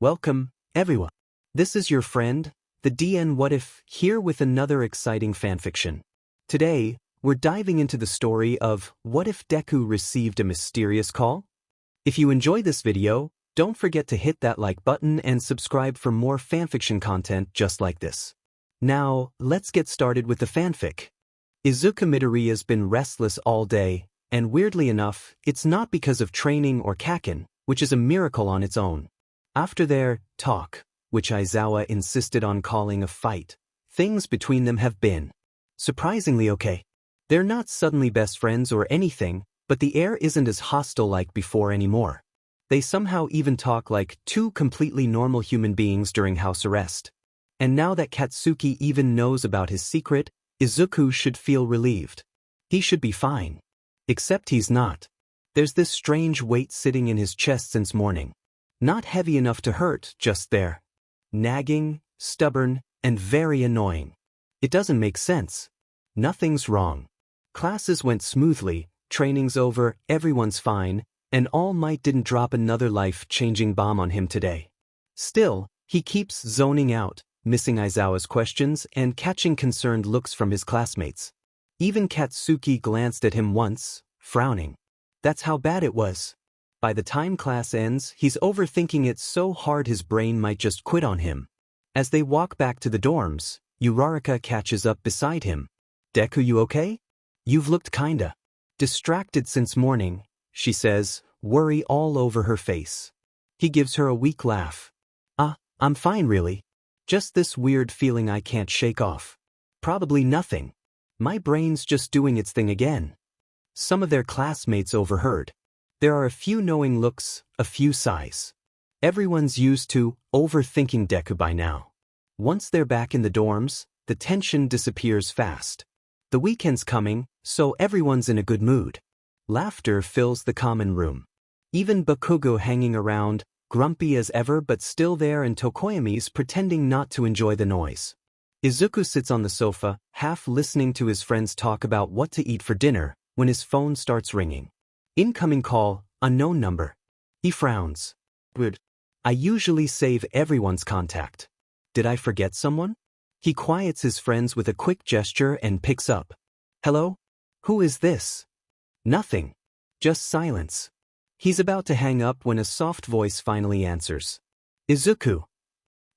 Welcome, everyone. This is your friend, the DN What If, here with another exciting fanfiction. Today, we're diving into the story of What If Deku Received a Mysterious Call? If you enjoy this video, don't forget to hit that like button and subscribe for more fanfiction content just like this. Now, let's get started with the fanfic. Izuku Midoriya's been restless all day, and weirdly enough, it's not because of training or kakin, which is a miracle on its own. After their talk, which Aizawa insisted on calling a fight, things between them have been surprisingly okay. They're not suddenly best friends or anything, but the air isn't as hostile like before anymore. They somehow even talk like two completely normal human beings during house arrest. And now that Katsuki even knows about his secret, Izuku should feel relieved. He should be fine. Except he's not. There's this strange weight sitting in his chest since morning. Not heavy enough to hurt, just there. Nagging, stubborn, and very annoying. It doesn't make sense. Nothing's wrong. Classes went smoothly, training's over, everyone's fine, and All Might didn't drop another life-changing bomb on him today. Still, he keeps zoning out, missing Aizawa's questions and catching concerned looks from his classmates. Even Katsuki glanced at him once, frowning. That's how bad it was. By the time class ends, he's overthinking it so hard his brain might just quit on him. As they walk back to the dorms, Uraraka catches up beside him. "Deku, you okay? You've looked kinda distracted since morning," she says, worry all over her face. He gives her a weak laugh. I'm fine really. Just this weird feeling I can't shake off. Probably nothing. My brain's just doing its thing again." Some of their classmates overheard. There are a few knowing looks, a few sighs. Everyone's used to overthinking Deku by now. Once they're back in the dorms, the tension disappears fast. The weekend's coming, so everyone's in a good mood. Laughter fills the common room. Even Bakugo hanging around, grumpy as ever but still there, and Tokoyami's pretending not to enjoy the noise. Izuku sits on the sofa, half listening to his friends talk about what to eat for dinner, when his phone starts ringing. Incoming call, unknown number. He frowns. Weird. I usually save everyone's contact. Did I forget someone? He quiets his friends with a quick gesture and picks up. Hello? Who is this? Nothing. Just silence. He's about to hang up when a soft voice finally answers. Izuku.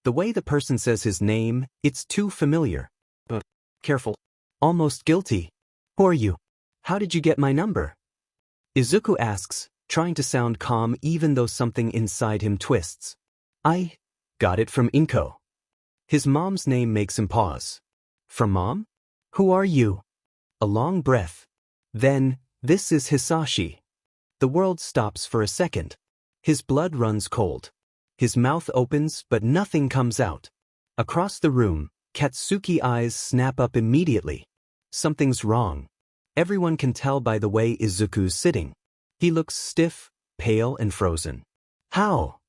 The way the person says his name, it's too familiar. But careful. Almost guilty. Who are you? How did you get my number? Izuku asks, trying to sound calm even though something inside him twists. I got it from Inko. His mom's name makes him pause. From mom? Who are you? A long breath. Then, this is Hisashi. The world stops for a second. His blood runs cold. His mouth opens but nothing comes out. Across the room, Katsuki's eyes snap up immediately. Something's wrong. Everyone can tell by the way Izuku's sitting. He looks stiff, pale and frozen. How?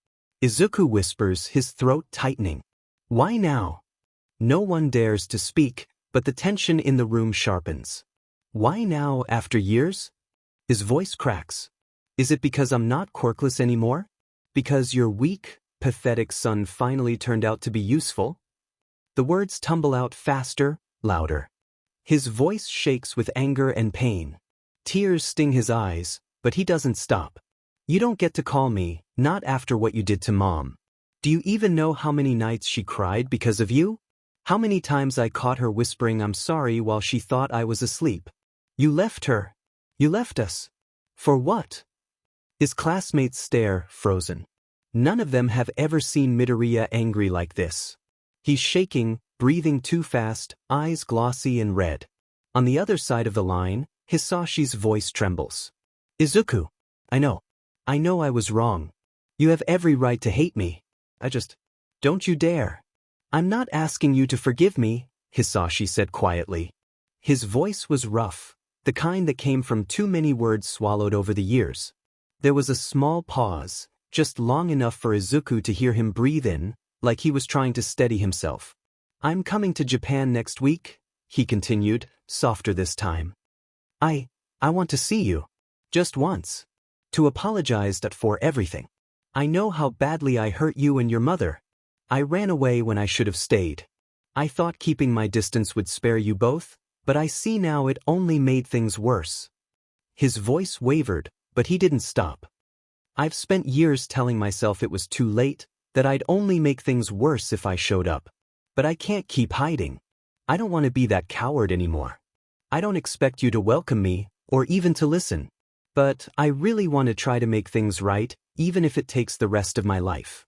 Izuku whispers, his throat tightening. Why now? No one dares to speak, but the tension in the room sharpens. Why now after years? His voice cracks. Is it because I'm not quirkless anymore? Because your weak, pathetic son finally turned out to be useful? The words tumble out faster, louder. His voice shakes with anger and pain. Tears sting his eyes, but he doesn't stop. You don't get to call me, not after what you did to mom. Do you even know how many nights she cried because of you? How many times I caught her whispering I'm sorry while she thought I was asleep? You left her. You left us. For what? His classmates stare, frozen. None of them have ever seen Midoriya angry like this. He's shaking, breathing too fast, eyes glossy and red. On the other side of the line, Hisashi's voice trembles. Izuku, I know I was wrong. You have every right to hate me. Don't you dare. I'm not asking you to forgive me, Hisashi said quietly. His voice was rough, the kind that came from too many words swallowed over the years. There was a small pause, just long enough for Izuku to hear him breathe in, like he was trying to steady himself. I'm coming to Japan next week, he continued, softer this time. I want to see you. Just once. To apologize for everything. I know how badly I hurt you and your mother. I ran away when I should have stayed. I thought keeping my distance would spare you both, but I see now it only made things worse." His voice wavered, but he didn't stop. "I've spent years telling myself it was too late, that I'd only make things worse if I showed up. But I can't keep hiding. I don't want to be that coward anymore. I don't expect you to welcome me, or even to listen. But I really want to try to make things right, even if it takes the rest of my life."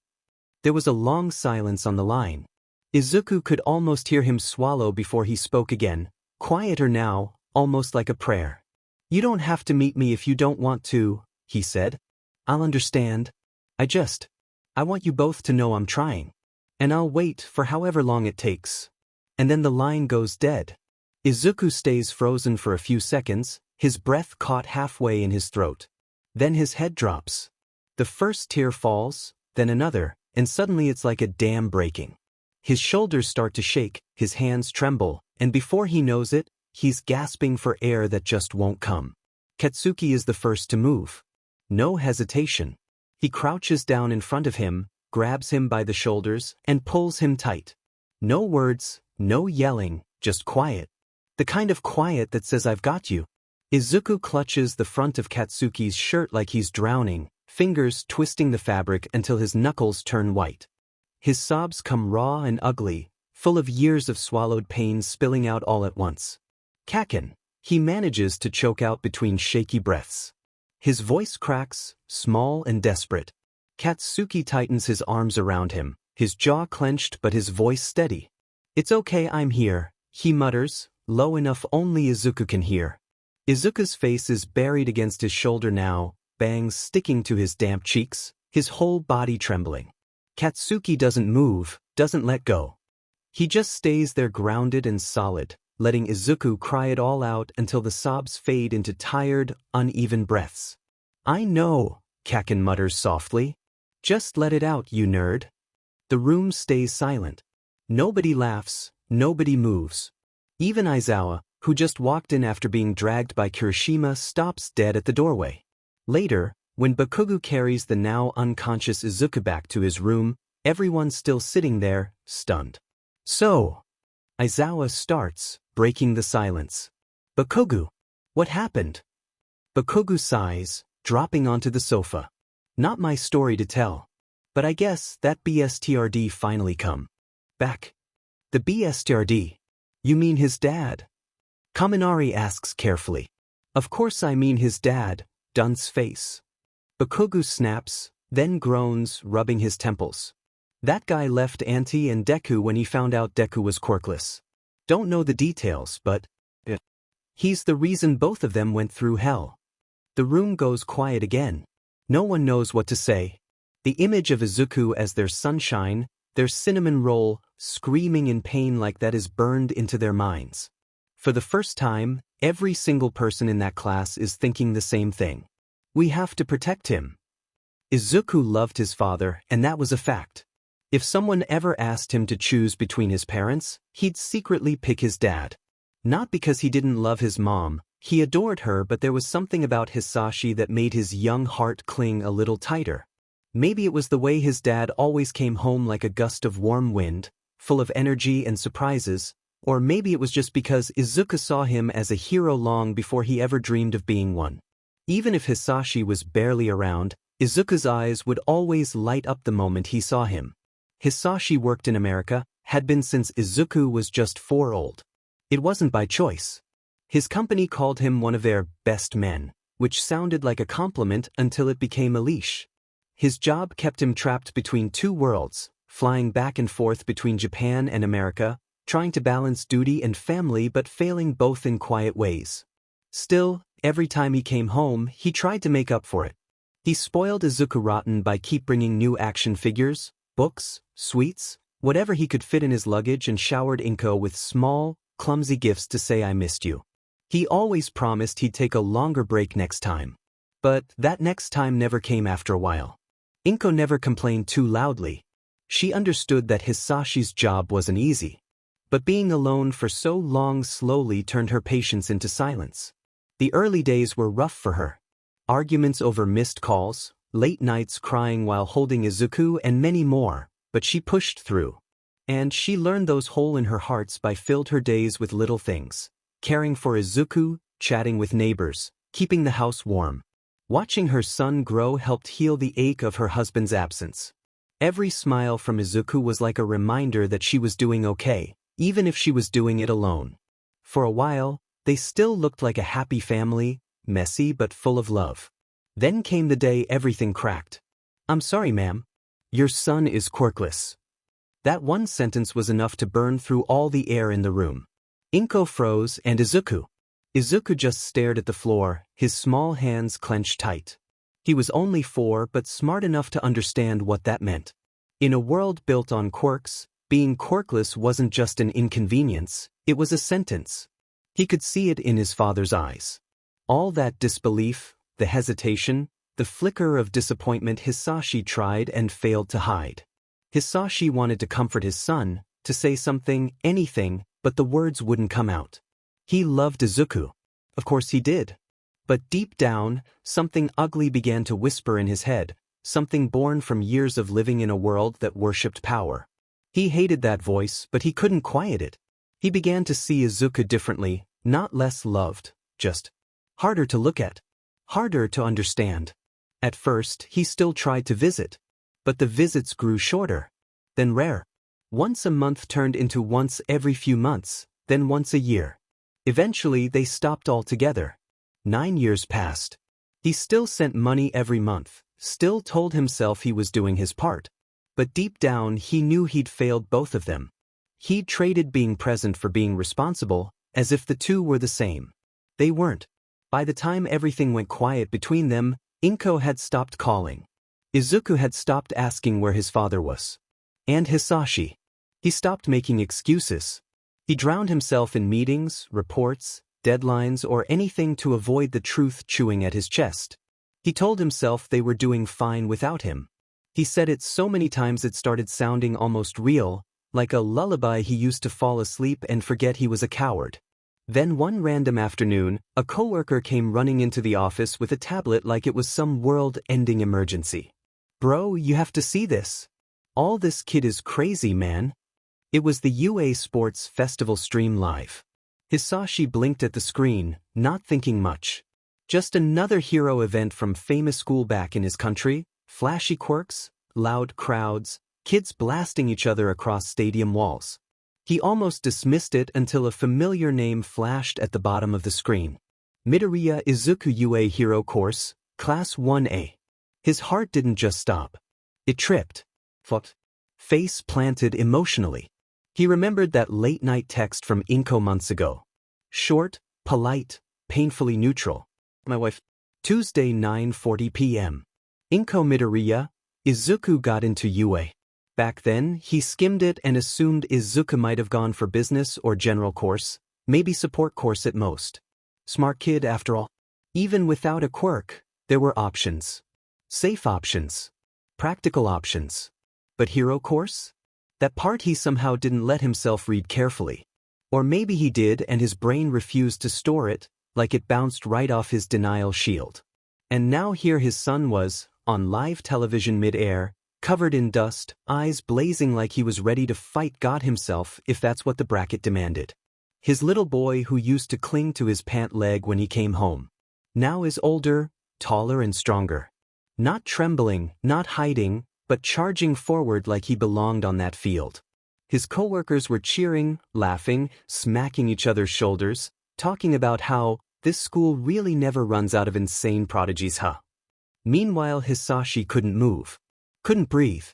There was a long silence on the line. Izuku could almost hear him swallow before he spoke again, quieter now, almost like a prayer. "You don't have to meet me if you don't want to," he said. "I'll understand. I want you both to know I'm trying. And I'll wait for however long it takes." And then the line goes dead. Izuku stays frozen for a few seconds, his breath caught halfway in his throat. Then his head drops. The first tear falls, then another, and suddenly it's like a dam breaking. His shoulders start to shake, his hands tremble, and before he knows it, he's gasping for air that just won't come. Katsuki is the first to move. No hesitation. He crouches down in front of him, grabs him by the shoulders, and pulls him tight. No words, no yelling, just quiet. The kind of quiet that says "I've got you." Izuku clutches the front of Katsuki's shirt like he's drowning, fingers twisting the fabric until his knuckles turn white. His sobs come raw and ugly, full of years of swallowed pain spilling out all at once. "Kaken," he manages to choke out between shaky breaths. His voice cracks, small and desperate. Katsuki tightens his arms around him, his jaw clenched but his voice steady. "It's okay, I'm here," he mutters, low enough only Izuku can hear. Izuku's face is buried against his shoulder now, bangs sticking to his damp cheeks, his whole body trembling. Katsuki doesn't move, doesn't let go. He just stays there grounded and solid, letting Izuku cry it all out until the sobs fade into tired, uneven breaths. "I know," Kaken mutters softly. "Just let it out, you nerd." The room stays silent. Nobody laughs, nobody moves. Even Aizawa, who just walked in after being dragged by Kirishima, stops dead at the doorway. Later, when Bakugo carries the now unconscious Izuku back to his room, everyone's still sitting there, stunned. "So," Aizawa starts, breaking the silence. "Bakugo, what happened?" Bakugo sighs, dropping onto the sofa. "Not my story to tell. But I guess that BSTRD finally come back." "The BSTRD? You mean his dad?" Kaminari asks carefully. "Of course I mean his dad," Dunce face. Bakugo snaps, then groans, rubbing his temples. "That guy left Auntie and Deku when he found out Deku was quirkless. Don't know the details, but he's the reason both of them went through hell." The room goes quiet again. No one knows what to say. The image of Izuku as their sunshine, their cinnamon roll, screaming in pain like that is burned into their minds. For the first time, every single person in that class is thinking the same thing. We have to protect him. Izuku loved his father, and that was a fact. If someone ever asked him to choose between his parents, he'd secretly pick his dad. Not because he didn't love his mom, he adored her, but there was something about Hisashi that made his young heart cling a little tighter. Maybe it was the way his dad always came home like a gust of warm wind, full of energy and surprises, or maybe it was just because Izuku saw him as a hero long before he ever dreamed of being one. Even if Hisashi was barely around, Izuku's eyes would always light up the moment he saw him. Hisashi worked in America, had been since Izuku was just 4 old. It wasn't by choice. His company called him one of their best men, which sounded like a compliment until it became a leash. His job kept him trapped between 2 worlds, flying back and forth between Japan and America, trying to balance duty and family but failing both in quiet ways. Still, every time he came home, he tried to make up for it. He spoiled Izuku rotten by keep bringing new action figures, books, sweets, whatever he could fit in his luggage, and showered Inko with small, clumsy gifts to say "I missed you." He always promised he'd take a longer break next time. But that next time never came after a while. Inko never complained too loudly. She understood that Hisashi's job wasn't easy. But being alone for so long slowly turned her patience into silence. The early days were rough for her. Arguments over missed calls, late nights crying while holding Izuku, and many more, but she pushed through. And she learned those hole in her hearts by filled her days with little things. Caring for Izuku, chatting with neighbors, keeping the house warm. Watching her son grow helped heal the ache of her husband's absence. Every smile from Izuku was like a reminder that she was doing okay, even if she was doing it alone. For a while, they still looked like a happy family, messy but full of love. Then came the day everything cracked. "I'm sorry, ma'am. Your son is quirkless." That one sentence was enough to burn through all the air in the room. Inko froze, and Izuku just stared at the floor, his small hands clenched tight. He was only 4 but smart enough to understand what that meant. In a world built on quirks, being quirkless wasn't just an inconvenience, it was a sentence. He could see it in his father's eyes. All that disbelief, the hesitation, the flicker of disappointment Hisashi tried and failed to hide. Hisashi wanted to comfort his son, to say something, anything, but the words wouldn't come out. He loved Izuku. Of course he did. But deep down, something ugly began to whisper in his head, something born from years of living in a world that worshipped power. He hated that voice, but he couldn't quiet it. He began to see Izuku differently, not less loved, just harder to look at, harder to understand. At first, he still tried to visit. But the visits grew shorter, then rare. Once a month turned into once every few months, then once a year. Eventually, they stopped altogether. 9 years passed. He still sent money every month, still told himself he was doing his part. But deep down, he knew he'd failed both of them. He'd traded being present for being responsible, as if the two were the same. They weren't. By the time everything went quiet between them, Inko had stopped calling. Izuku had stopped asking where his father was. And Hisashi. He stopped making excuses. He drowned himself in meetings, reports, deadlines, or anything to avoid the truth chewing at his chest. He told himself they were doing fine without him. He said it so many times it started sounding almost real, like a lullaby he used to fall asleep and forget he was a coward. Then one random afternoon, a coworker came running into the office with a tablet like it was some world-ending emergency. "Bro, you have to see this. All this kid is crazy, man." It was the UA Sports Festival stream live. Hisashi blinked at the screen, not thinking much. Just another hero event from famous school back in his country, flashy quirks, loud crowds, kids blasting each other across stadium walls. He almost dismissed it until a familiar name flashed at the bottom of the screen. Midoriya Izuku UA Hero Course, Class 1A. His heart didn't just stop. It tripped. Face planted emotionally. He remembered that late-night text from Inko months ago. Short, polite, painfully neutral. "My wife." Tuesday 9:40 p.m. Inko Midoriya, Izuku got into UA. Back then, he skimmed it and assumed Izuku might have gone for business or general course, maybe support course at most. Smart kid after all. Even without a quirk, there were options. Safe options. Practical options. But hero course? That part he somehow didn't let himself read carefully. Or maybe he did and his brain refused to store it, like it bounced right off his denial shield. And now here his son was, on live television mid-air, covered in dust, eyes blazing like he was ready to fight God himself if that's what the bracket demanded. His little boy who used to cling to his pant leg when he came home. Now is older, taller and stronger. Not trembling, not hiding, but charging forward like he belonged on that field. His coworkers were cheering, laughing, smacking each other's shoulders, talking about how this school really never runs out of insane prodigies, huh? Meanwhile, Hisashi couldn't move. Couldn't breathe.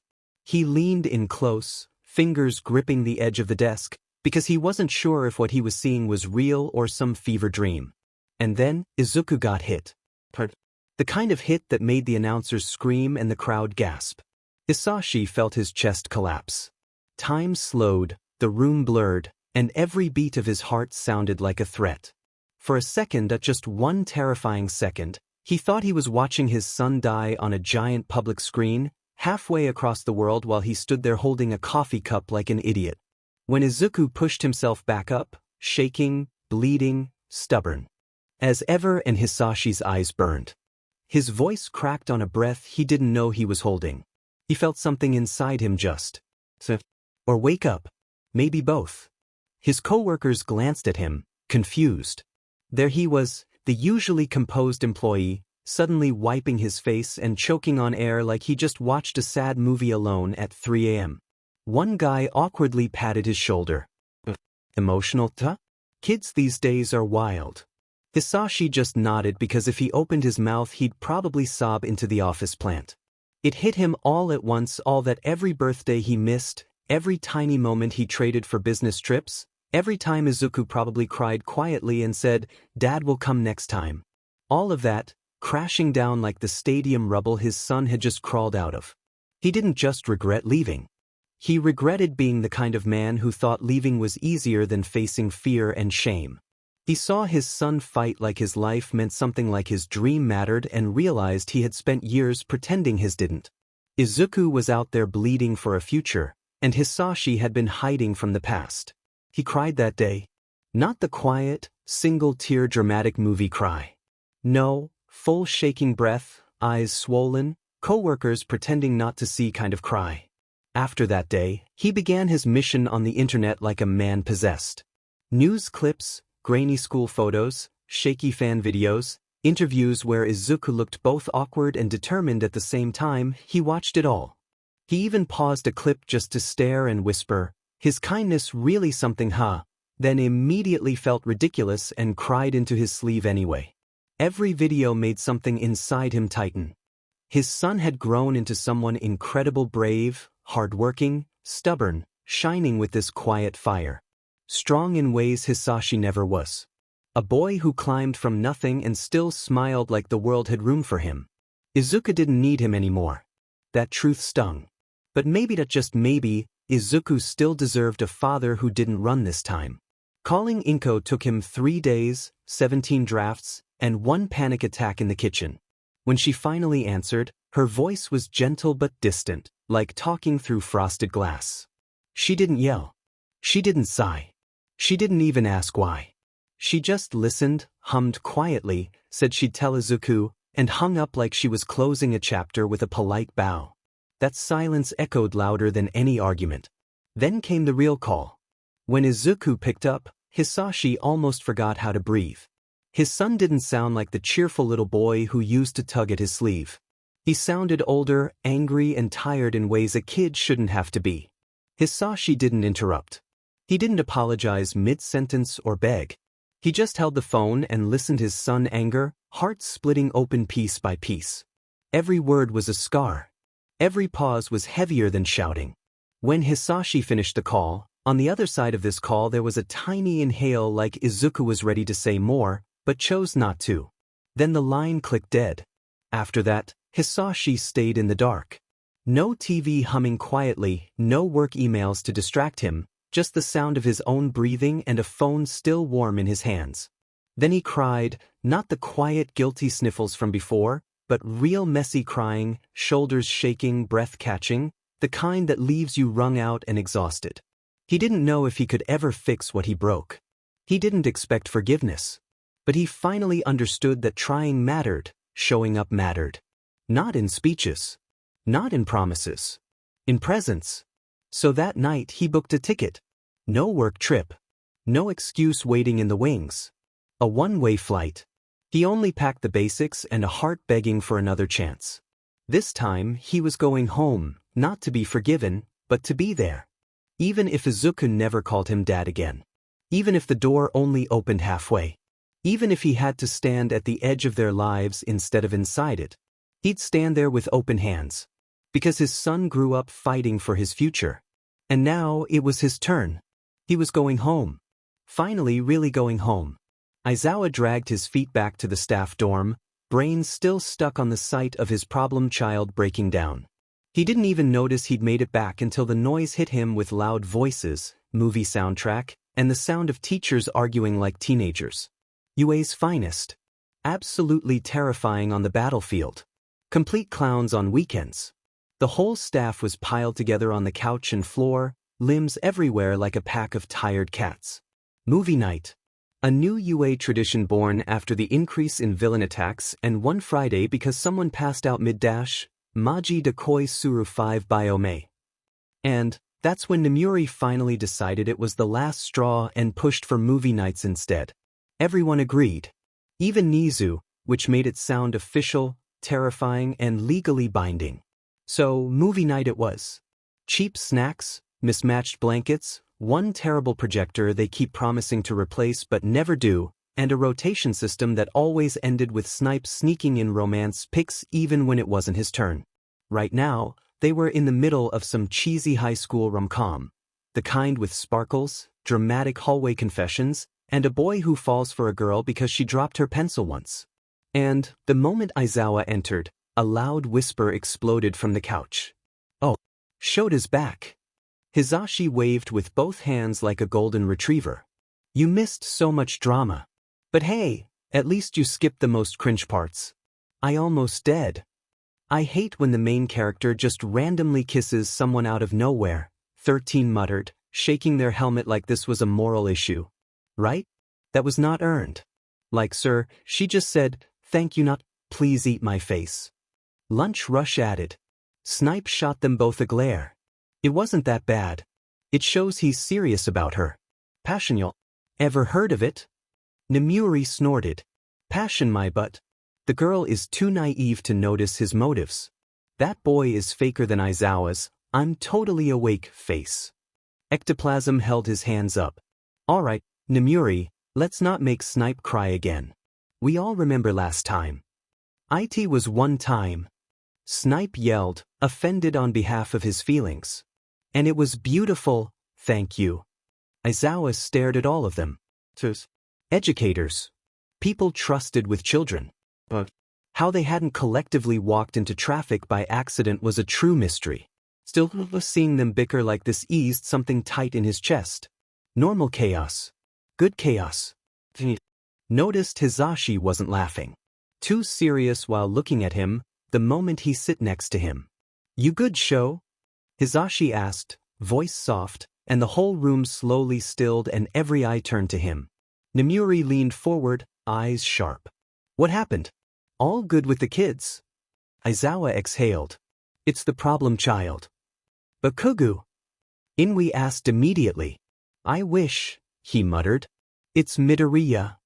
He leaned in close, fingers gripping the edge of the desk, because he wasn't sure if what he was seeing was real or some fever dream. And then, Izuku got hit. The kind of hit that made the announcers scream and the crowd gasp. Hisashi felt his chest collapse. Time slowed, the room blurred, and every beat of his heart sounded like a threat. For a second, at just one terrifying second, he thought he was watching his son die on a giant public screen, halfway across the world while he stood there holding a coffee cup like an idiot. When Izuku pushed himself back up, shaking, bleeding, stubborn. As ever, and Hisashi's eyes burned. His voice cracked on a breath he didn't know he was holding. He felt something inside him just sit or wake up. Maybe both. His coworkers glanced at him, confused. There he was, the usually composed employee, suddenly wiping his face and choking on air like he just watched a sad movie alone at 3 a.m. One guy awkwardly patted his shoulder. Emotional, tuh? Kids these days are wild. Hisashi just nodded because if he opened his mouth he'd probably sob into the office plant. It hit him all at once, all that every birthday he missed, every tiny moment he traded for business trips, every time Izuku probably cried quietly and said, "Dad will come next time." All of that, crashing down like the stadium rubble his son had just crawled out of. He didn't just regret leaving. He regretted being the kind of man who thought leaving was easier than facing fear and shame. He saw his son fight like his life meant something, like his dream mattered, and realized he had spent years pretending his didn't. Izuku was out there bleeding for a future, and Hisashi had been hiding from the past. He cried that day. Not the quiet, single-tear dramatic movie cry. No, full shaking breath, eyes swollen, coworkers pretending not to see kind of cry. After that day, he began his mission on the internet like a man possessed. News clips, grainy school photos, shaky fan videos, interviews where Izuku looked both awkward and determined at the same time, he watched it all. He even paused a clip just to stare and whisper, "His kindness really something, huh?" Then immediately felt ridiculous and cried into his sleeve anyway. Every video made something inside him tighten. His son had grown into someone incredible, brave, hardworking, stubborn, shining with this quiet fire. Strong in ways Hisashi never was. A boy who climbed from nothing and still smiled like the world had room for him. Izuku didn't need him anymore. That truth stung. But maybe, that just maybe, Izuku still deserved a father who didn't run this time. Calling Inko took him 3 days, 17 drafts, and one panic attack in the kitchen. When she finally answered, her voice was gentle but distant, like talking through frosted glass. She didn't yell. She didn't sigh. She didn't even ask why. She just listened, hummed quietly, said she'd tell Izuku, and hung up like she was closing a chapter with a polite bow. That silence echoed louder than any argument. Then came the real call. When Izuku picked up, Hisashi almost forgot how to breathe. His son didn't sound like the cheerful little boy who used to tug at his sleeve. He sounded older, angry, and tired in ways a kid shouldn't have to be. Hisashi didn't interrupt. He didn't apologize mid-sentence or beg. He just held the phone and listened his son's anger, heart splitting open piece by piece. Every word was a scar. Every pause was heavier than shouting. When Hisashi finished the call, on the other side of this call there was a tiny inhale, like Izuku was ready to say more, but chose not to. Then the line clicked dead. After that, Hisashi stayed in the dark. No TV humming quietly, no work emails to distract him, just the sound of his own breathing and a phone still warm in his hands. Then he cried, not the quiet, guilty sniffles from before, but real messy crying, shoulders shaking, breath catching, the kind that leaves you wrung out and exhausted. He didn't know if he could ever fix what he broke. He didn't expect forgiveness. But he finally understood that trying mattered, showing up mattered. Not in speeches. Not in promises. In presence. So that night he booked a ticket. No work trip. No excuse waiting in the wings. A one-way flight. He only packed the basics and a heart begging for another chance. This time he was going home, not to be forgiven, but to be there. Even if Izuku never called him dad again. Even if the door only opened halfway. Even if he had to stand at the edge of their lives instead of inside it. He'd stand there with open hands. Because his son grew up fighting for his future. And now it was his turn. He was going home. Finally really going home. Aizawa dragged his feet back to the staff dorm, brain still stuck on the sight of his problem child breaking down. He didn't even notice he'd made it back until the noise hit him with loud voices, movie soundtrack, and the sound of teachers arguing like teenagers. UA's finest. Absolutely terrifying on the battlefield. Complete clowns on weekends. The whole staff was piled together on the couch and floor, limbs everywhere like a pack of tired cats. Movie night. A new UA tradition born after the increase in villain attacks and one Friday because someone passed out mid-dash, Maji Dekoi Suru 5 Biome. And that's when Namuri finally decided it was the last straw and pushed for movie nights instead. Everyone agreed. Even Nizu, which made it sound official, terrifying, and legally binding. So, movie night it was. Cheap snacks, mismatched blankets, one terrible projector they keep promising to replace but never do, and a rotation system that always ended with Snipe sneaking in romance pics even when it wasn't his turn. Right now, they were in the middle of some cheesy high school rom-com. The kind with sparkles, dramatic hallway confessions, and a boy who falls for a girl because she dropped her pencil once. And, the moment Aizawa entered, a loud whisper exploded from the couch. "Oh, Shota's back." Hizashi waved with both hands like a golden retriever. "You missed so much drama. But hey, at least you skipped the most cringe parts. I almost dead. I hate when the main character just randomly kisses someone out of nowhere," 13 muttered, shaking their helmet like this was a moral issue. "Right? That was not earned. Like, sir, she just said, 'Thank you, not, please eat my face.'" Lunch rush added. Snipe shot them both a glare. "It wasn't that bad. It shows he's serious about her." "Passional. Ever heard of it?" Namuri snorted. "Passion my butt. The girl is too naive to notice his motives. That boy is faker than Aizawa's, I'm totally awake face." Ectoplasm held his hands up. "Alright, Namuri, let's not make Snipe cry again. We all remember last time. It was one time." Snipe yelled, offended on behalf of his feelings. "And it was beautiful, thank you." Aizawa stared at all of them. Educators. People trusted with children. But how they hadn't collectively walked into traffic by accident was a true mystery. Still, seeing them bicker like this eased something tight in his chest. Normal chaos. Good chaos. Noticed Hizashi wasn't laughing. Too serious while looking at him, the moment he sit next to him. "You good, Sho?" Hizashi asked, voice soft, and the whole room slowly stilled and every eye turned to him. Namuri leaned forward, eyes sharp. "What happened? All good with the kids?" Aizawa exhaled. "It's the problem child." "But Kugu?" Inui asked immediately. "I wish," he muttered. "It's Midoriya."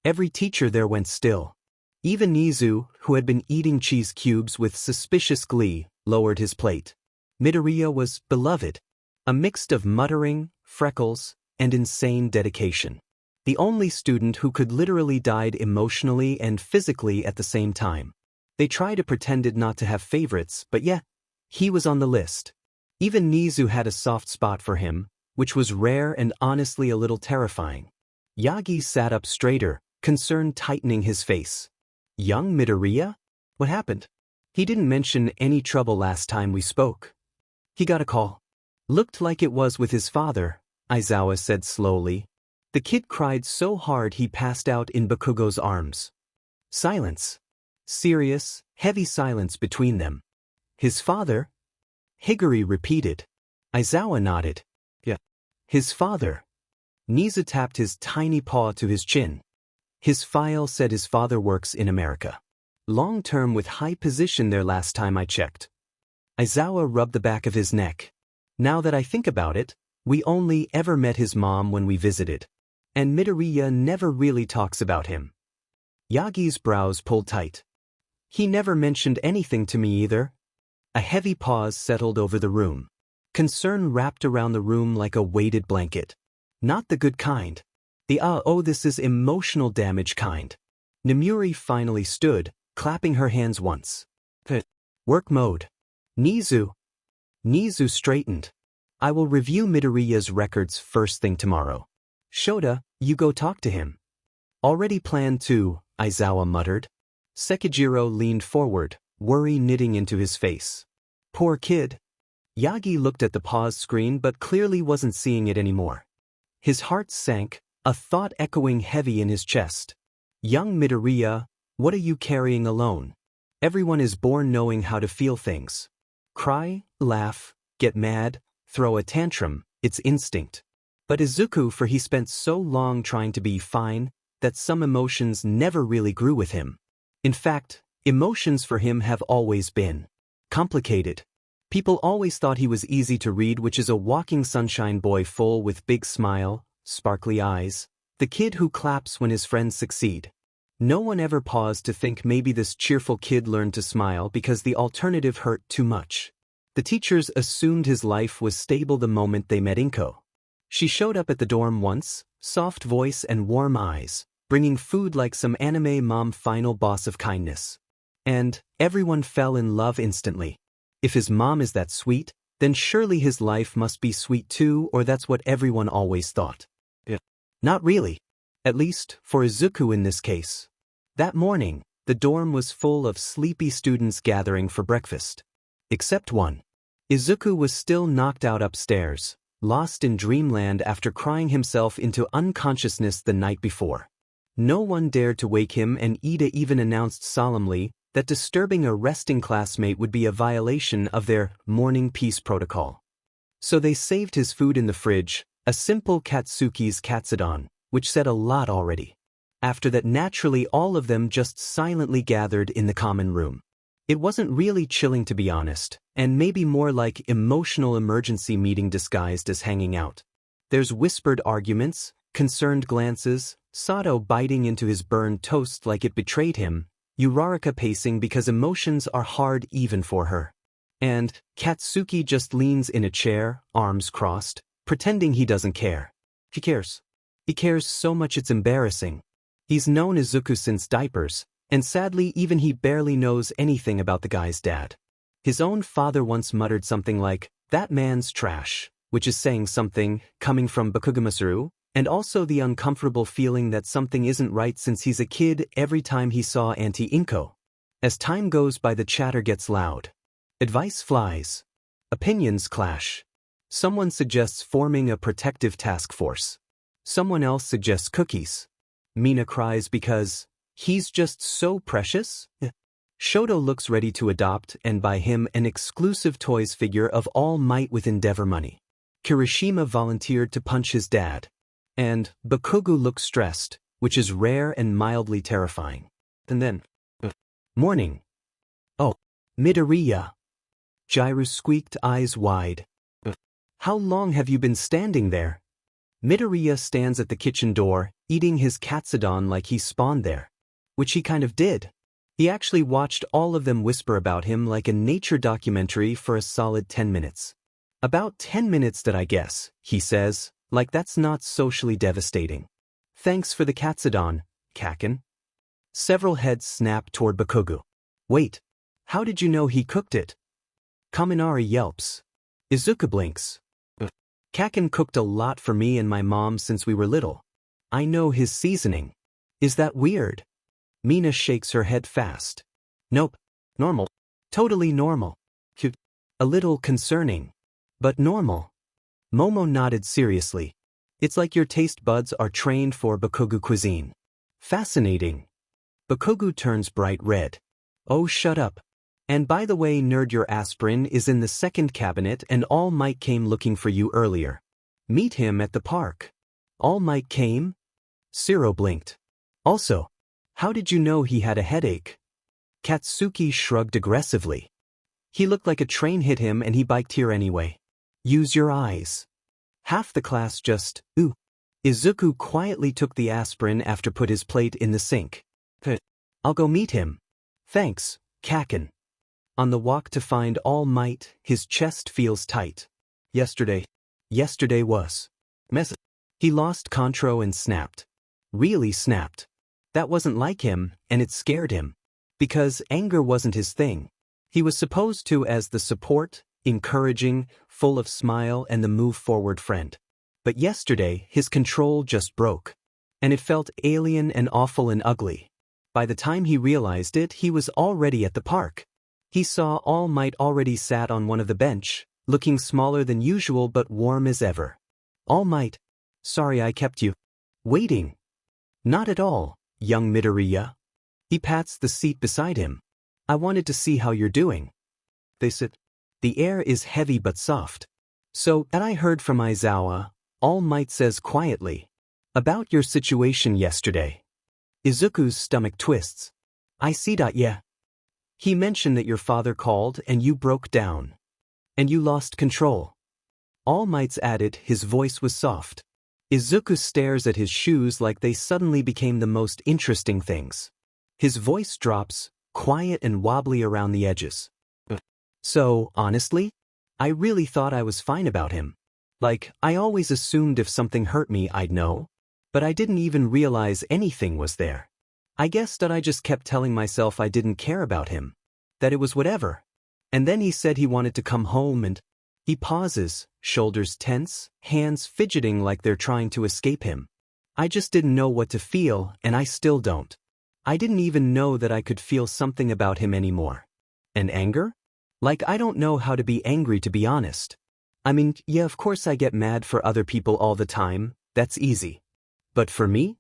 Every teacher there went still. Even Nizu, who had been eating cheese cubes with suspicious glee, lowered his plate. Midoriya was beloved. A mix of muttering, freckles, and insane dedication. The only student who could literally died emotionally and physically at the same time. They tried to pretend not to have favorites, but yeah, he was on the list. Even Nizu had a soft spot for him, which was rare and honestly a little terrifying. Yagi sat up straighter, concern tightening his face. "Young Midoriya? What happened? He didn't mention any trouble last time we spoke." "He got a call. Looked like it was with his father," Aizawa said slowly. "The kid cried so hard he passed out in Bakugo's arms." Silence. Serious, heavy silence between them. "His father?" Higuri repeated. Aizawa nodded. "Yeah. His father." Nizu tapped his tiny paw to his chin. "His file said his father works in America. Long-term with high position there last time I checked." Aizawa rubbed the back of his neck. "Now that I think about it, we only ever met his mom when we visited. And Midoriya never really talks about him." Yagi's brows pulled tight. "He never mentioned anything to me either." A heavy pause settled over the room. Concern wrapped around the room like a weighted blanket. Not the good kind. The this is emotional damage kind. Namuri finally stood, clapping her hands once. "Work mode." Nizu straightened. "I will review Midoriya's records first thing tomorrow. Shota, you go talk to him." "Already planned to," Aizawa muttered. Sekijiro leaned forward, worry knitting into his face. "Poor kid." Yagi looked at the pause screen but clearly wasn't seeing it anymore. His heart sank, a thought echoing heavy in his chest. "Young Midoriya, what are you carrying alone? Everyone is born knowing how to feel things. Cry, laugh, get mad, throw a tantrum, it's instinct. But Izuku, for he spent so long trying to be fine, that some emotions never really grew with him. In fact, emotions for him have always been complicated. People always thought he was easy to read, which is a walking sunshine boy full with big smile, sparkly eyes, the kid who claps when his friends succeed. No one ever paused to think maybe this cheerful kid learned to smile because the alternative hurt too much. The teachers assumed his life was stable the moment they met Inko. She showed up at the dorm once, soft voice and warm eyes, bringing food like some anime mom final boss of kindness. And everyone fell in love instantly. If his mom is that sweet, then surely his life must be sweet too, or that's what everyone always thought. Not really. At least, for Izuku in this case. That morning, the dorm was full of sleepy students gathering for breakfast. Except one. Izuku was still knocked out upstairs, lost in dreamland after crying himself into unconsciousness the night before. No one dared to wake him, and Ida even announced solemnly that disturbing a resting classmate would be a violation of their morning peace protocol. So they saved his food in the fridge, a simple Katsuki's katsudon, which said a lot already. After that, naturally all of them just silently gathered in the common room. It wasn't really chilling, to be honest, and maybe more like emotional emergency meeting disguised as hanging out. There's whispered arguments, concerned glances, Sato biting into his burned toast like it betrayed him, Uraraka pacing because emotions are hard even for her. And Katsuki just leans in a chair, arms crossed, pretending he doesn't care. He cares. He cares so much it's embarrassing. He's known Izuku since diapers, and sadly even he barely knows anything about the guy's dad. His own father once muttered something like, "That man's trash," which is saying something, coming from Bakugamasuru, and also the uncomfortable feeling that something isn't right since he's a kid every time he saw Auntie Inko. As time goes by, the chatter gets loud. Advice flies. Opinions clash. Someone suggests forming a protective task force. Someone else suggests cookies. Mina cries because he's just so precious. Shoto looks ready to adopt and buy him an exclusive toys figure of All Might with Endeavor money. Kirishima volunteered to punch his dad. And Bakugo looks stressed, which is rare and mildly terrifying. And then, morning. Oh, Midoriya. Jiru squeaked, eyes wide. How long have you been standing there? Midoriya stands at the kitchen door, eating his katsudon like he spawned there. Which he kind of did. He actually watched all of them whisper about him like a nature documentary for a solid 10 minutes. About 10 minutes that I guess, he says, like that's not socially devastating. Thanks for the katsudon, Kaken. Several heads snap toward Bakugo. Wait, how did you know he cooked it? Kaminari yelps. Izuku blinks. Kaken cooked a lot for me and my mom since we were little. I know his seasoning. Is that weird? Mina shakes her head fast. Nope. Normal. Totally normal. Cute. A little concerning. But normal. Momo nodded seriously. It's like your taste buds are trained for Bakugo cuisine. Fascinating. Bakugo turns bright red. Oh, shut up. And by the way, nerd, your aspirin is in the second cabinet and All Might came looking for you earlier. Meet him at the park. All Might came? Siro blinked. Also, how did you know he had a headache? Katsuki shrugged aggressively. He looked like a train hit him and he biked here anyway. Use your eyes. Half the class just, ooh. Izuku quietly took the aspirin after put his plate in the sink. I'll go meet him. Thanks, Kaken. On the walk to find All Might, his chest feels tight. Yesterday was messy. He lost control and snapped. Really snapped. That wasn't like him, and it scared him. Because anger wasn't his thing. He was supposed to as the support, encouraging, full of smile and the move-forward friend. But yesterday, his control just broke. And it felt alien and awful and ugly. By the time he realized it, he was already at the park. He saw All Might already sat on one of the bench, looking smaller than usual but warm as ever. All Might. Sorry I kept you waiting. Not at all, young Midoriya. He pats the seat beside him. I wanted to see how you're doing. They sit. The air is heavy but soft. So, that I heard from Aizawa, All Might says quietly. About your situation yesterday. Izuku's stomach twists. I see. Yeah. He mentioned that your father called and you broke down. And you lost control. All Might's added, his voice was soft. Izuku stares at his shoes like they suddenly became the most interesting things. His voice drops, quiet and wobbly around the edges. So, honestly, I really thought I was fine about him. Like, I always assumed if something hurt me I'd know. But I didn't even realize anything was there. I guess that I just kept telling myself I didn't care about him. That it was whatever. And then he said he wanted to come home and... He pauses, shoulders tense, hands fidgeting like they're trying to escape him. I just didn't know what to feel, and I still don't. I didn't even know that I could feel something about him anymore. And anger? Like, I don't know how to be angry, to be honest. I mean, yeah, of course I get mad for other people all the time, that's easy. But for me?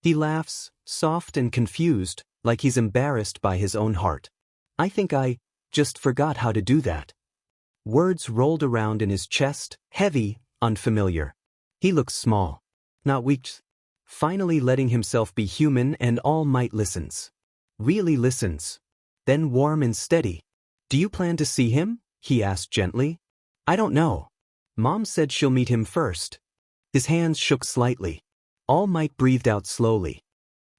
He laughs, soft and confused, like he's embarrassed by his own heart. I think I just forgot how to do that. Words rolled around in his chest, heavy, unfamiliar. He looks small. Not weak. Finally letting himself be human, and All Might listens. Really listens. Then warm and steady. Do you plan to see him? He asked gently. I don't know. Mom said she'll meet him first. His hands shook slightly. All Might breathed out slowly.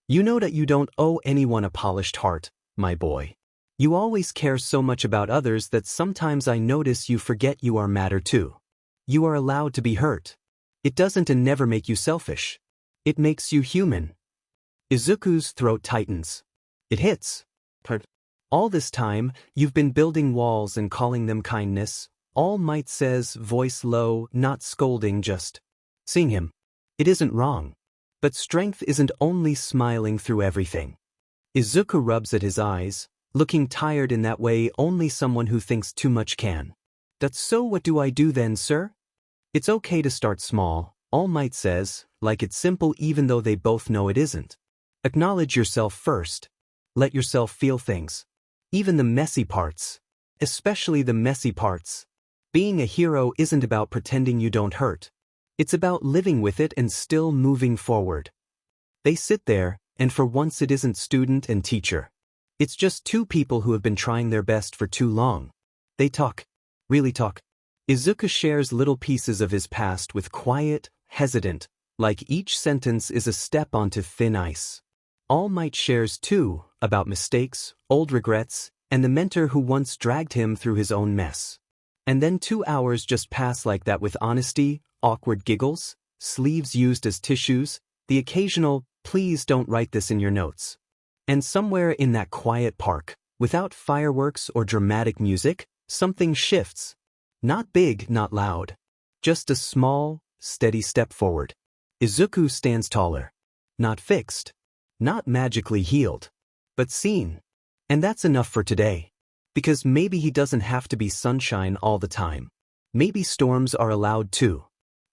You know that you don't owe anyone a polished heart, my boy. You always care so much about others that sometimes I notice you forget you are matter too. You are allowed to be hurt. It doesn't and never make you selfish. It makes you human. Izuku's throat tightens. It hits. All this time, you've been building walls and calling them kindness. All Might says, voice low, not scolding, just seeing him. It isn't wrong. But strength isn't only smiling through everything. Izuku rubs at his eyes, looking tired in that way only someone who thinks too much can. That's so. What do I do then, sir? It's okay to start small, All Might says, like it's simple even though they both know it isn't. Acknowledge yourself first. Let yourself feel things. Even the messy parts. Especially the messy parts. Being a hero isn't about pretending you don't hurt. It's about living with it and still moving forward. They sit there, and for once it isn't student and teacher. It's just two people who have been trying their best for too long. They talk. Really talk. Izuku shares little pieces of his past with quiet, hesitant, like each sentence is a step onto thin ice. All Might shares too, about mistakes, old regrets, and the mentor who once dragged him through his own mess. And then 2 hours just pass like that with honesty, awkward giggles, sleeves used as tissues, the occasional, please don't write this in your notes. And somewhere in that quiet park, without fireworks or dramatic music, something shifts. Not big, not loud. Just a small, steady step forward. Izuku stands taller. Not fixed. Not magically healed. But seen. And that's enough for today. Because maybe he doesn't have to be sunshine all the time. Maybe storms are allowed too.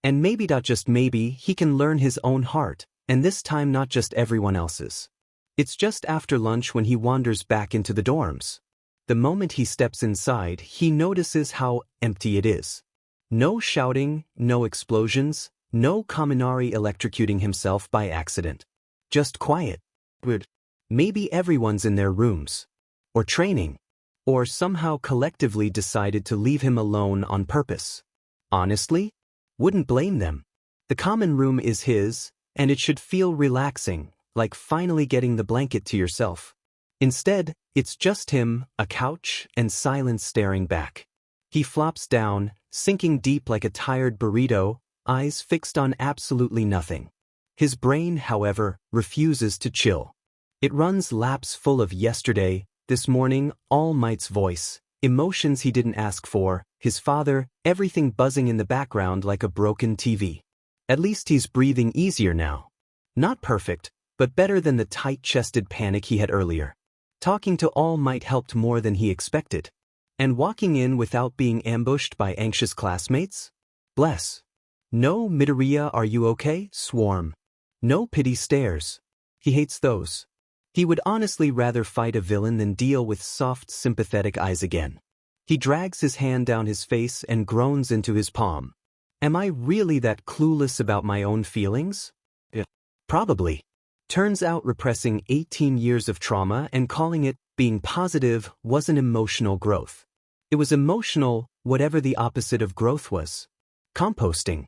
And maybe, not just maybe, he can learn his own heart, and this time not just everyone else's. It's just after lunch when he wanders back into the dorms. The moment he steps inside, he notices how empty it is. No shouting, no explosions, no Kaminari electrocuting himself by accident. Just quiet. Weird. Maybe everyone's in their rooms. Or training. Or somehow collectively decided to leave him alone on purpose. Honestly? Wouldn't blame them. The common room is his, and it should feel relaxing, like finally getting the blanket to yourself. Instead, it's just him, a couch, and silence staring back. He flops down, sinking deep like a tired burrito, eyes fixed on absolutely nothing. His brain, however, refuses to chill. It runs laps full of yesterday, this morning, All Might's voice, emotions he didn't ask for, his father, everything buzzing in the background like a broken TV. At least he's breathing easier now. Not perfect, but better than the tight-chested panic he had earlier. Talking to All Might helped more than he expected. And walking in without being ambushed by anxious classmates? Bless. No Midoriya, are you okay? Swarm. No pity stares. He hates those. He would honestly rather fight a villain than deal with soft, sympathetic eyes again. He drags his hand down his face and groans into his palm. Am I really that clueless about my own feelings? Yeah. Probably. Turns out repressing 18 years of trauma and calling it being positive wasn't emotional growth. It was emotional, whatever the opposite of growth was. Composting.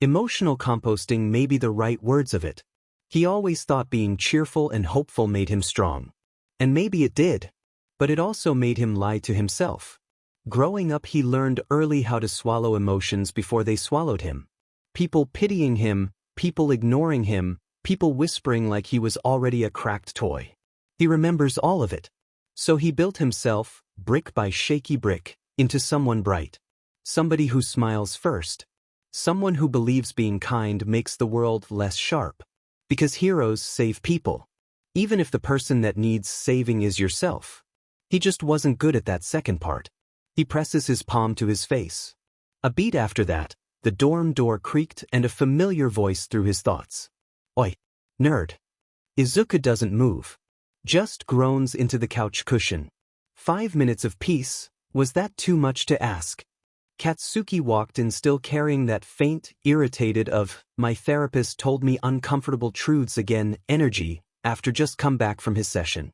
Emotional composting may be the right words of it. He always thought being cheerful and hopeful made him strong. And maybe it did. But it also made him lie to himself. Growing up, he learned early how to swallow emotions before they swallowed him. People pitying him, people ignoring him, people whispering like he was already a cracked toy. He remembers all of it. So he built himself, brick by shaky brick, into someone bright. Somebody who smiles first. Someone who believes being kind makes the world less sharp. Because heroes save people. Even if the person that needs saving is yourself. He just wasn't good at that second part. He presses his palm to his face. A beat after that, the dorm door creaked and a familiar voice threw his thoughts. Oi, nerd. Izuku doesn't move. Just groans into the couch cushion. 5 minutes of peace, was that too much to ask? Katsuki walked in still carrying that faint, irritated my therapist told me uncomfortable truths again energy after just come back from his session.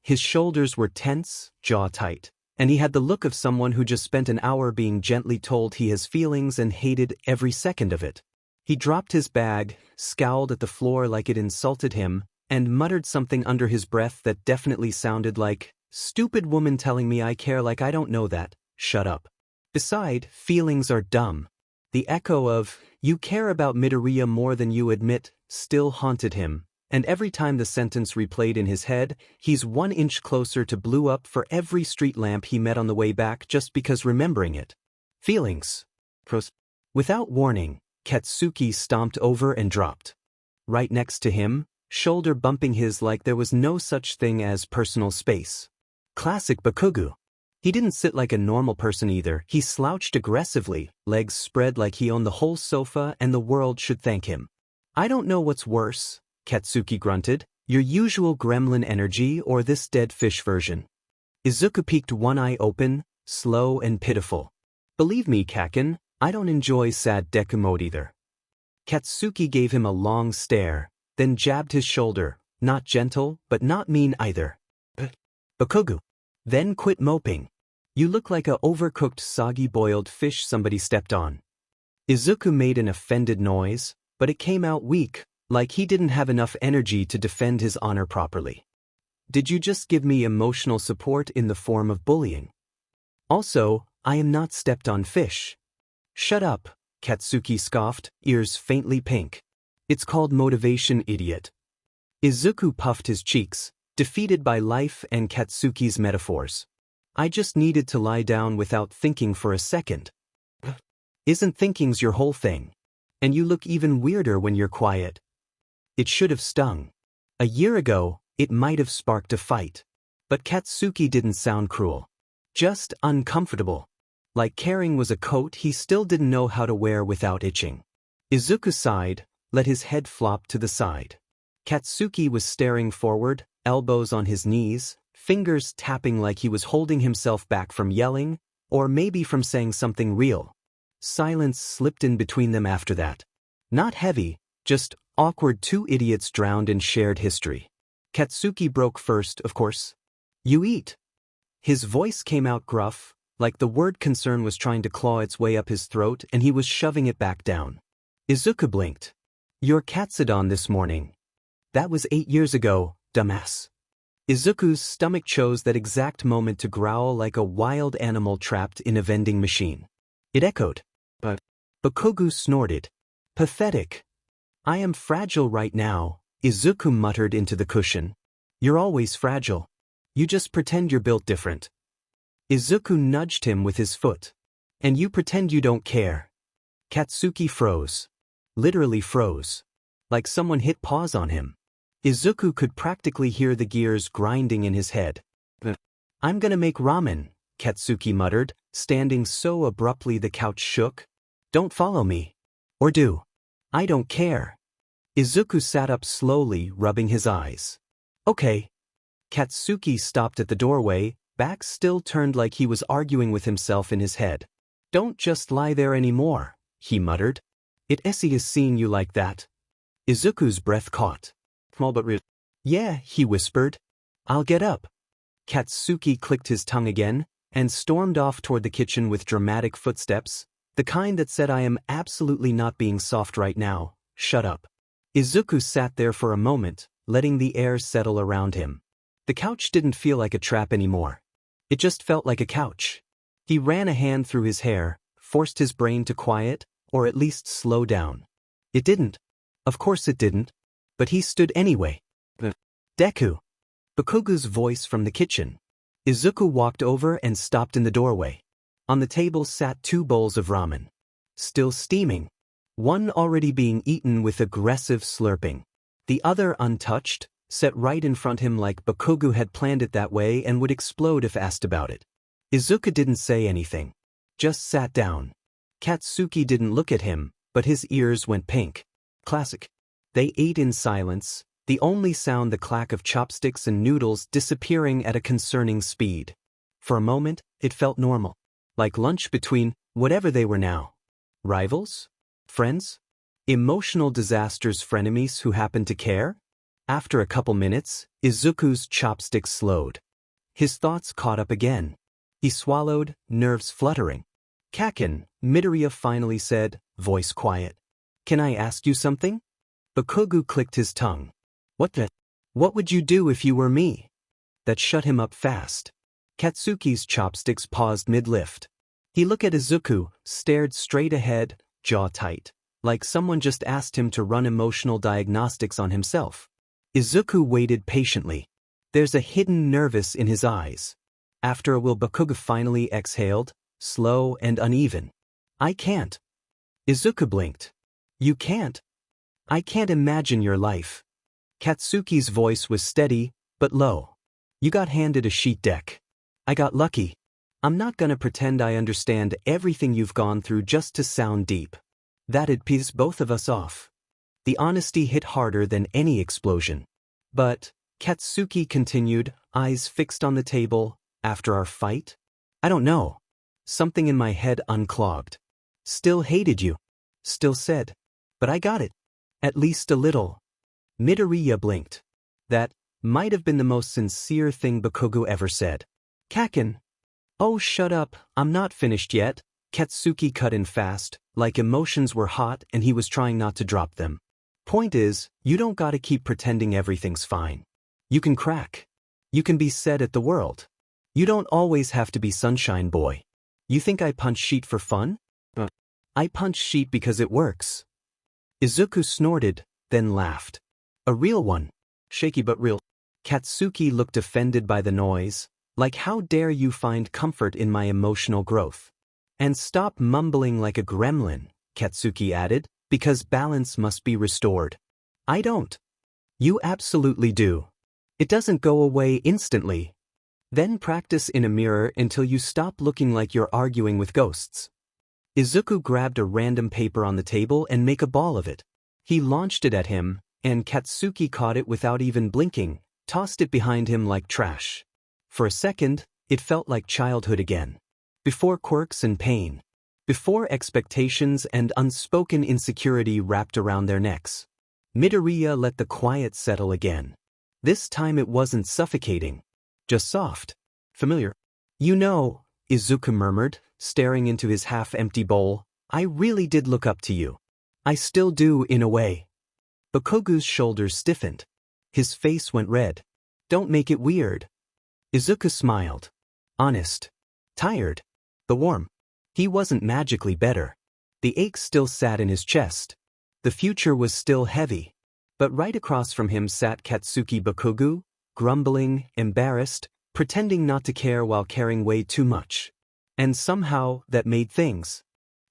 His shoulders were tense, jaw tight, and he had the look of someone who just spent an hour being gently told he has feelings and hated every second of it. He dropped his bag, scowled at the floor like it insulted him, and muttered something under his breath that definitely sounded like, "Stupid woman telling me I care like I don't know that, shut up." Beside, feelings are dumb. The echo of, "You care about Midoriya more than you admit," still haunted him, and every time the sentence replayed in his head, he's 1 inch closer to blew up for every street lamp he met on the way back just because remembering it. Feelings. Without warning, Katsuki stomped over and dropped. Right next to him, shoulder bumping his like there was no such thing as personal space. Classic Bakugo. He didn't sit like a normal person either, he slouched aggressively, legs spread like he owned the whole sofa and the world should thank him. "I don't know what's worse," Katsuki grunted, "your usual gremlin energy or this dead fish version." Izuku peeked one eye open, slow and pitiful. "Believe me, Kaken, I don't enjoy sad Deku mode either." Katsuki gave him a long stare, then jabbed his shoulder, not gentle, but not mean either. "Bakugo. Then quit moping. You look like a overcooked soggy boiled fish somebody stepped on." Izuku made an offended noise, but it came out weak, like he didn't have enough energy to defend his honor properly. "Did you just give me emotional support in the form of bullying? Also, I am not stepped on fish." "Shut up," Katsuki scoffed, ears faintly pink. "It's called motivation, idiot." Izuku puffed his cheeks, defeated by life and Katsuki's metaphors. "I just needed to lie down without thinking for a second." "Isn't thinking's your whole thing? And you look even weirder when you're quiet." It should have stung. A year ago, it might have sparked a fight. But Katsuki didn't sound cruel. Just uncomfortable. Like caring was a coat he still didn't know how to wear without itching. Izuku sighed, let his head flop to the side. Katsuki was staring forward, elbows on his knees, fingers tapping like he was holding himself back from yelling, or maybe from saying something real. Silence slipped in between them after that. Not heavy, just awkward, two idiots drowned in shared history. Katsuki broke first, of course. "You eat." His voice came out gruff, like the word concern was trying to claw its way up his throat and he was shoving it back down. Izuku blinked. "You're Katsudon this morning." "That was 8 years ago, dumbass." Izuku's stomach chose that exact moment to growl like a wild animal trapped in a vending machine. It echoed. But Bakugo snorted. "Pathetic." "I am fragile right now," Izuku muttered into the cushion. "You're always fragile. You just pretend you're built different." Izuku nudged him with his foot. "And you pretend you don't care." Katsuki froze. Literally froze. Like someone hit pause on him. Izuku could practically hear the gears grinding in his head. "I'm gonna make ramen," Katsuki muttered, standing so abruptly the couch shook. "Don't follow me. Or do." "I don't care." Izuku sat up slowly, rubbing his eyes. "Okay." Katsuki stopped at the doorway, back still turned like he was arguing with himself in his head. "Don't just lie there anymore. he muttered. It is seeing you like that. Izuku's breath caught. Small but real. Yeah, he whispered. I'll get up. Katsuki clicked his tongue again, and stormed off toward the kitchen with dramatic footsteps, the kind that said I am absolutely not being soft right now, shut up. Izuku sat there for a moment, letting the air settle around him. The couch didn't feel like a trap anymore. It just felt like a couch. He ran a hand through his hair, forced his brain to quiet, or at least slow down. It didn't. Of course it didn't. But he stood anyway. Deku. Bakugu's voice from the kitchen. Izuku walked over and stopped in the doorway. On the table sat 2 bowls of ramen. Still steaming. One already being eaten with aggressive slurping. The other untouched, set right in front him like Bakugu had planned it that way and would explode if asked about it. Izuku didn't say anything. Just sat down. Katsuki didn't look at him, but his ears went pink. Classic. They ate in silence, the only sound the clack of chopsticks and noodles disappearing at a concerning speed. For a moment, it felt normal. Like lunch between whatever they were now. Rivals? Friends? Emotional disasters, frenemies who happened to care? After a couple minutes, Izuku's chopsticks slowed. His thoughts caught up again. He swallowed, nerves fluttering. Kaken, Midoriya finally said, voice quiet. Can I ask you something? Bakugu clicked his tongue. What the? What would you do if you were me? That shut him up fast. Katsuki's chopsticks paused mid-lift. He looked at Izuku, stared straight ahead, jaw tight, like someone just asked him to run emotional diagnostics on himself. Izuku waited patiently. There's a hidden nervous in his eyes. After a while Bakugu finally exhaled, slow and uneven. I can't. Izuku blinked. You can't? I can't imagine your life. Katsuki's voice was steady, but low. You got handed a sheet deck. I got lucky. I'm not gonna pretend I understand everything you've gone through just to sound deep. That'd piss both of us off. The honesty hit harder than any explosion. But, Katsuki continued, eyes fixed on the table, after our fight? I don't know. Something in my head unclogged. Still hated you. Still said. But I got it. At least a little. Midoriya blinked. That might have been the most sincere thing Bakugu ever said. Kaken. Oh, shut up, I'm not finished yet. Katsuki cut in fast, like emotions were hot and he was trying not to drop them. Point is, you don't gotta keep pretending everything's fine. You can crack. You can be sad at the world. You don't always have to be sunshine boy. You think I punch sheet for fun? I punch sheet because it works. Izuku snorted, then laughed. A real one. Shaky but real. Katsuki looked offended by the noise, like how dare you find comfort in my emotional growth. And stop mumbling like a gremlin, Katsuki added, because balance must be restored. I don't. You absolutely do. It doesn't go away instantly. Then practice in a mirror until you stop looking like you're arguing with ghosts. Izuku grabbed a random paper on the table and made a ball of it. He launched it at him, and Katsuki caught it without even blinking, tossed it behind him like trash. For a second, it felt like childhood again. Before quirks and pain. Before expectations and unspoken insecurity wrapped around their necks. Midoriya let the quiet settle again. This time it wasn't suffocating. Just soft. Familiar. You know, Izuku murmured, staring into his half-empty bowl, I really did look up to you. I still do in a way. Bakugu's shoulders stiffened. His face went red. Don't make it weird. Izuku smiled. Honest. Tired. The warm. He wasn't magically better. The ache still sat in his chest. The future was still heavy. But right across from him sat Katsuki Bakugu, grumbling, embarrassed, pretending not to care while caring way too much. And somehow that made things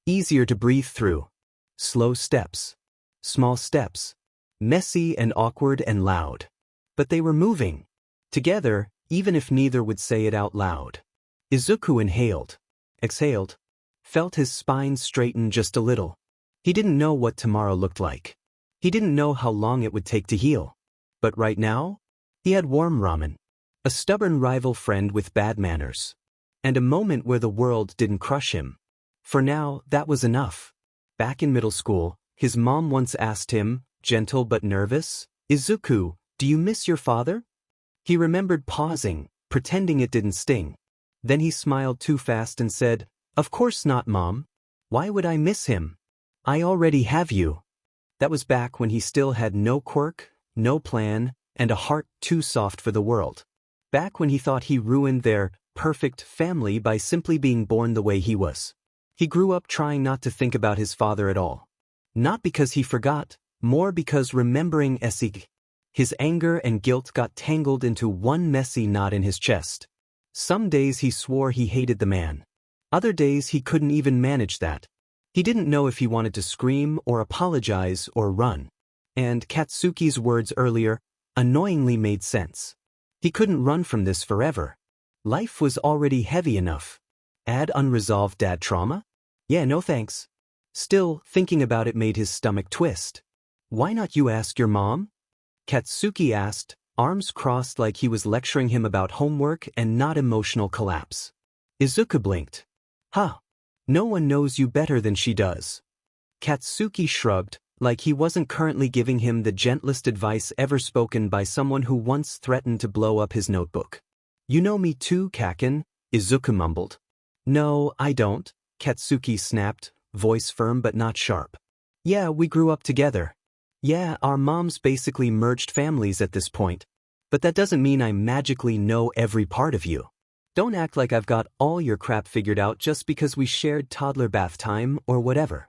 easier to breathe through. Slow steps. Small steps. Messy and awkward and loud. But they were moving. Together, even if neither would say it out loud. Izuku inhaled. Exhaled. Felt his spine straighten just a little. He didn't know what tomorrow looked like. He didn't know how long it would take to heal. But right now, he had warm ramen. A stubborn rival friend with bad manners. And a moment where the world didn't crush him. For now, that was enough. Back in middle school, his mom once asked him, gentle but nervous, "Izuku, do you miss your father?" He remembered pausing, pretending it didn't sting. Then he smiled too fast and said, "Of course not, Mom. Why would I miss him? I already have you." That was back when he still had no quirk, no plan, and a heart too soft for the world. Back when he thought he ruined their perfect family by simply being born the way he was. He grew up trying not to think about his father at all. Not because he forgot, more because remembering his anger and guilt got tangled into one messy knot in his chest. Some days he swore he hated the man. Other days he couldn't even manage that. He didn't know if he wanted to scream or apologize or run. And Katsuki's words earlier annoyingly made sense. He couldn't run from this forever. Life was already heavy enough. Add unresolved dad trauma? Yeah, no thanks. Still, thinking about it made his stomach twist. "Why not you ask your mom?" Katsuki asked, arms crossed like he was lecturing him about homework and not emotional collapse. Izuku blinked. "Huh. No one knows you better than she does." Katsuki shrugged, like he wasn't currently giving him the gentlest advice ever spoken by someone who once threatened to blow up his notebook. "You know me too, Kaken," Izuku mumbled. "No, I don't," Katsuki snapped, voice firm but not sharp. "Yeah, we grew up together. Yeah, our moms basically merged families at this point. But that doesn't mean I magically know every part of you. Don't act like I've got all your crap figured out just because we shared toddler bath time or whatever."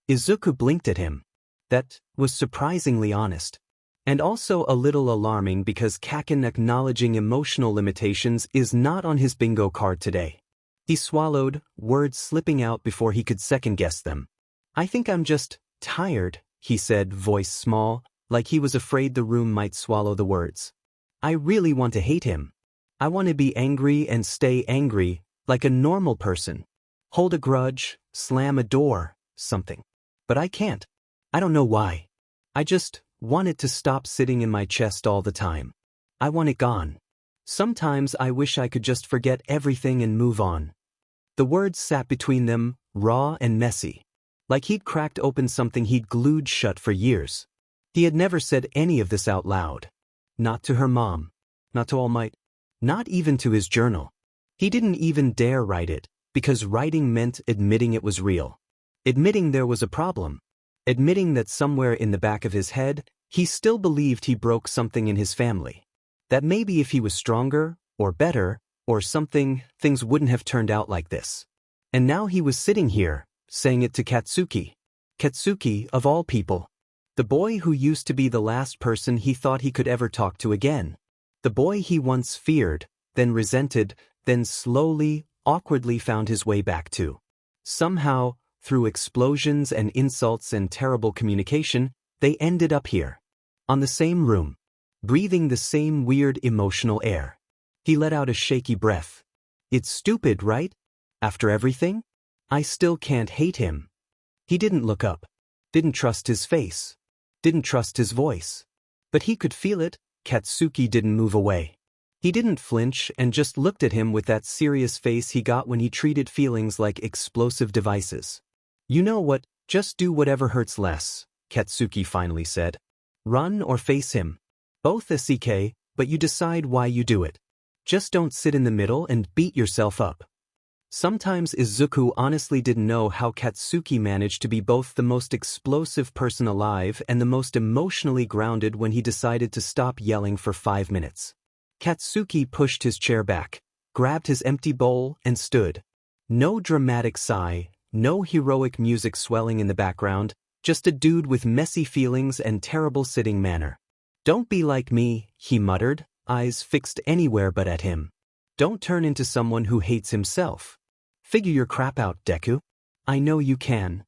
Izuku blinked at him. That was surprisingly honest. And also a little alarming because Kaken acknowledging emotional limitations is not on his bingo card today. He swallowed, words slipping out before he could second-guess them. "I think I'm just tired," he said, voice small, like he was afraid the room might swallow the words. "I really want to hate him. I want to be angry and stay angry, like a normal person. Hold a grudge, slam a door, something. But I can't. I don't know why. I just want it to stop sitting in my chest all the time. I want it gone. Sometimes I wish I could just forget everything and move on." The words sat between them, raw and messy. Like he'd cracked open something he'd glued shut for years. He had never said any of this out loud. Not to her mom. Not to All Might. Not even to his journal. He didn't even dare write it, because writing meant admitting it was real. Admitting there was a problem. Admitting that somewhere in the back of his head, he still believed he broke something in his family. That maybe if he was stronger, or better, or something, things wouldn't have turned out like this. And now he was sitting here, saying it to Katsuki. Katsuki, of all people. The boy who used to be the last person he thought he could ever talk to again. The boy he once feared, then resented, then slowly, awkwardly found his way back to. Somehow, through explosions and insults and terrible communication, they ended up here. On the same room. Breathing the same weird emotional air. He let out a shaky breath. "It's stupid, right? After everything? I still can't hate him." He didn't look up. Didn't trust his face. Didn't trust his voice. But he could feel it. Katsuki didn't move away. He didn't flinch and just looked at him with that serious face he got when he treated feelings like explosive devices. "You know what, just do whatever hurts less," Katsuki finally said. "Run or face him. Both SEK, but you decide why you do it. Just don't sit in the middle and beat yourself up." Sometimes Izuku honestly didn't know how Katsuki managed to be both the most explosive person alive and the most emotionally grounded when he decided to stop yelling for 5 minutes. Katsuki pushed his chair back, grabbed his empty bowl, and stood. No dramatic sigh, no heroic music swelling in the background, just a dude with messy feelings and terrible sitting manner. "Don't be like me," he muttered, eyes fixed anywhere but at him. "Don't turn into someone who hates himself. Figure your crap out, Deku. I know you can."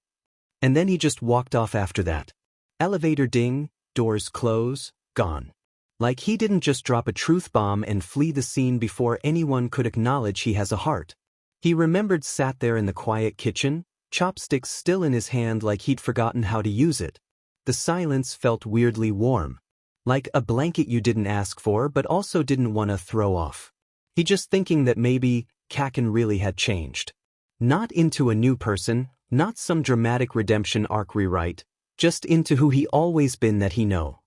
And then he just walked off after that. Elevator ding, doors close, gone. Like he didn't just drop a truth bomb and flee the scene before anyone could acknowledge he has a heart. He remembered sat there in the quiet kitchen, chopsticks still in his hand like he'd forgotten how to use it. The silence felt weirdly warm. Like a blanket you didn't ask for but also didn't want to throw off. He just thinking that maybe Kaken really had changed. Not into a new person, Not some dramatic redemption arc rewrite, just into who he always been that he know.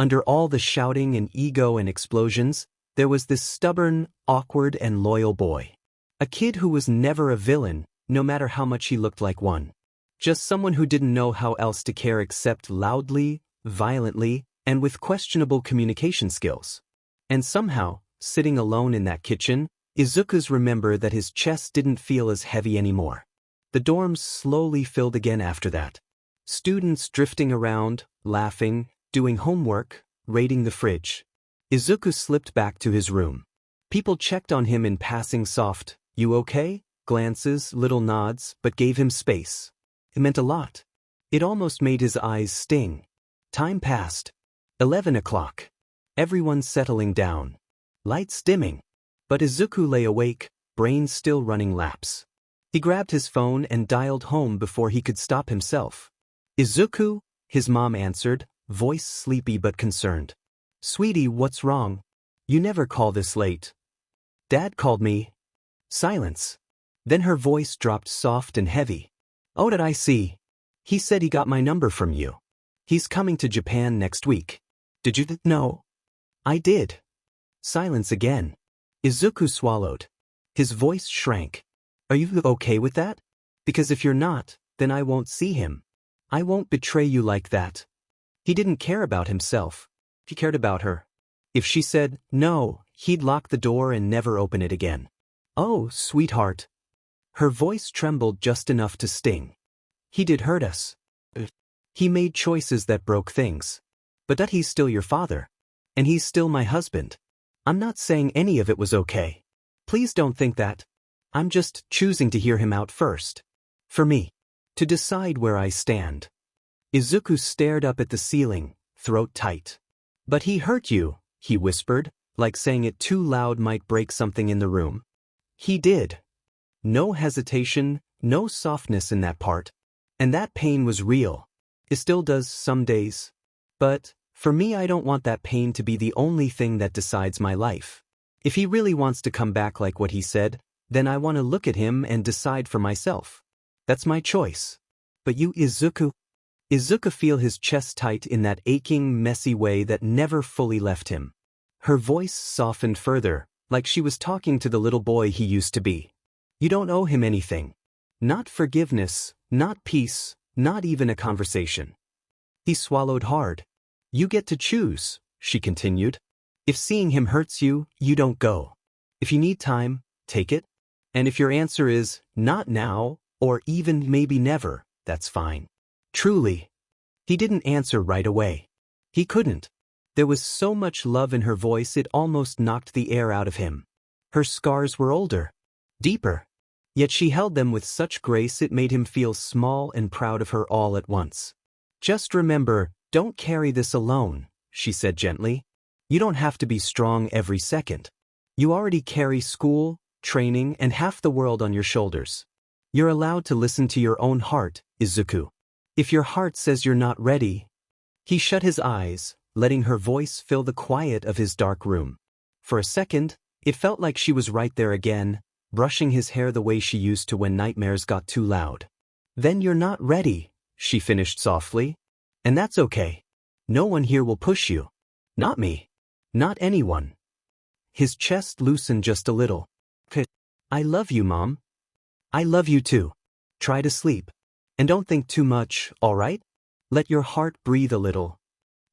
Under all the shouting and ego and explosions, there was this stubborn, awkward and loyal boy. A kid who was never a villain, no matter how much he looked like one. Just someone who didn't know how else to care except loudly, violently, and with questionable communication skills. And somehow, sitting alone in that kitchen, Izuku's remembered that his chest didn't feel as heavy anymore. The dorms slowly filled again after that. Students drifting around, laughing, doing homework, raiding the fridge. Izuku slipped back to his room. People checked on him in passing soft, "You okay?" glances, little nods, but gave him space. It meant a lot. It almost made his eyes sting. Time passed. 11 o'clock. Everyone settling down. Lights dimming. But Izuku lay awake, brain still running laps. He grabbed his phone and dialed home before he could stop himself. "Izuku?" his mom answered, voice sleepy but concerned. "Sweetie, what's wrong? You never call this late." "Dad called me." Silence. Then her voice dropped soft and heavy. "Oh, did I see? He said he got my number from you. He's coming to Japan next week. Did you know?" "I did." Silence again. Izuku swallowed. His voice shrank. "Are you okay with that? Because if you're not, then I won't see him. I won't betray you like that." He didn't care about himself. He cared about her. If she said no, he'd lock the door and never open it again. "Oh, sweetheart." Her voice trembled just enough to sting. "He did hurt us. He made choices that broke things. But that he's still your father. And he's still my husband. I'm not saying any of it was okay. Please don't think that. I'm just choosing to hear him out first. For me. To decide where I stand." Izuku stared up at the ceiling, throat tight. "But he hurt you," he whispered, like saying it too loud might break something in the room. "He did." No hesitation, no softness in that part. And that pain was real. It still does some days. But, for me, I don't want that pain to be the only thing that decides my life. If he really wants to come back like what he said, then I want to look at him and decide for myself. That's my choice. But you, Izuku? Izuku feel his chest tight in that aching, messy way that never fully left him. Her voice softened further, like she was talking to the little boy he used to be. "You don't owe him anything. Not forgiveness, not peace, not even a conversation." He swallowed hard. "You get to choose," she continued. "If seeing him hurts you, you don't go. If you need time, take it. And if your answer is, not now, or even maybe never, that's fine. Truly." He didn't answer right away. He couldn't. There was so much love in her voice it almost knocked the air out of him. Her scars were older, deeper. Yet she held them with such grace it made him feel small and proud of her all at once. "Just remember, don't carry this alone," she said gently. "You don't have to be strong every second. You already carry school, training, and half the world on your shoulders. You're allowed to listen to your own heart, Izuku. If your heart says you're not ready..." He shut his eyes, letting her voice fill the quiet of his dark room. For a second, it felt like she was right there again, brushing his hair the way she used to when nightmares got too loud. "Then you're not ready," she finished softly. "And that's okay. No one here will push you. Not me. Not anyone." His chest loosened just a little. "I love you, Mom. I love you too. Try to sleep. And don't think too much, all right? Let your heart breathe a little."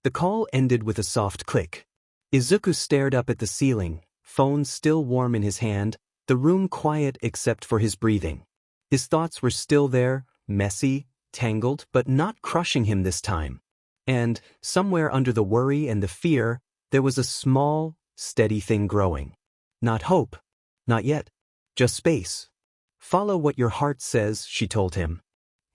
The call ended with a soft click. Izuku stared up at the ceiling, phone still warm in his hand, the room quiet except for his breathing. His thoughts were still there, messy, tangled, but not crushing him this time. And, somewhere under the worry and the fear, there was a small, steady thing growing. Not hope. Not yet. Just space. "Follow what your heart says," she told him.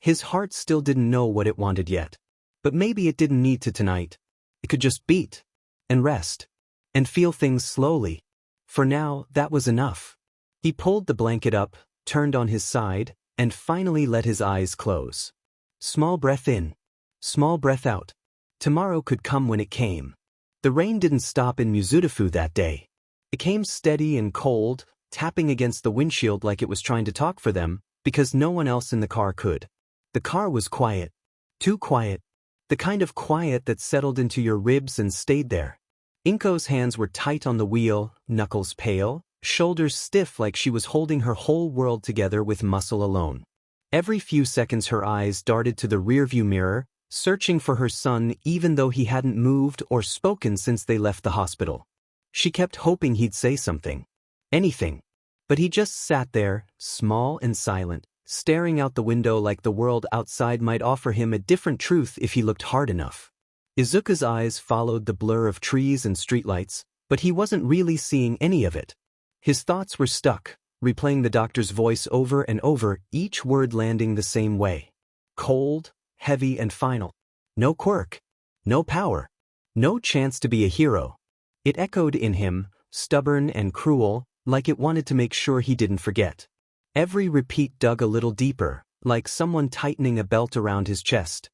His heart still didn't know what it wanted yet. But maybe it didn't need to tonight. It could just beat. And rest. And feel things slowly. For now, that was enough. He pulled the blanket up, turned on his side, and finally let his eyes close. Small breath in. Small breath out. Tomorrow could come when it came. The rain didn't stop in Mizudafu that day. It came steady and cold, tapping against the windshield like it was trying to talk for them, because no one else in the car could. The car was quiet. Too quiet. The kind of quiet that settled into your ribs and stayed there. Inko's hands were tight on the wheel, knuckles pale, shoulders stiff like she was holding her whole world together with muscle alone. Every few seconds her eyes darted to the rearview mirror, searching for her son even though he hadn't moved or spoken since they left the hospital. She kept hoping he'd say something. Anything. But he just sat there, small and silent, staring out the window like the world outside might offer him a different truth if he looked hard enough. Izuku's eyes followed the blur of trees and streetlights, but he wasn't really seeing any of it. His thoughts were stuck, replaying the doctor's voice over and over, each word landing the same way. Cold, heavy and final. No quirk. No power. No chance to be a hero. It echoed in him, stubborn and cruel, like it wanted to make sure he didn't forget. Every repeat dug a little deeper, like someone tightening a belt around his chest.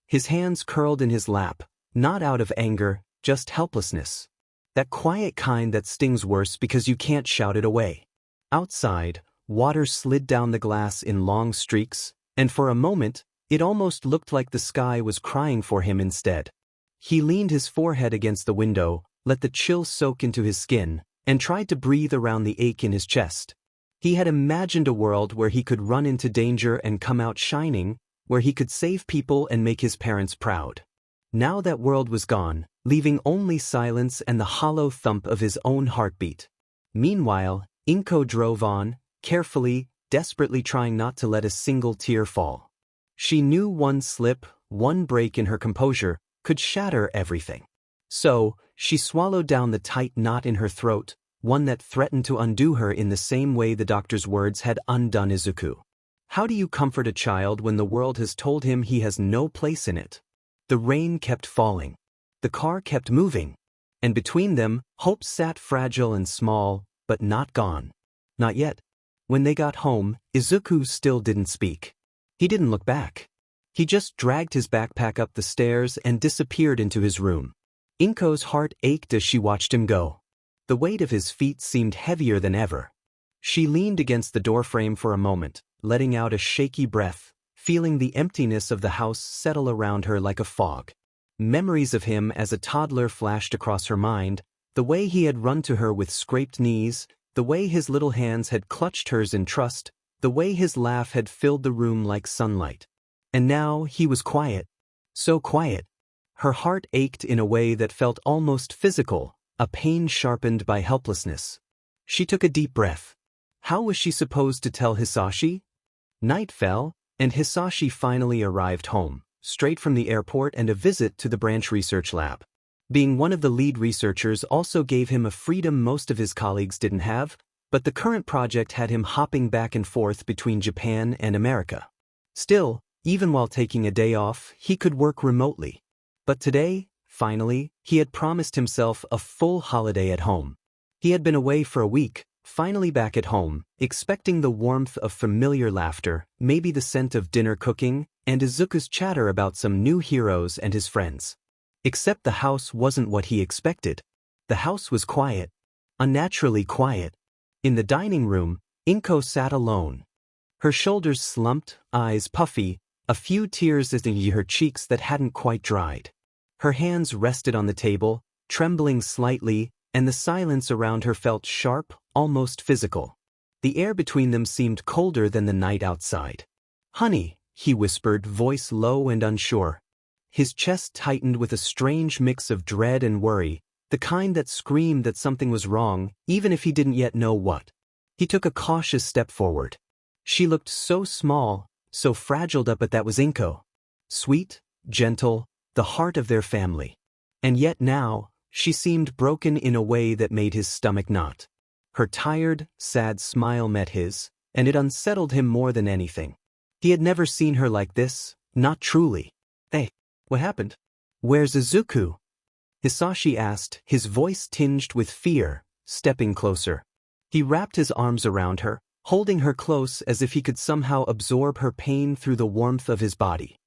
His hands curled in his lap, not out of anger, just helplessness. That quiet kind that stings worse because you can't shout it away. Outside, water slid down the glass in long streaks, and for a moment, it almost looked like the sky was crying for him instead. He leaned his forehead against the window, let the chill soak into his skin, and tried to breathe around the ache in his chest. He had imagined a world where he could run into danger and come out shining, where he could save people and make his parents proud. Now that world was gone, leaving only silence and the hollow thump of his own heartbeat. Meanwhile, Inko drove on, carefully, desperately trying not to let a single tear fall. She knew one slip, one break in her composure, could shatter everything. So, she swallowed down the tight knot in her throat, one that threatened to undo her in the same way the doctor's words had undone Izuku. How do you comfort a child when the world has told him he has no place in it? The rain kept falling. The car kept moving. And between them, hope sat fragile and small, but not gone. Not yet. When they got home, Izuku still didn't speak. He didn't look back. He just dragged his backpack up the stairs and disappeared into his room. Inko's heart ached as she watched him go. The weight of his feet seemed heavier than ever. She leaned against the doorframe for a moment, letting out a shaky breath, feeling the emptiness of the house settle around her like a fog. Memories of him as a toddler flashed across her mind, the way he had run to her with scraped knees, the way his little hands had clutched hers in trust, the way his laugh had filled the room like sunlight. And now he was quiet. So quiet. Her heart ached in a way that felt almost physical, a pain sharpened by helplessness. She took a deep breath. How was she supposed to tell Hisashi? Night fell, and Hisashi finally arrived home, straight from the airport and a visit to the branch research lab. Being one of the lead researchers also gave him a freedom most of his colleagues didn't have, but the current project had him hopping back and forth between Japan and America. Still, even while taking a day off, he could work remotely. But today, finally, he had promised himself a full holiday at home. He had been away for a week, finally back at home, expecting the warmth of familiar laughter, maybe the scent of dinner cooking, and Izuku's chatter about some new heroes and his friends. Except the house wasn't what he expected. The house was quiet. Unnaturally quiet. In the dining room, Inko sat alone. Her shoulders slumped, eyes puffy, a few tears in her cheeks that hadn't quite dried. Her hands rested on the table, trembling slightly, and the silence around her felt sharp, almost physical. The air between them seemed colder than the night outside. "Honey," he whispered, voice low and unsure. His chest tightened with a strange mix of dread and worry, the kind that screamed that something was wrong, even if he didn't yet know what. He took a cautious step forward. She looked so small, so fragile, but that was Inko. Sweet, gentle, the heart of their family. And yet now, she seemed broken in a way that made his stomach knot. Her tired, sad smile met his, and it unsettled him more than anything. He had never seen her like this, not truly. "Hey, what happened? Where's Izuku?" Hisashi asked, his voice tinged with fear, stepping closer. He wrapped his arms around her, holding her close as if he could somehow absorb her pain through the warmth of his body.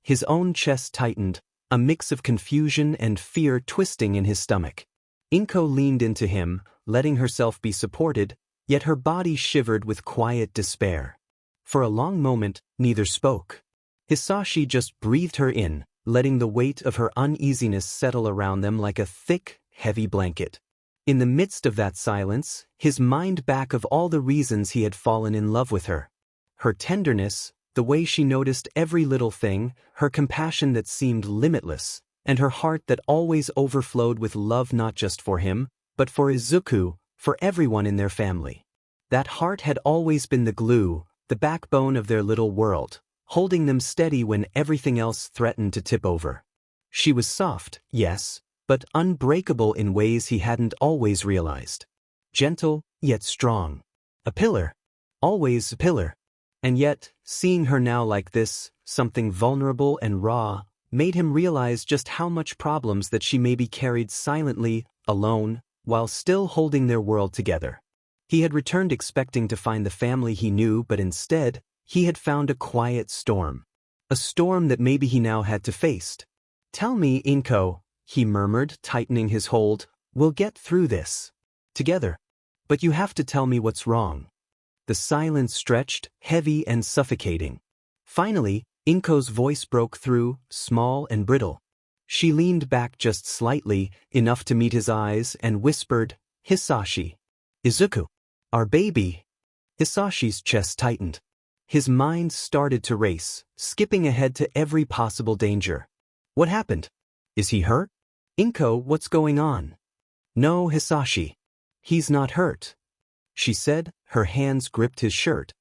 His own chest tightened, a mix of confusion and fear twisting in his stomach. Inko leaned into him, letting herself be supported, yet her body shivered with quiet despair. For a long moment, neither spoke. Hisashi just breathed her in, letting the weight of her uneasiness settle around them like a thick, heavy blanket. In the midst of that silence, his mind back of all the reasons he had fallen in love with her. Her tenderness, the way she noticed every little thing, her compassion that seemed limitless, and her heart that always overflowed with love not just for him, but for Izuku, for everyone in their family. That heart had always been the glue, the backbone of their little world, holding them steady when everything else threatened to tip over. She was soft, yes, but unbreakable in ways he hadn't always realized. Gentle, yet strong. A pillar. Always a pillar. And yet, seeing her now like this, something vulnerable and raw, made him realize just how much problems that she maybe carried silently, alone, while still holding their world together. He had returned expecting to find the family he knew, but instead, he had found a quiet storm. A storm that maybe he now had to face. "Tell me, Inko," he murmured, tightening his hold, "we'll get through this. Together. But you have to tell me what's wrong." The silence stretched, heavy and suffocating. Finally, Inko's voice broke through, small and brittle. She leaned back just slightly, enough to meet his eyes, and whispered, "Hisashi. Izuku. Our baby." Hisashi's chest tightened. His mind started to race, skipping ahead to every possible danger. What happened? Is he hurt? Inko, what's going on? No, Hisashi. He's not hurt, she said, her hands gripped his shirt.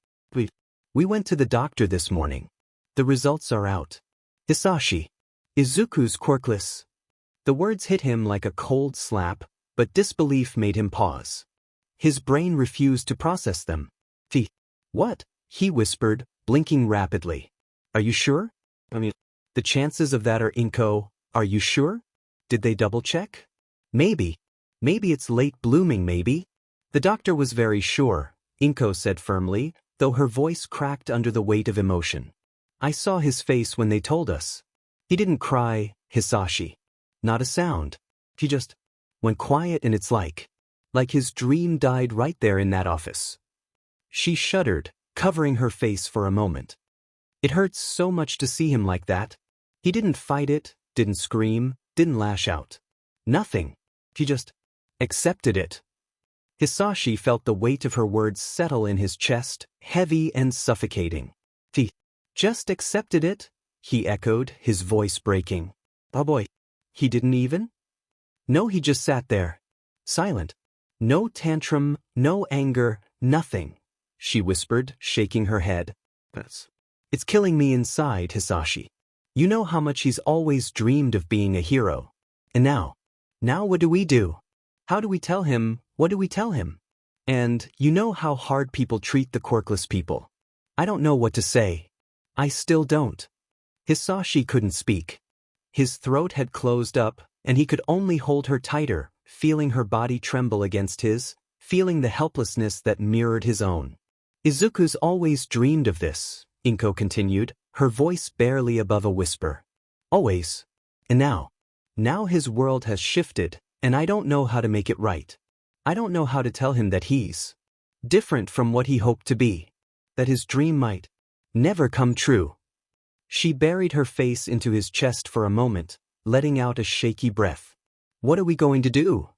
We went to the doctor this morning. The results are out. Hisashi. Izuku's quirkless. The words hit him like a cold slap, but disbelief made him pause. His brain refused to process them. What? He whispered, blinking rapidly. Are you sure? The chances of that are Inko. Are you sure? Did they double-check? Maybe. Maybe it's late blooming, maybe. The doctor was very sure, Inko said firmly, though her voice cracked under the weight of emotion. I saw his face when they told us. He didn't cry, Hisashi. Not a sound. He just went quiet, and it's like his dream died right there in that office. She shuddered, covering her face for a moment. It hurts so much to see him like that. He didn't fight it, didn't scream, didn't lash out. Nothing. He just accepted it. Hisashi felt the weight of her words settle in his chest, heavy and suffocating. He just accepted it? He echoed, his voice breaking. Oh boy. He didn't even? No, he just sat there. Silent. No tantrum, no anger, nothing. She whispered, shaking her head. It's killing me inside, Hisashi. You know how much he's always dreamed of being a hero. And now what do we do? How do we tell him, what do we tell him? And you know how hard people treat the quirkless people. I don't know what to say. I still don't. Hisashi couldn't speak. His throat had closed up, and he could only hold her tighter, feeling her body tremble against his, feeling the helplessness that mirrored his own. Izuku's always dreamed of this, Inko continued, her voice barely above a whisper. Always. And now his world has shifted, and I don't know how to make it right. I don't know how to tell him that he's different from what he hoped to be, that his dream might never come true. She buried her face into his chest for a moment, letting out a shaky breath. What are we going to do?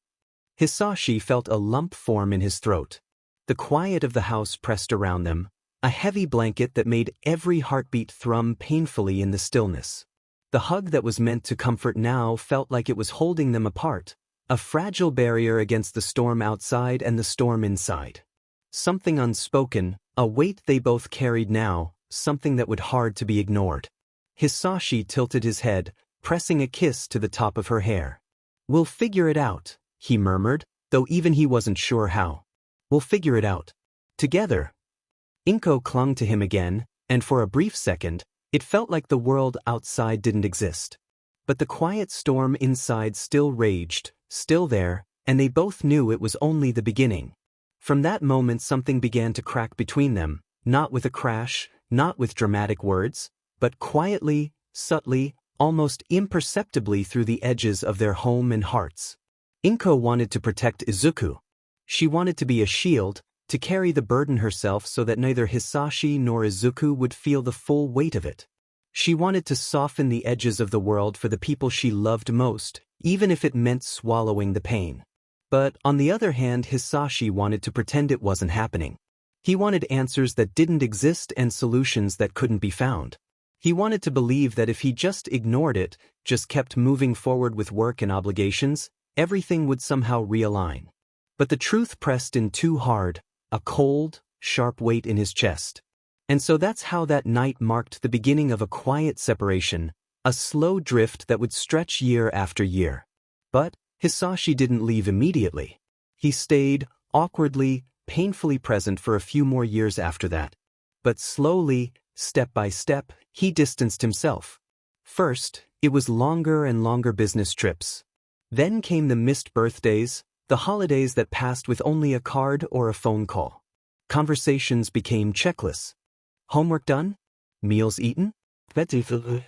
Hisashi felt a lump form in his throat. The quiet of the house pressed around them, a heavy blanket that made every heartbeat thrum painfully in the stillness. The hug that was meant to comfort now felt like it was holding them apart, a fragile barrier against the storm outside and the storm inside. Something unspoken, a weight they both carried now, something that would hard to be ignored. Hisashi tilted his head, pressing a kiss to the top of her hair. We'll figure it out, he murmured, though even he wasn't sure how. We'll figure it out. Together. Inko clung to him again, and for a brief second, it felt like the world outside didn't exist. But the quiet storm inside still raged, still there, and they both knew it was only the beginning. From that moment something began to crack between them, not with a crash, not with dramatic words, but quietly, subtly, almost imperceptibly through the edges of their home and hearts. Inko wanted to protect Izuku. She wanted to be a shield, to carry the burden herself so that neither Hisashi nor Izuku would feel the full weight of it. She wanted to soften the edges of the world for the people she loved most, even if it meant swallowing the pain. But on the other hand, Hisashi wanted to pretend it wasn't happening. He wanted answers that didn't exist and solutions that couldn't be found. He wanted to believe that if he just ignored it, just kept moving forward with work and obligations, everything would somehow realign. But the truth pressed in too hard, a cold, sharp weight in his chest. And so that's how that night marked the beginning of a quiet separation, a slow drift that would stretch year after year. But Hisashi didn't leave immediately. He stayed, awkwardly, painfully present for a few more years after that. But slowly, step by step, he distanced himself. First, it was longer and longer business trips. Then came the missed birthdays, the holidays that passed with only a card or a phone call. Conversations became checklists. Homework done? Meals eaten? The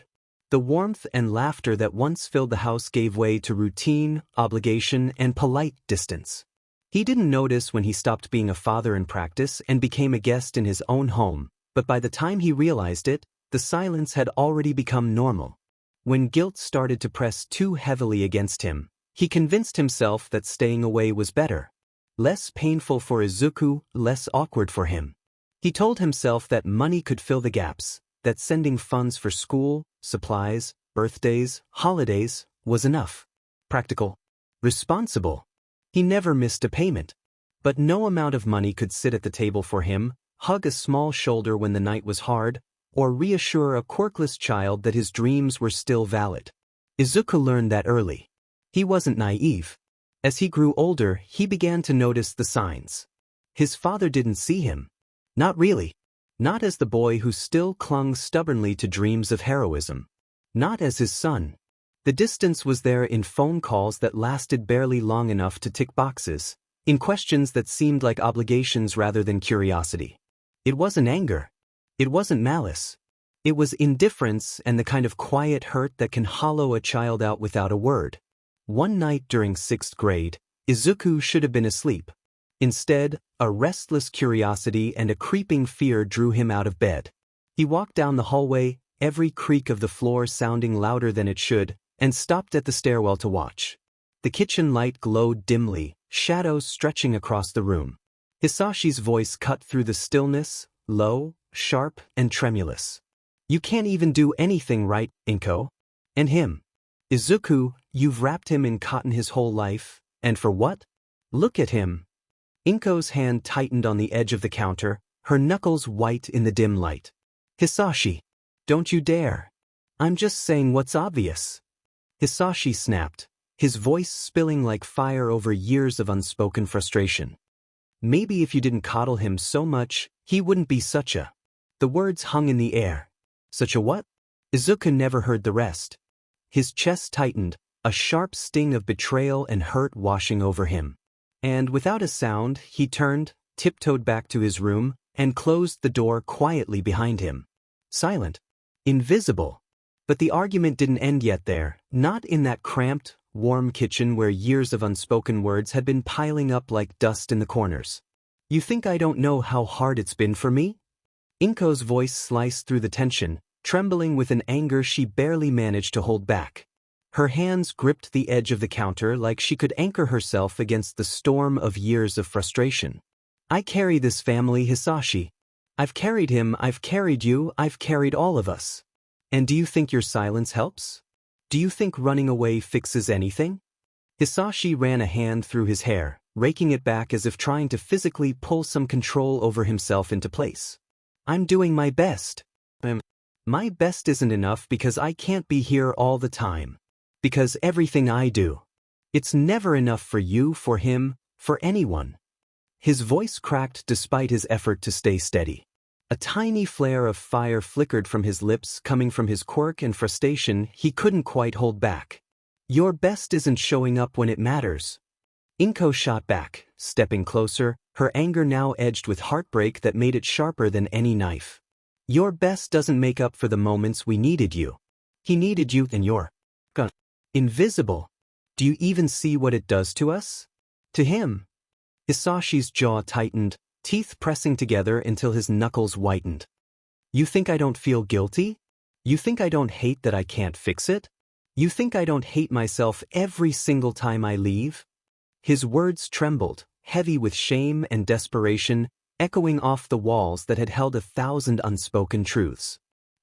warmth and laughter that once filled the house gave way to routine, obligation, and polite distance. He didn't notice when he stopped being a father in practice and became a guest in his own home, but by the time he realized it, the silence had already become normal. When guilt started to press too heavily against him, he convinced himself that staying away was better. Less painful for Izuku, less awkward for him. He told himself that money could fill the gaps, that sending funds for school, supplies, birthdays, holidays, was enough. Practical. Responsible. He never missed a payment. But no amount of money could sit at the table for him, hug a small shoulder when the night was hard, or reassure a quirkless child that his dreams were still valid. Izuku learned that early. He wasn't naive. As he grew older, he began to notice the signs. His father didn't see him. Not really. Not as the boy who still clung stubbornly to dreams of heroism. Not as his son. The distance was there in phone calls that lasted barely long enough to tick boxes, in questions that seemed like obligations rather than curiosity. It wasn't anger. It wasn't malice. It was indifference and the kind of quiet hurt that can hollow a child out without a word. One night during 6th grade, Izuku should have been asleep. Instead, a restless curiosity and a creeping fear drew him out of bed. He walked down the hallway, every creak of the floor sounding louder than it should, and stopped at the stairwell to watch. The kitchen light glowed dimly, shadows stretching across the room. Hisashi's voice cut through the stillness, low, sharp, and tremulous. "You can't even do anything right, Inko." And him. "Izuku, you've wrapped him in cotton his whole life, and for what? Look at him." Inko's hand tightened on the edge of the counter, her knuckles white in the dim light. "Hisashi, don't you dare. I'm just saying what's obvious." Hisashi snapped, his voice spilling like fire over years of unspoken frustration. "Maybe if you didn't coddle him so much, he wouldn't be such a..." The words hung in the air. Such a what? Izuku never heard the rest. His chest tightened, a sharp sting of betrayal and hurt washing over him. And without a sound, he turned, tiptoed back to his room, and closed the door quietly behind him. Silent. Invisible. But the argument didn't end yet there, not in that cramped, warm kitchen where years of unspoken words had been piling up like dust in the corners. "You think I don't know how hard it's been for me?" Inko's voice sliced through the tension, trembling with an anger she barely managed to hold back. Her hands gripped the edge of the counter like she could anchor herself against the storm of years of frustration. "I carry this family, Hisashi. I've carried him, I've carried you, I've carried all of us. And do you think your silence helps? Do you think running away fixes anything?" Hisashi ran a hand through his hair, raking it back as if trying to physically pull some control over himself into place. "I'm doing my best. My best isn't enough because I can't be here all the time. Because everything I do, it's never enough for you, for him, for anyone." His voice cracked despite his effort to stay steady. A tiny flare of fire flickered from his lips, coming from his quirk and frustration he couldn't quite hold back. "Your best isn't showing up when it matters." Inko shot back, stepping closer, her anger now edged with heartbreak that made it sharper than any knife. "Your best doesn't make up for the moments we needed you. He needed you and you're invisible. Do you even see what it does to us? To him." Hisashi's jaw tightened, teeth pressing together until his knuckles whitened. "You think I don't feel guilty? You think I don't hate that I can't fix it? You think I don't hate myself every single time I leave? His words trembled, heavy with shame and desperation, echoing off the walls that had held 1,000 unspoken truths.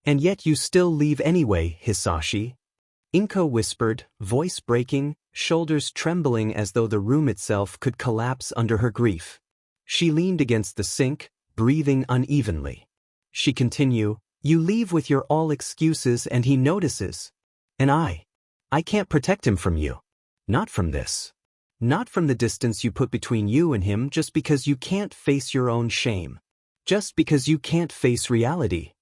And yet you still leave anyway, Hisashi. Inko whispered, voice breaking, shoulders trembling as though the room itself could collapse under her grief. She leaned against the sink, breathing unevenly. She continued, you leave with your all excuses and he notices. And I can't protect him from you. Not from this. Not from the distance you put between you and him just because you can't face your own shame. Just because you can't face reality.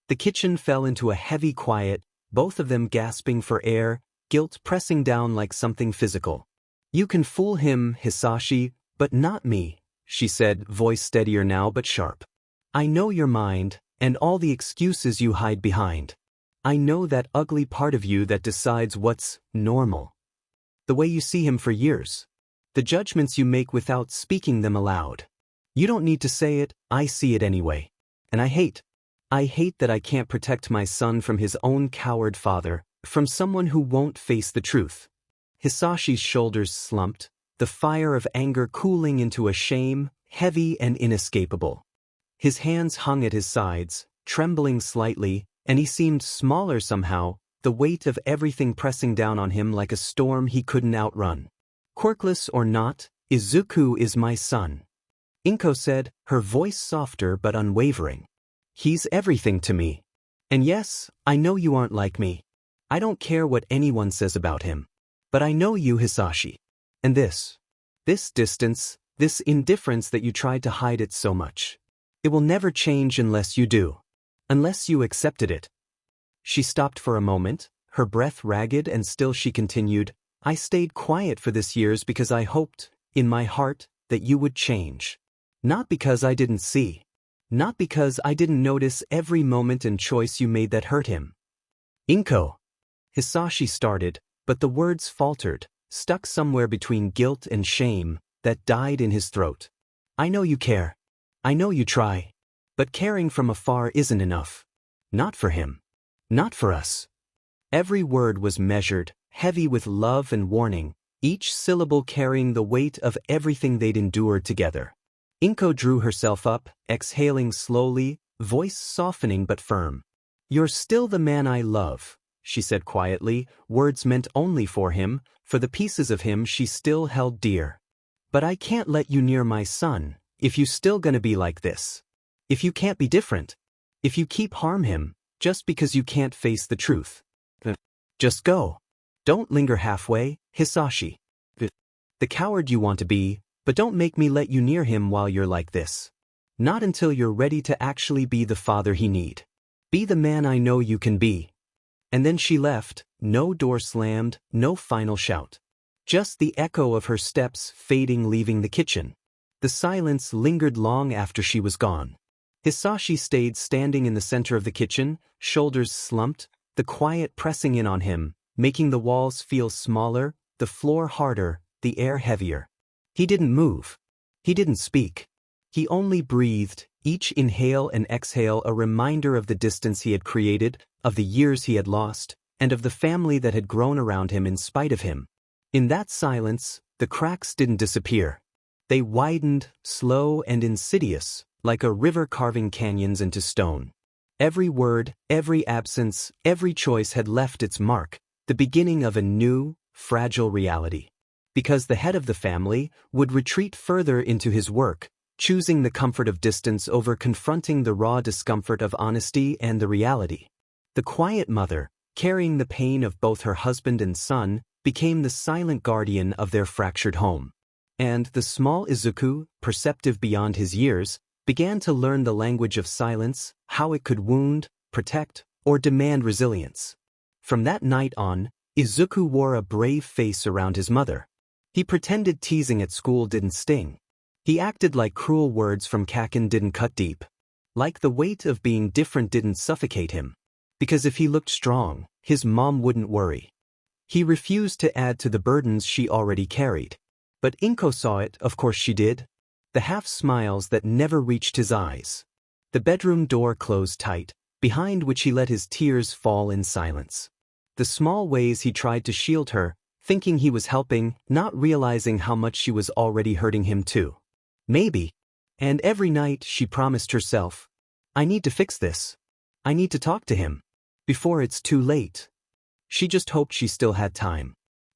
The kitchen fell into a heavy quiet, both of them gasping for air, guilt pressing down like something physical. You can fool him, Hisashi, but not me, she said, voice steadier now but sharp. I know your mind, and all the excuses you hide behind. I know that ugly part of you that decides what's normal. The way you see him for years. The judgments you make without speaking them aloud. You don't need to say it, I see it anyway. And I hate that I can't protect my son from his own coward father, from someone who won't face the truth. Hisashi's shoulders slumped, the fire of anger cooling into a shame, heavy and inescapable. His hands hung at his sides, trembling slightly, and he seemed smaller somehow, the weight of everything pressing down on him like a storm he couldn't outrun. Quirkless or not, Izuku is my son. Inko said, her voice softer but unwavering. He's everything to me. And yes, I know you aren't like me. I don't care what anyone says about him. But I know you, Hisashi. And this distance, this indifference that you tried to hide it so much. It will never change unless you do. Unless you accepted it. She stopped for a moment, her breath ragged, and still she continued, I stayed quiet for this years because I hoped, in my heart, that you would change. Not because I didn't see. Not because I didn't notice every moment and choice you made that hurt him. Inko. Hisashi started, but the words faltered, stuck somewhere between guilt and shame, that died in his throat. I know you care. I know you try. But caring from afar isn't enough. Not for him. Not for us. Every word was measured, heavy with love and warning, each syllable carrying the weight of everything they'd endured together. Inko drew herself up, exhaling slowly, voice softening but firm. You're still the man I love, she said quietly, words meant only for him, for the pieces of him she still held dear. But I can't let you near my son, if you still gonna be like this. If you can't be different. If you keep harm him, just because you can't face the truth. Just go. Don't linger halfway, Hisashi. The coward you want to be, but don't make me let you near him while you're like this. Not until you're ready to actually be the father he need. Be the man I know you can be. And then she left, no door slammed, no final shout. Just the echo of her steps fading leaving the kitchen. The silence lingered long after she was gone. Hisashi stayed standing in the center of the kitchen, shoulders slumped, the quiet pressing in on him, making the walls feel smaller, the floor harder, the air heavier. He didn't move. He didn't speak. He only breathed, each inhale and exhale a reminder of the distance he had created, of the years he had lost, and of the family that had grown around him in spite of him. In that silence, the cracks didn't disappear. They widened, slow and insidious, like a river carving canyons into stone. Every word, every absence, every choice had left its mark, the beginning of a new, fragile reality. Because the head of the family would retreat further into his work, choosing the comfort of distance over confronting the raw discomfort of honesty and the reality. The quiet mother, carrying the pain of both her husband and son, became the silent guardian of their fractured home. And the small Izuku, perceptive beyond his years, began to learn the language of silence, how it could wound, protect, or demand resilience. From that night on, Izuku wore a brave face around his mother. He pretended teasing at school didn't sting. He acted like cruel words from Kaken didn't cut deep. Like the weight of being different didn't suffocate him. Because if he looked strong, his mom wouldn't worry. He refused to add to the burdens she already carried. But Inko saw it, of course she did. The half-smiles that never reached his eyes. The bedroom door closed tight, behind which he let his tears fall in silence. The small ways he tried to shield her, thinking he was helping, not realizing how much she was already hurting him too. Maybe. And every night she promised herself, I need to fix this. I need to talk to him. Before it's too late. She just hoped she still had time.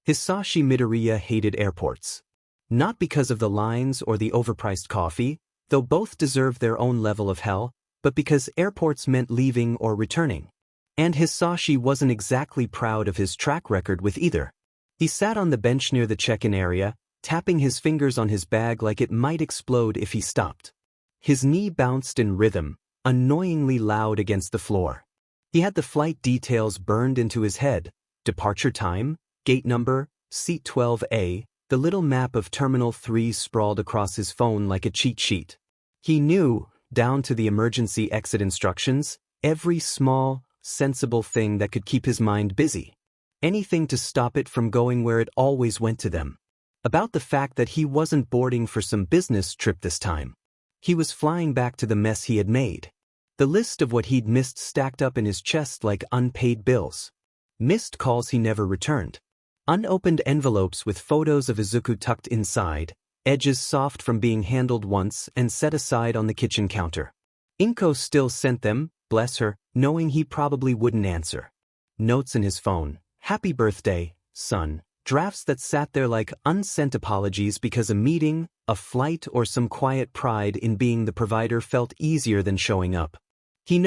Hisashi Midoriya hated airports. Not because of the lines or the overpriced coffee, though both deserve their own level of hell, but because airports meant leaving or returning. And Hisashi wasn't exactly proud of his track record with either. He sat on the bench near the check-in area, tapping his fingers on his bag like it might explode if he stopped. His knee bounced in rhythm, annoyingly loud against the floor. He had the flight details burned into his head: departure time, gate number, seat 12A, the little map of Terminal 3 sprawled across his phone like a cheat sheet. He knew, down to the emergency exit instructions, every small, sensible thing that could keep his mind busy. Anything to stop it from going where it always went to them. About the fact that he wasn't boarding for some business trip this time. He was flying back to the mess he had made. The list of what he'd missed stacked up in his chest like unpaid bills. Missed calls he never returned. Unopened envelopes with photos of Izuku tucked inside, edges soft from being handled once and set aside on the kitchen counter. Inko still sent them, bless her, knowing he probably wouldn't answer. Notes in his phone: happy birthday, son. Drafts that sat there like unsent apologies because a meeting, a flight, or some quiet pride in being the provider felt easier than showing up. He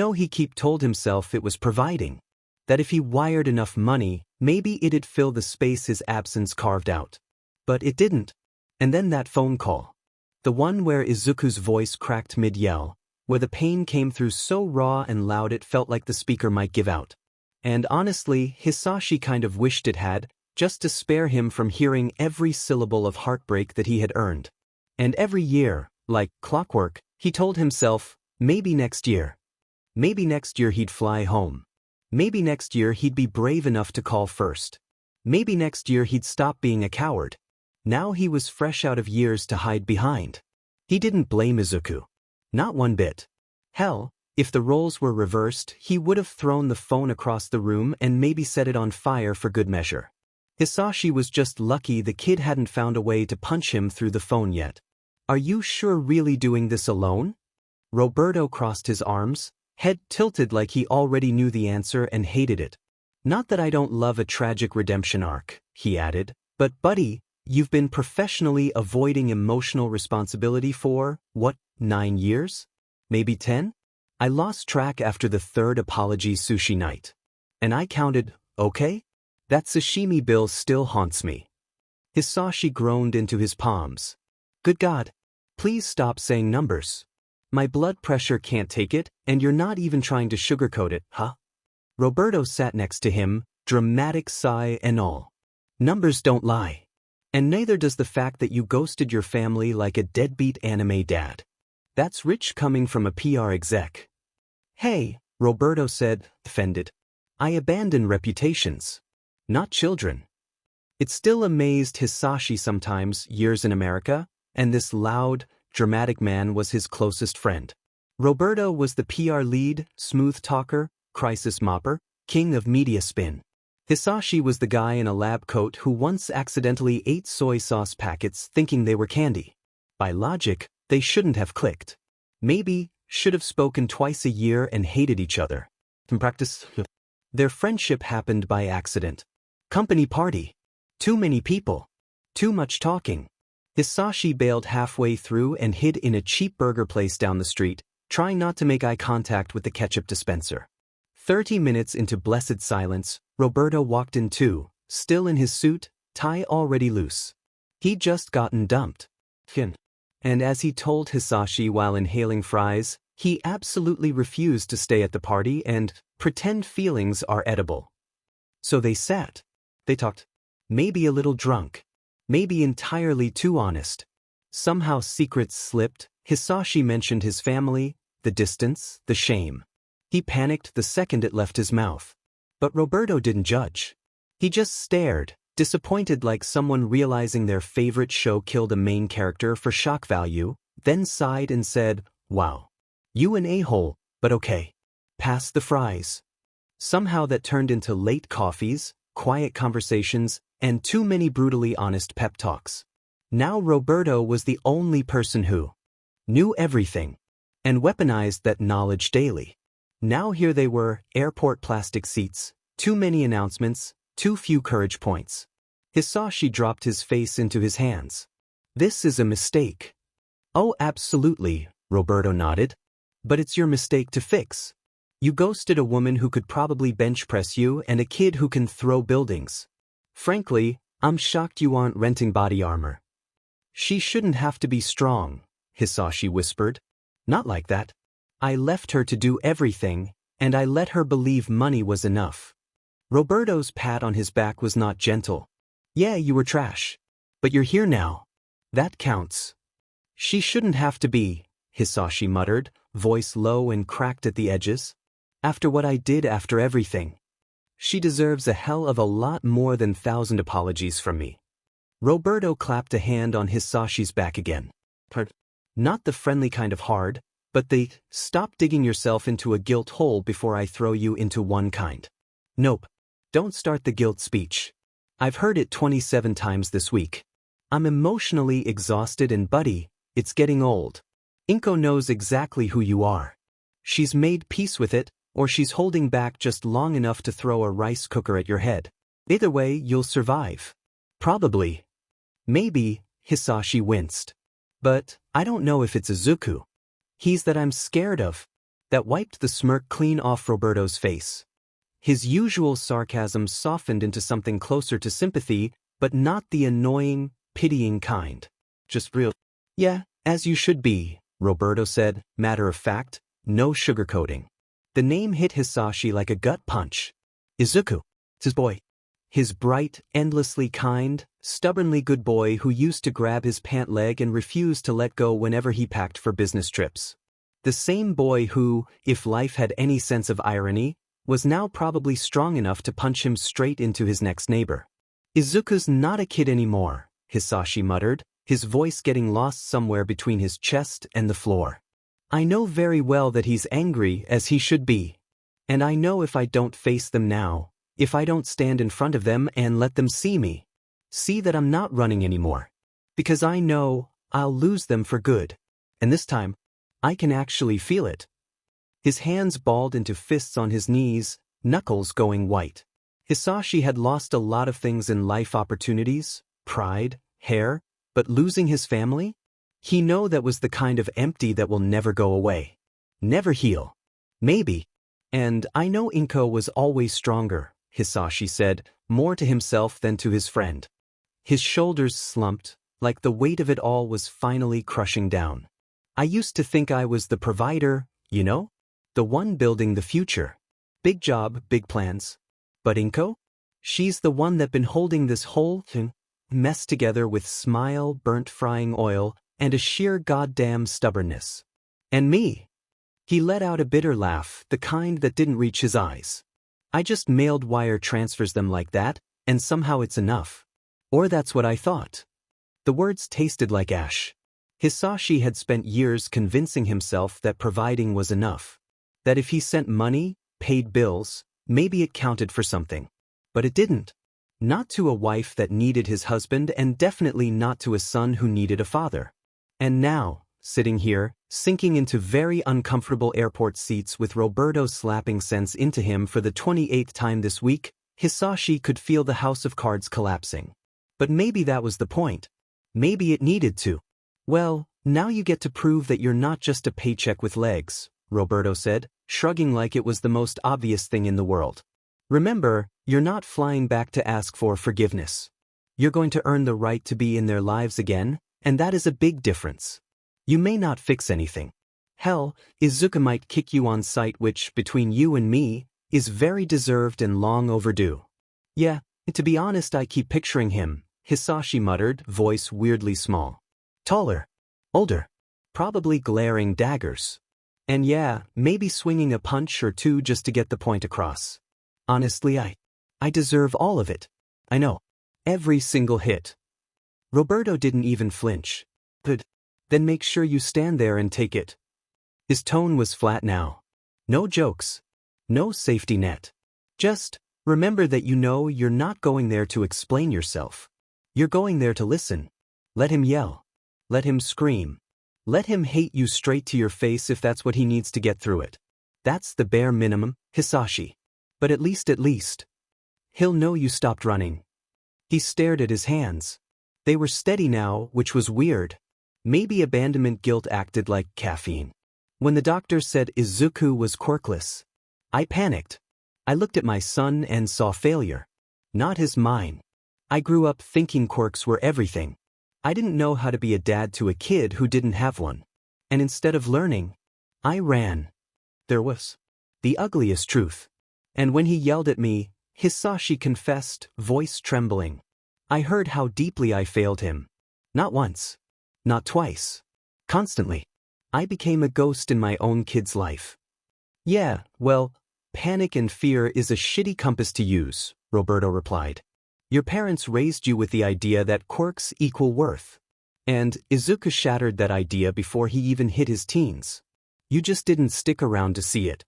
told himself it was providing. That if he wired enough money, maybe it'd fill the space his absence carved out. But it didn't. And then that phone call. The one where Izuku's voice cracked mid-yell, where the pain came through so raw and loud it felt like the speaker might give out. And honestly, Hisashi kind of wished it had, just to spare him from hearing every syllable of heartbreak that he had earned. And every year, like clockwork, he told himself, maybe next year. Maybe next year he'd fly home. Maybe next year he'd be brave enough to call first. Maybe next year he'd stop being a coward. Now he was fresh out of years to hide behind. He didn't blame Izuku. Not one bit. Hell, if the roles were reversed, he would have thrown the phone across the room and maybe set it on fire for good measure. Hisashi was just lucky the kid hadn't found a way to punch him through the phone yet. Are you sure really doing this alone? Roberto crossed his arms, head tilted like he already knew the answer and hated it. Not that I don't love a tragic redemption arc, he added, but buddy, you've been professionally avoiding emotional responsibility for, what, 9 years? Maybe 10? I lost track after the third apology sushi night. And I counted, okay? That sashimi bill still haunts me. Hisashi groaned into his palms. Good God. Please stop saying numbers. My blood pressure can't take it, and you're not even trying to sugarcoat it, huh? Roberto sat next to him, dramatic sigh and all. Numbers don't lie. And neither does the fact that you ghosted your family like a deadbeat anime dad. That's rich coming from a PR exec. Hey, Roberto said, offended. I abandon reputations. Not children. It still amazed Hisashi sometimes, years in America, and this loud, dramatic man was his closest friend. Roberto was the PR lead, smooth talker, crisis mopper, king of media spin. Hisashi was the guy in a lab coat who once accidentally ate soy sauce packets thinking they were candy. By logic, they shouldn't have clicked. Maybe, should have spoken twice a year and hated each other. In practice, their friendship happened by accident. Company party. Too many people. Too much talking. Hisashi bailed halfway through and hid in a cheap burger place down the street, trying not to make eye contact with the ketchup dispenser. 30 minutes into blessed silence, Roberto walked in too, still in his suit, tie already loose. He'd just gotten dumped. And as he told Hisashi while inhaling fries, he absolutely refused to stay at the party and pretend feelings are edible. So they sat. They talked. Maybe a little drunk. Maybe entirely too honest. Somehow secrets slipped. Hisashi mentioned his family, the distance, the shame. He panicked the second it left his mouth. But Roberto didn't judge. He just stared, disappointed like someone realizing their favorite show killed a main character for shock value, then sighed and said, wow. You an a-hole, but okay. pass the fries. Somehow that turned into late coffees, quiet conversations, and too many brutally honest pep talks. Now Roberto was the only person who knew everything and weaponized that knowledge daily. Now here they were, airport plastic seats, too many announcements, too few courage points. Hisashi dropped his face into his hands. This is a mistake. Oh, absolutely, Roberto nodded. But it's your mistake to fix. You ghosted a woman who could probably bench press you and a kid who can throw buildings. Frankly, I'm shocked you aren't renting body armor. She shouldn't have to be strong, Hisashi whispered. Not like that. I left her to do everything, and I let her believe money was enough. Roberto's pat on his back was not gentle. Yeah, you were trash. But you're here now. That counts. She shouldn't have to be, Hisashi muttered, voice low and cracked at the edges. After what I did, after everything. She deserves a hell of a lot more than 1,000 apologies from me. Roberto clapped a hand on Hisashi's back again. Not the friendly kind of hard, but the stop digging yourself into a guilt hole before I throw you into one kind. Nope. Don't start the guilt speech. I've heard it 27 times this week. I'm emotionally exhausted and buddy, it's getting old. Inko knows exactly who you are. She's made peace with it, or she's holding back just long enough to throw a rice cooker at your head. Either way, you'll survive. Probably. Maybe, Hisashi winced. But I don't know if it's Izuku. He's that I'm scared of. That wiped the smirk clean off Roberto's face. His usual sarcasm softened into something closer to sympathy, but not the annoying, pitying kind. Just real. Yeah, as you should be, Roberto said, matter of fact, no sugarcoating. The name hit Hisashi like a gut punch. Izuku. It's his boy. His bright, endlessly kind, stubbornly good boy who used to grab his pant leg and refused to let go whenever he packed for business trips. The same boy who, if life had any sense of irony, was now probably strong enough to punch him straight into his next neighbor. Izuku's not a kid anymore, Hisashi muttered, his voice getting lost somewhere between his chest and the floor. I know very well that he's angry as he should be. And I know if I don't face them now, if I don't stand in front of them and let them see me, see that I'm not running anymore. Because I know I'll lose them for good. And this time, I can actually feel it. His hands balled into fists on his knees, knuckles going white. Hisashi had lost a lot of things in life: opportunities, pride, hair, but losing his family? He know that was the kind of empty that will never go away. Never heal. Maybe. And I know Inko was always stronger, Hisashi said, more to himself than to his friend. His shoulders slumped, like the weight of it all was finally crushing down. I used to think I was the provider, you know? The one building the future. Big job, big plans. But Inko? She's the one that been holding this whole mess together with smile, burnt frying oil, and a sheer goddamn stubbornness. And me. He let out a bitter laugh, the kind that didn't reach his eyes. I just mailed wire transfers them like that, and somehow it's enough. Or that's what I thought. The words tasted like ash. Hisashi had spent years convincing himself that providing was enough. That if he sent money, paid bills, maybe it counted for something. But it didn't. Not to a wife that needed his husband, and definitely not to a son who needed a father. And now, sitting here, sinking into very uncomfortable airport seats with Roberto slapping sense into him for the 28th time this week, Hisashi could feel the house of cards collapsing. But maybe that was the point. Maybe it needed to. Well, now you get to prove that you're not just a paycheck with legs, Roberto said, shrugging like it was the most obvious thing in the world. Remember, you're not flying back to ask for forgiveness. You're going to earn the right to be in their lives again, and that is a big difference. You may not fix anything. Hell, Izuku might kick you on sight, which, between you and me, is very deserved and long overdue. Yeah, to be honest, I keep picturing him, Hisashi muttered, voice weirdly small. Taller. Older. Probably glaring daggers. And yeah, maybe swinging a punch or two just to get the point across. Honestly, I deserve all of it. I know. Every single hit. Roberto didn't even flinch. Good. Then make sure you stand there and take it. His tone was flat now. No jokes. No safety net. Just remember that you're not going there to explain yourself. You're going there to listen. Let him yell. Let him scream. Let him hate you straight to your face if that's what he needs to get through it. That's the bare minimum, Hisashi. But at least, he'll know you stopped running. He stared at his hands. They were steady now, which was weird. Maybe abandonment guilt acted like caffeine. When the doctor said Izuku was quirkless, I panicked. I looked at my son and saw failure. Not his mine. I grew up thinking quirks were everything. I didn't know how to be a dad to a kid who didn't have one. And instead of learning, I ran. There was the ugliest truth. And when he yelled at me, Hisashi confessed, voice trembling. I heard how deeply I failed him. Not once. Not twice. Constantly. I became a ghost in my own kid's life. Yeah, well, panic and fear is a shitty compass to use, Roberto replied. Your parents raised you with the idea that quirks equal worth. And Izuku shattered that idea before he even hit his teens. You just didn't stick around to see it.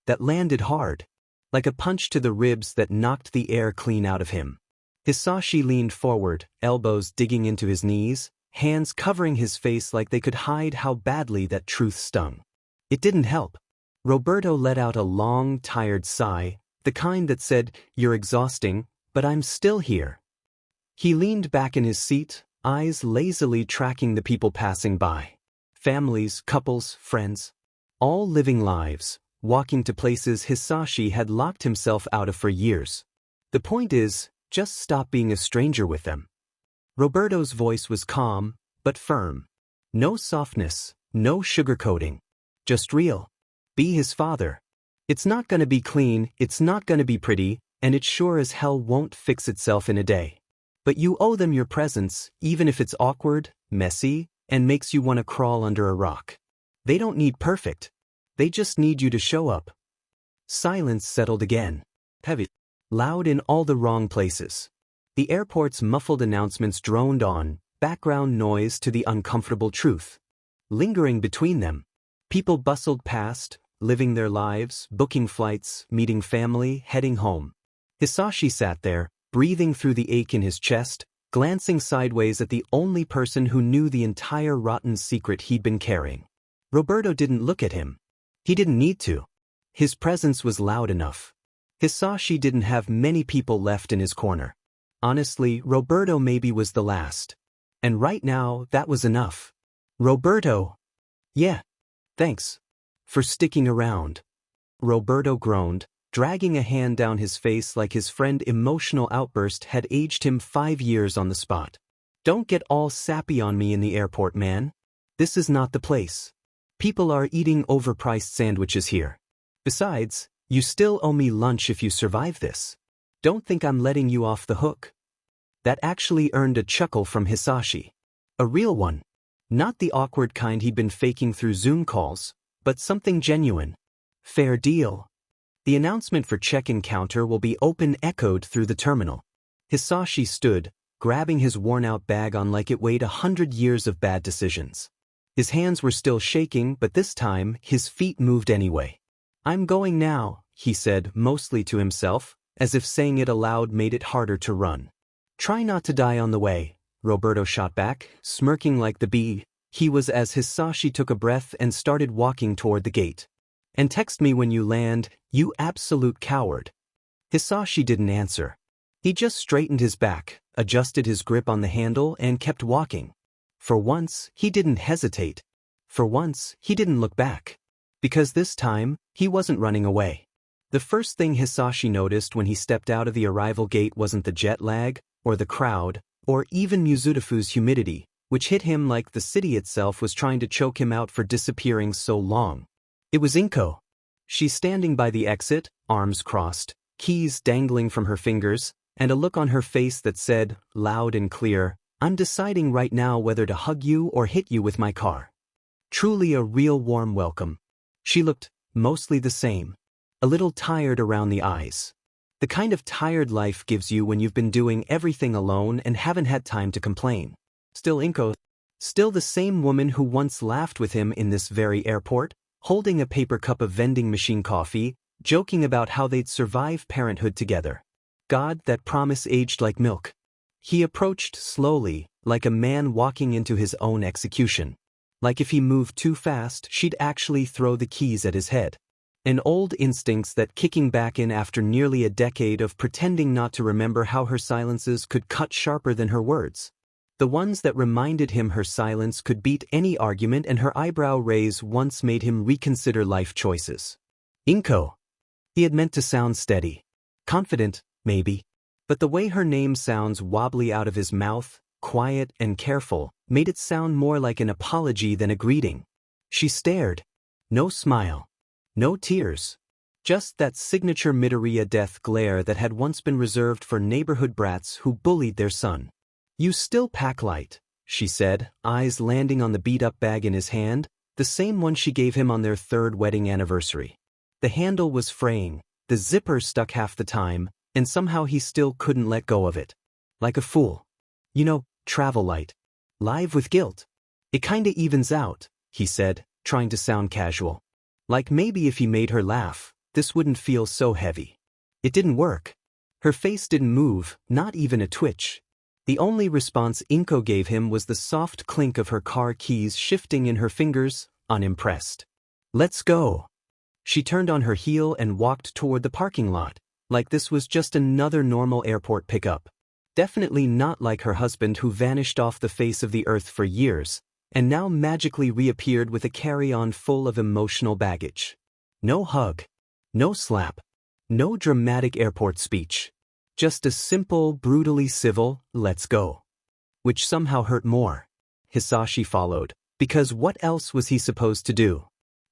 That landed hard. Like a punch to the ribs that knocked the air clean out of him. Hisashi leaned forward, elbows digging into his knees, hands covering his face like they could hide how badly that truth stung. It didn't help. Roberto let out a long, tired sigh, the kind that said, "You're exhausting, but I'm still here." He leaned back in his seat, eyes lazily tracking the people passing by. Families, couples, friends. All living lives, walking to places Hisashi had locked himself out of for years. The point is, just stop being a stranger with them. Roberto's voice was calm, but firm. No softness, no sugarcoating. Just real. Be his father. It's not gonna be clean, it's not gonna be pretty, and it sure as hell won't fix itself in a day. But you owe them your presence, even if it's awkward, messy, and makes you want to crawl under a rock. They don't need perfect. They just need you to show up. Silence settled again. Heavy. Loud in all the wrong places. The airport's muffled announcements droned on, background noise to the uncomfortable truth. Lingering between them. People bustled past, living their lives, booking flights, meeting family, heading home. Hisashi sat there, breathing through the ache in his chest, glancing sideways at the only person who knew the entire rotten secret he'd been carrying. Roberto didn't look at him. He didn't need to. His presence was loud enough. Hisashi didn't have many people left in his corner. Honestly, Roberto maybe was the last. And right now, that was enough. Roberto! Yeah. Thanks. For sticking around. Roberto groaned, dragging a hand down his face like his friend's emotional outburst had aged him 5 years on the spot. Don't get all sappy on me in the airport, man. This is not the place. People are eating overpriced sandwiches here. Besides, you still owe me lunch if you survive this. Don't think I'm letting you off the hook. That actually earned a chuckle from Hisashi. A real one. Not the awkward kind he'd been faking through Zoom calls, but something genuine. Fair deal. The announcement for check-in counter will be open echoed through the terminal. Hisashi stood, grabbing his worn-out bag on like it weighed 100 years of bad decisions. His hands were still shaking, but this time, his feet moved anyway. I'm going now, he said, mostly to himself, as if saying it aloud made it harder to run. Try not to die on the way, Roberto shot back, smirking like the bee he was as Hisashi took a breath and started walking toward the gate. And text me when you land, you absolute coward. Hisashi didn't answer. He just straightened his back, adjusted his grip on the handle, and kept walking. For once, he didn't hesitate. For once, he didn't look back. Because this time, he wasn't running away. The first thing Hisashi noticed when he stepped out of the arrival gate wasn't the jet lag, or the crowd, or even Mizutofu's humidity, which hit him like the city itself was trying to choke him out for disappearing so long. It was Inko. She's standing by the exit, arms crossed, keys dangling from her fingers, and a look on her face that said, loud and clear, I'm deciding right now whether to hug you or hit you with my car. Truly a real warm welcome. She looked mostly the same. A little tired around the eyes. The kind of tired life gives you when you've been doing everything alone and haven't had time to complain. Still Inko. Still the same woman who once laughed with him in this very airport, holding a paper cup of vending machine coffee, joking about how they'd survive parenthood together. God, that promise aged like milk. He approached slowly, like a man walking into his own execution. Like if he moved too fast, she'd actually throw the keys at his head. An old instincts that kicking back in after nearly a decade of pretending not to remember how her silences could cut sharper than her words. The ones that reminded him her silence could beat any argument, and her eyebrow raise once made him reconsider life choices. Inko. He had meant to sound steady. Confident, maybe. But the way her name sounds wobbly out of his mouth, quiet and careful, made it sound more like an apology than a greeting. She stared. No smile. No tears. Just that signature Midoriya death glare that had once been reserved for neighborhood brats who bullied their son. You still pack light, she said, eyes landing on the beat-up bag in his hand, the same one she gave him on their 3rd wedding anniversary. The handle was fraying, the zipper stuck half the time, and somehow he still couldn't let go of it. Like a fool. You know, travel light. Live with guilt. It kinda evens out, he said, trying to sound casual. Like maybe if he made her laugh, this wouldn't feel so heavy. It didn't work. Her face didn't move, not even a twitch. The only response Inko gave him was the soft clink of her car keys shifting in her fingers, unimpressed. Let's go. She turned on her heel and walked toward the parking lot, like this was just another normal airport pickup. Definitely not like her husband who vanished off the face of the earth for years, and now magically reappeared with a carry-on full of emotional baggage. No hug. No slap. No dramatic airport speech. Just a simple, brutally civil, let's go. Which somehow hurt more. Hisashi followed, because what else was he supposed to do?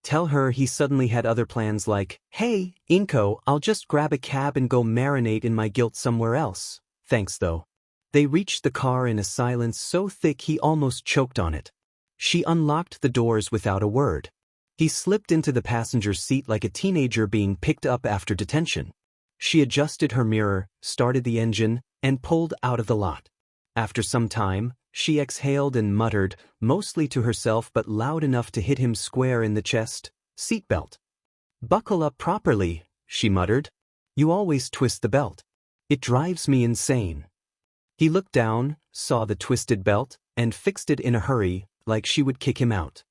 Tell her he suddenly had other plans like, hey, Inko, I'll just grab a cab and go marinate in my guilt somewhere else. Thanks though. They reached the car in a silence so thick he almost choked on it. She unlocked the doors without a word. He slipped into the passenger seat like a teenager being picked up after detention. She adjusted her mirror, started the engine, and pulled out of the lot. After some time, she exhaled and muttered, mostly to herself but loud enough to hit him square in the chest, "Seatbelt." "Buckle up properly," she muttered. "You always twist the belt. It drives me insane." He looked down, saw the twisted belt, and fixed it in a hurry, like she would kick him out.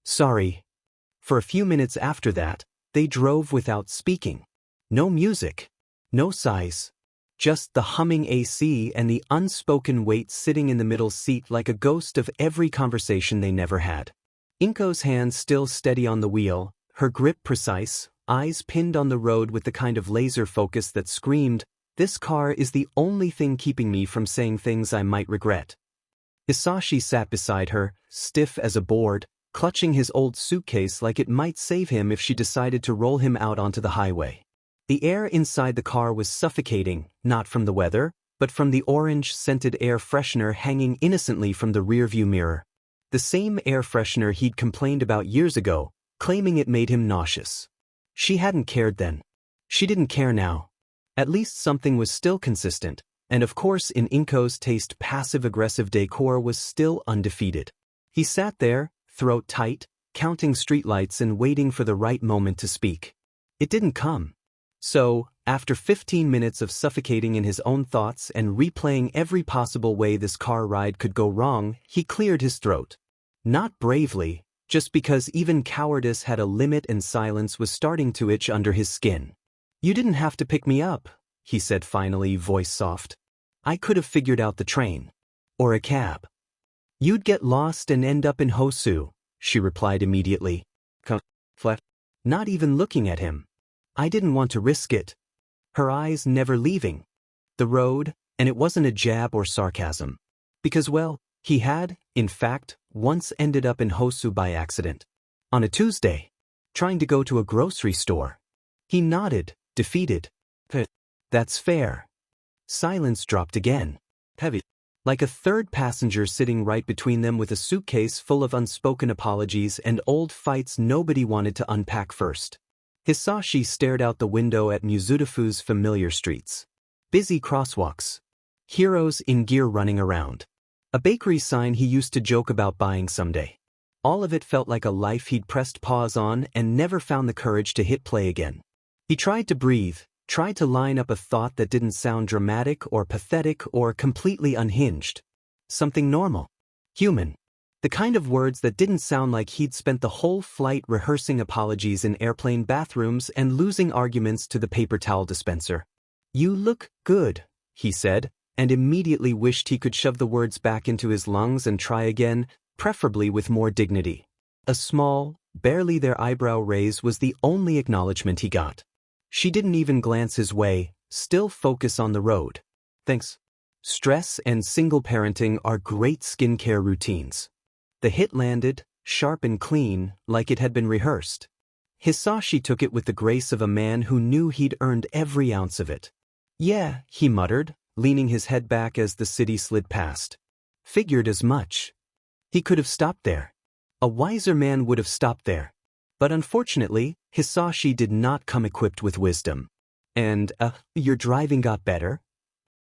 Sorry. For a few minutes after that, they drove without speaking. No music. No sighs. Just the humming AC and the unspoken weight sitting in the middle seat like a ghost of every conversation they never had. Inko's hand still steady on the wheel, her grip precise, eyes pinned on the road with the kind of laser focus that screamed, "This car is the only thing keeping me from saying things I might regret." Hisashi sat beside her, stiff as a board, clutching his old suitcase like it might save him if she decided to roll him out onto the highway. The air inside the car was suffocating, not from the weather, but from the orange-scented air freshener hanging innocently from the rearview mirror. The same air freshener he'd complained about years ago, claiming it made him nauseous. She hadn't cared then. She didn't care now. At least something was still consistent, and of course in Inko's taste passive-aggressive decor was still undefeated. He sat there, throat tight, counting streetlights and waiting for the right moment to speak. It didn't come. So, after 15 minutes of suffocating in his own thoughts and replaying every possible way this car ride could go wrong, he cleared his throat. Not bravely, just because even cowardice had a limit and silence was starting to itch under his skin. "You didn't have to pick me up," he said finally, voice soft. "I could have figured out the train. Or a cab. You'd get lost and end up in Hosu," she replied immediately. Flat. Not even looking at him. "I didn't want to risk it." Her eyes never leaving the road, and it wasn't a jab or sarcasm. Because, well, he had, in fact, once ended up in Hosu by accident. On a Tuesday. Trying to go to a grocery store. He nodded, defeated. "That's fair." Silence dropped again. Heavy. Like a third passenger sitting right between them with a suitcase full of unspoken apologies and old fights nobody wanted to unpack first. Hisashi stared out the window at Mizudafu's familiar streets. Busy crosswalks. Heroes in gear running around. A bakery sign he used to joke about buying someday. All of it felt like a life he'd pressed pause on and never found the courage to hit play again. He tried to breathe, tried to line up a thought that didn't sound dramatic or pathetic or completely unhinged. Something normal. Human. The kind of words that didn't sound like he'd spent the whole flight rehearsing apologies in airplane bathrooms and losing arguments to the paper towel dispenser. "You look good," he said, and immediately wished he could shove the words back into his lungs and try again, preferably with more dignity. A small, barely their eyebrow raise was the only acknowledgement he got. She didn't even glance his way, still focus on the road. "Thanks." Stress and single parenting are great skincare routines. The hit landed, sharp and clean, like it had been rehearsed. Hisashi took it with the grace of a man who knew he'd earned every ounce of it. "Yeah," he muttered, leaning his head back as the city slid past. Figured as much. He could have stopped there. A wiser man would have stopped there. But unfortunately, Hisashi did not come equipped with wisdom. "And, your driving got better?"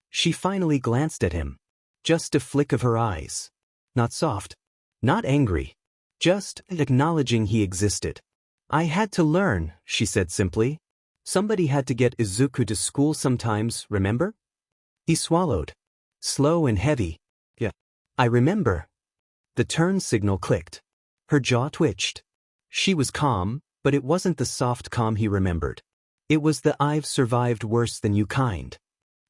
She finally glanced at him. Just a flick of her eyes. Not soft. Not angry. Just acknowledging he existed. "I had to learn," she said simply. "Somebody had to get Izuku to school sometimes, remember?" He swallowed. Slow and heavy. "Yeah. I remember." The turn signal clicked. Her jaw twitched. She was calm, but it wasn't the soft calm he remembered. It was the "I've survived worse than you" kind.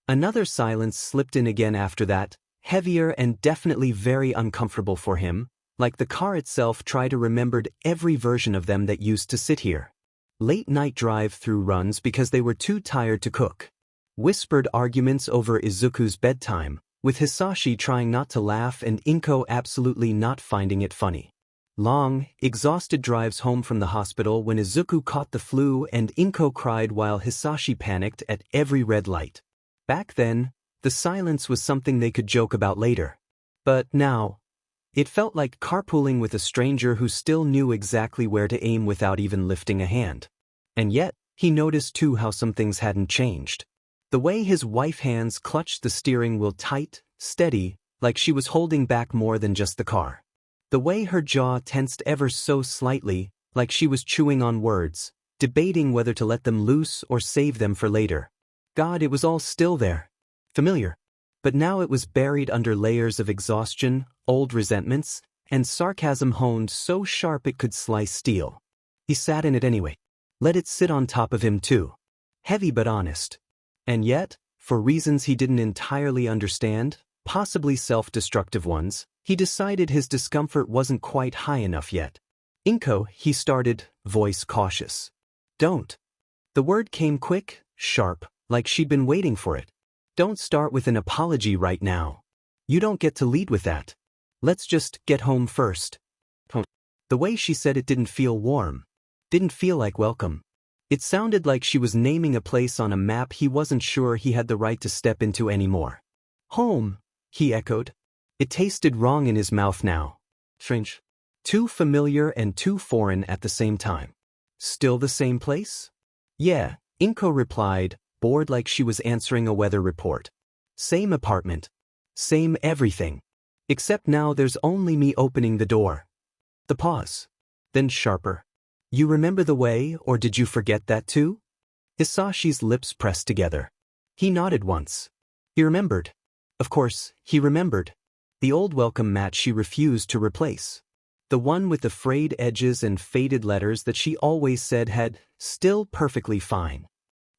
Another silence slipped in again after that, heavier and definitely very uncomfortable for him, like the car itself tried to remembered every version of them that used to sit here. Late-night drive-through runs because they were too tired to cook. Whispered arguments over Izuku's bedtime, with Hisashi trying not to laugh and Inko absolutely not finding it funny. Long, exhausted drives home from the hospital when Izuku caught the flu and Inko cried while Hisashi panicked at every red light. Back then, the silence was something they could joke about later. But now, it felt like carpooling with a stranger who still knew exactly where to aim without even lifting a hand. And yet, he noticed too how some things hadn't changed. The way his wife's hands clutched the steering wheel tight, steady, like she was holding back more than just the car. The way her jaw tensed ever so slightly, like she was chewing on words, debating whether to let them loose or save them for later. God, it was all still there. Familiar. But now it was buried under layers of exhaustion, old resentments, and sarcasm honed so sharp it could slice steel. He sat in it anyway. Let it sit on top of him too. Heavy but honest. And yet, for reasons he didn't entirely understand, possibly self-destructive ones, he decided his discomfort wasn't quite high enough yet. "Inko," he started, voice cautious. "Don't." The word came quick, sharp, like she'd been waiting for it. "Don't start with an apology right now. You don't get to lead with that. Let's just get home first." The way she said it didn't feel warm. Didn't feel like welcome. It sounded like she was naming a place on a map he wasn't sure he had the right to step into anymore. "Home," he echoed. It tasted wrong in his mouth now. Strange. Too familiar and too foreign at the same time. "Still the same place?" "Yeah," Inko replied, bored like she was answering a weather report. "Same apartment. Same everything. Except now there's only me opening the door." The pause. Then sharper. "You remember the way, or did you forget that too?" Hisashi's lips pressed together. He nodded once. He remembered. Of course, he remembered. The old welcome mat she refused to replace. The one with the frayed edges and faded letters that she always said had "still perfectly fine."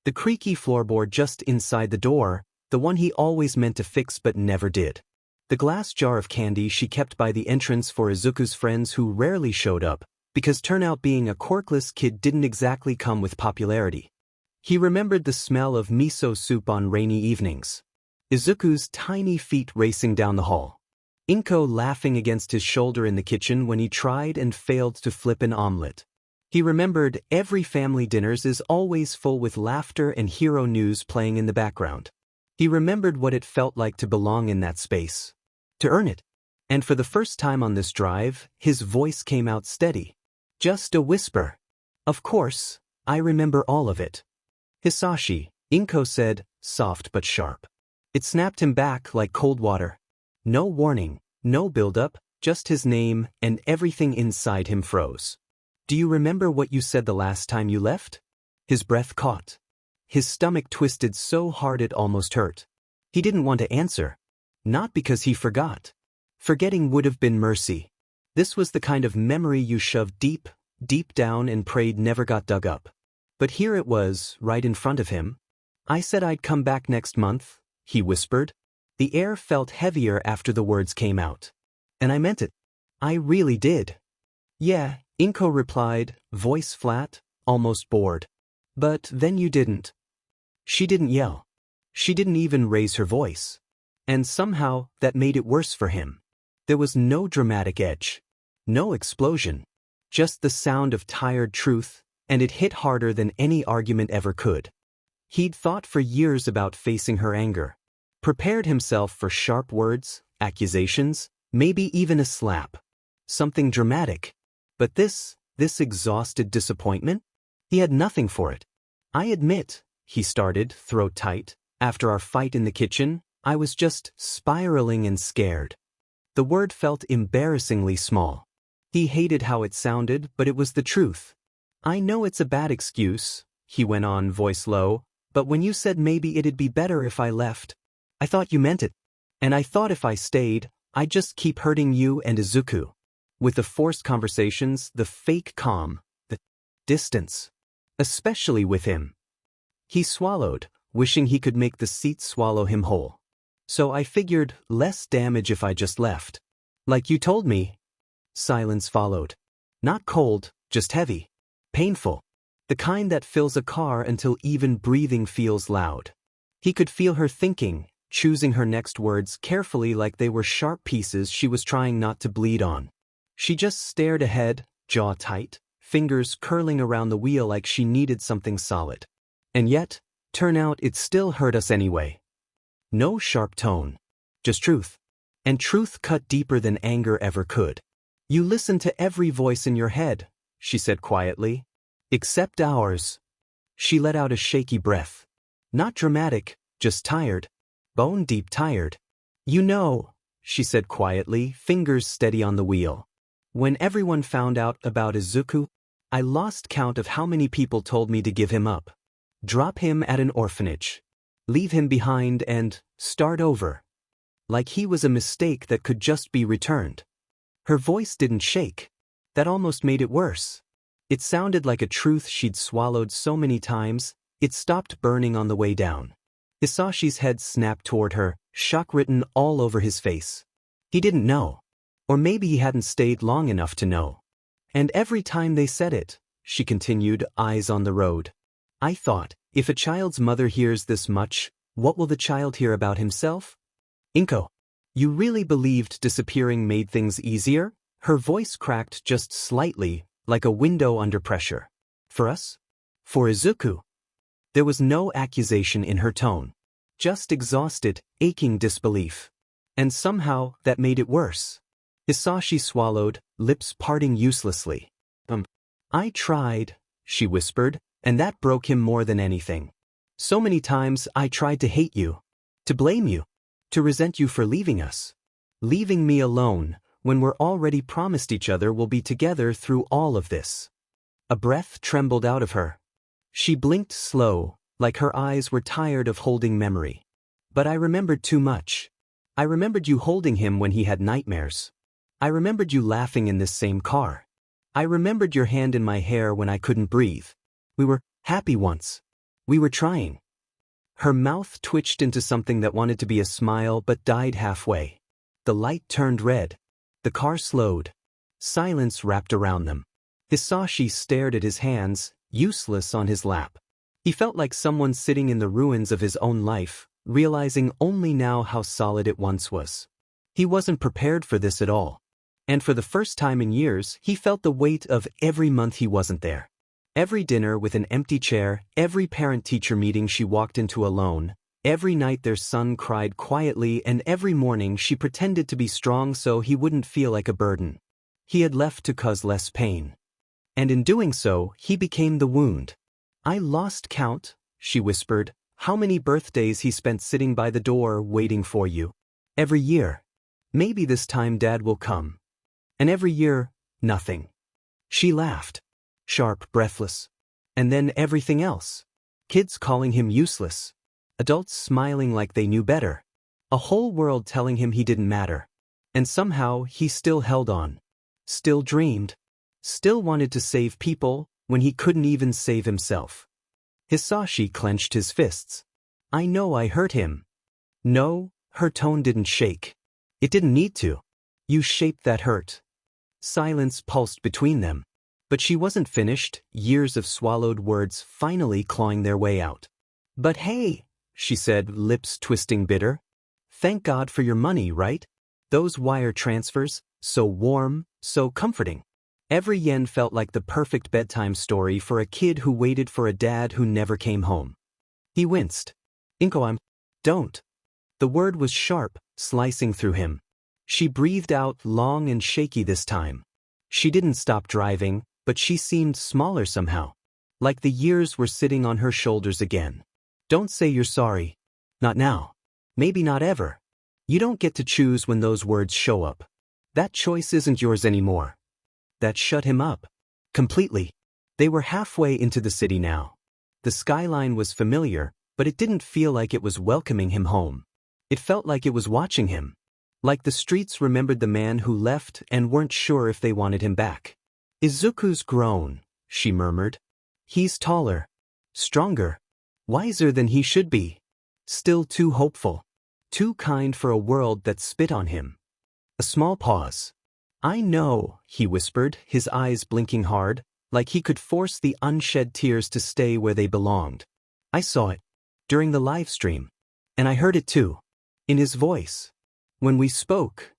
The creaky floorboard just inside the door, the one he always meant to fix but never did. The glass jar of candy she kept by the entrance for Izuku's friends who rarely showed up, because turnout being a quirkless kid didn't exactly come with popularity. He remembered the smell of miso soup on rainy evenings. Izuku's tiny feet racing down the hall. Inko laughing against his shoulder in the kitchen when he tried and failed to flip an omelet. He remembered every family dinners is always full with laughter and hero news playing in the background. He remembered what it felt like to belong in that space. To earn it. And for the first time on this drive, his voice came out steady. Just a whisper. "Of course, I remember all of it." "Hisashi," Inko said, soft but sharp. It snapped him back like cold water. No warning, no build-up, Just his name, and everything inside him froze. Do you remember what you said the last time you left? His breath caught. His stomach twisted so hard it almost hurt. He didn't want to answer. Not because he forgot. Forgetting would have been mercy. This was the kind of memory you shoved deep, deep down and prayed never got dug up. But here it was, right in front of him. I said I'd come back next month, he whispered. The air felt heavier after the words came out. And I meant it. I really did. Yeah, Inko replied, voice flat, almost bored. But then you didn't. She didn't yell. She didn't even raise her voice. And somehow, that made it worse for him. There was no dramatic edge. No explosion. Just the sound of tired truth, and it hit harder than any argument ever could. He'd thought for years about facing her anger. Prepared himself for sharp words, accusations, maybe even a slap. Something dramatic. But this exhausted disappointment? He had nothing for it. I admit, he started, throat tight, after our fight in the kitchen, I was just spiraling and scared. The word felt embarrassingly small. He hated how it sounded, but it was the truth. I know it's a bad excuse, he went on, voice low, but when you said maybe it'd be better if I left, I thought you meant it. And I thought if I stayed, I'd just keep hurting you and Izuku. With the forced conversations, the fake calm, the distance. Especially with him. He swallowed, wishing he could make the seat swallow him whole. So I figured, less damage if I just left. Like you told me. Silence followed. Not cold, just heavy. Painful. The kind that fills a car until even breathing feels loud. He could feel her thinking, choosing her next words carefully like they were sharp pieces she was trying not to bleed on. She just stared ahead, jaw tight, fingers curling around the wheel like she needed something solid. And yet, turn out it still hurt us anyway. No sharp tone. Just truth. And truth cut deeper than anger ever could. You listen to every voice in your head, she said quietly. Except ours. She let out a shaky breath. Not dramatic, just tired. Bone deep tired. You know, she said quietly, fingers steady on the wheel. When everyone found out about Izuku, I lost count of how many people told me to give him up. Drop him at an orphanage. Leave him behind and start over. Like he was a mistake that could just be returned. Her voice didn't shake. That almost made it worse. It sounded like a truth she'd swallowed so many times, it stopped burning on the way down. Hisashi's head snapped toward her, shock written all over his face. He didn't know. Or maybe he hadn't stayed long enough to know. And every time they said it, she continued, eyes on the road. I thought, if a child's mother hears this much, what will the child hear about himself? Inko, you really believed disappearing made things easier? Her voice cracked just slightly, like a window under pressure. For us? For Izuku? There was no accusation in her tone. Just exhausted, aching disbelief. And somehow, that made it worse. Hisashi swallowed, lips parting uselessly. I tried, she whispered, and that broke him more than anything. So many times I tried to hate you. To blame you. To resent you for leaving us. Leaving me alone, when we're already promised each other we'll be together through all of this. A breath trembled out of her. She blinked slow, like her eyes were tired of holding memory. But I remembered too much. I remembered you holding him when he had nightmares. I remembered you laughing in this same car. I remembered your hand in my hair when I couldn't breathe. We were happy once. We were trying. Her mouth twitched into something that wanted to be a smile but died halfway. The light turned red. The car slowed. Silence wrapped around them. Hisashi stared at his hands, useless on his lap. He felt like someone sitting in the ruins of his own life, realizing only now how solid it once was. He wasn't prepared for this at all. And for the first time in years, he felt the weight of every month he wasn't there. Every dinner with an empty chair, every parent-teacher meeting she walked into alone, every night their son cried quietly, and every morning she pretended to be strong so he wouldn't feel like a burden. He had left to cause less pain. And in doing so, he became the wound. I lost count, she whispered, how many birthdays he spent sitting by the door waiting for you. Every year. Maybe this time Dad will come. And every year, nothing. She laughed. Sharp, breathless. And then everything else. Kids calling him useless. Adults smiling like they knew better. A whole world telling him he didn't matter. And somehow he still held on. Still dreamed. Still wanted to save people when he couldn't even save himself. Hisashi clenched his fists. I know I hurt him. No, her tone didn't shake. It didn't need to. You shaped that hurt. Silence pulsed between them. But she wasn't finished, years of swallowed words finally clawing their way out. But hey, she said, lips twisting bitter. Thank God for your money, right? Those wire transfers, so warm, so comforting. Every yen felt like the perfect bedtime story for a kid who waited for a dad who never came home. He winced. Inko, don't. The word was sharp, slicing through him. She breathed out long and shaky this time. She didn't stop driving, but she seemed smaller somehow. Like the years were sitting on her shoulders again. Don't say you're sorry. Not now. Maybe not ever. You don't get to choose when those words show up. That choice isn't yours anymore. That shut him up. Completely. They were halfway into the city now. The skyline was familiar, but it didn't feel like it was welcoming him home. It felt like it was watching him. Like the streets remembered the man who left and weren't sure if they wanted him back. Izuku's grown, she murmured. He's taller. Stronger. Wiser than he should be. Still too hopeful. Too kind for a world that spit on him. A small pause. I know, he whispered, his eyes blinking hard, like he could force the unshed tears to stay where they belonged. I saw it. During the live stream. And I heard it too. In his voice. When we spoke.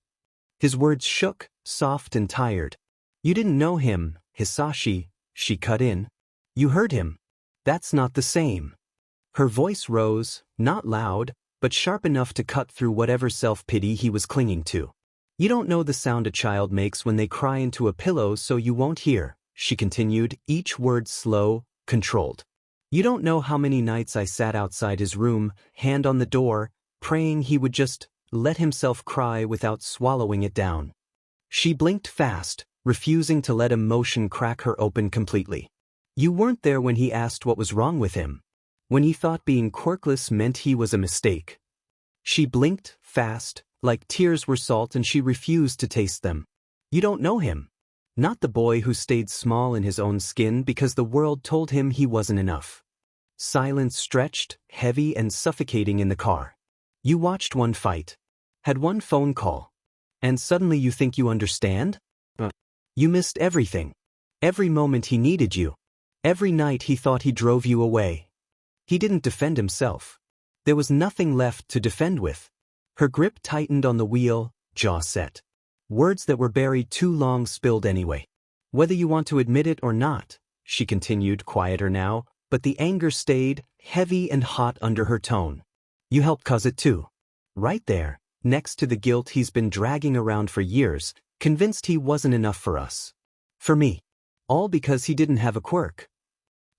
His words shook, soft and tired. You didn't know him, Hisashi, she cut in. You heard him. That's not the same. Her voice rose, not loud, but sharp enough to cut through whatever self-pity he was clinging to. You don't know the sound a child makes when they cry into a pillow, so you won't hear, she continued, each word slow, controlled. You don't know how many nights I sat outside his room, hand on the door, praying he would just let himself cry without swallowing it down. She blinked fast, refusing to let emotion crack her open completely. You weren't there when he asked what was wrong with him. When he thought being quirkless meant he was a mistake. She blinked, fast, like tears were salt, and she refused to taste them. You don't know him. Not the boy who stayed small in his own skin because the world told him he wasn't enough. Silence stretched, heavy and suffocating in the car. You watched one fight. Had one phone call. And suddenly you think you understand? You missed everything. Every moment he needed you. Every night he thought he drove you away. He didn't defend himself. There was nothing left to defend with. Her grip tightened on the wheel, jaw set. Words that were buried too long spilled anyway. Whether you want to admit it or not, she continued, quieter now, but the anger stayed, heavy and hot under her tone. You helped cause it too. Right there, next to the guilt he's been dragging around for years, convinced he wasn't enough for us. For me. All because he didn't have a quirk.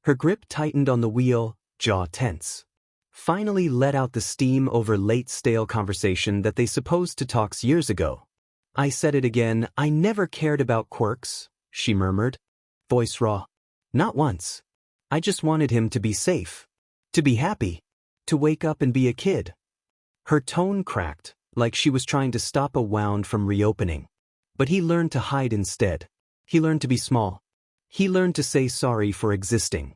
Her grip tightened on the wheel, jaw tense. Finally let out the steam over late stale conversation that they supposed to talk years ago. I said it again, I never cared about quirks, she murmured. Voice raw. Not once. I just wanted him to be safe. To be happy. To wake up and be a kid. Her tone cracked, like she was trying to stop a wound from reopening. But he learned to hide instead. He learned to be small. He learned to say sorry for existing.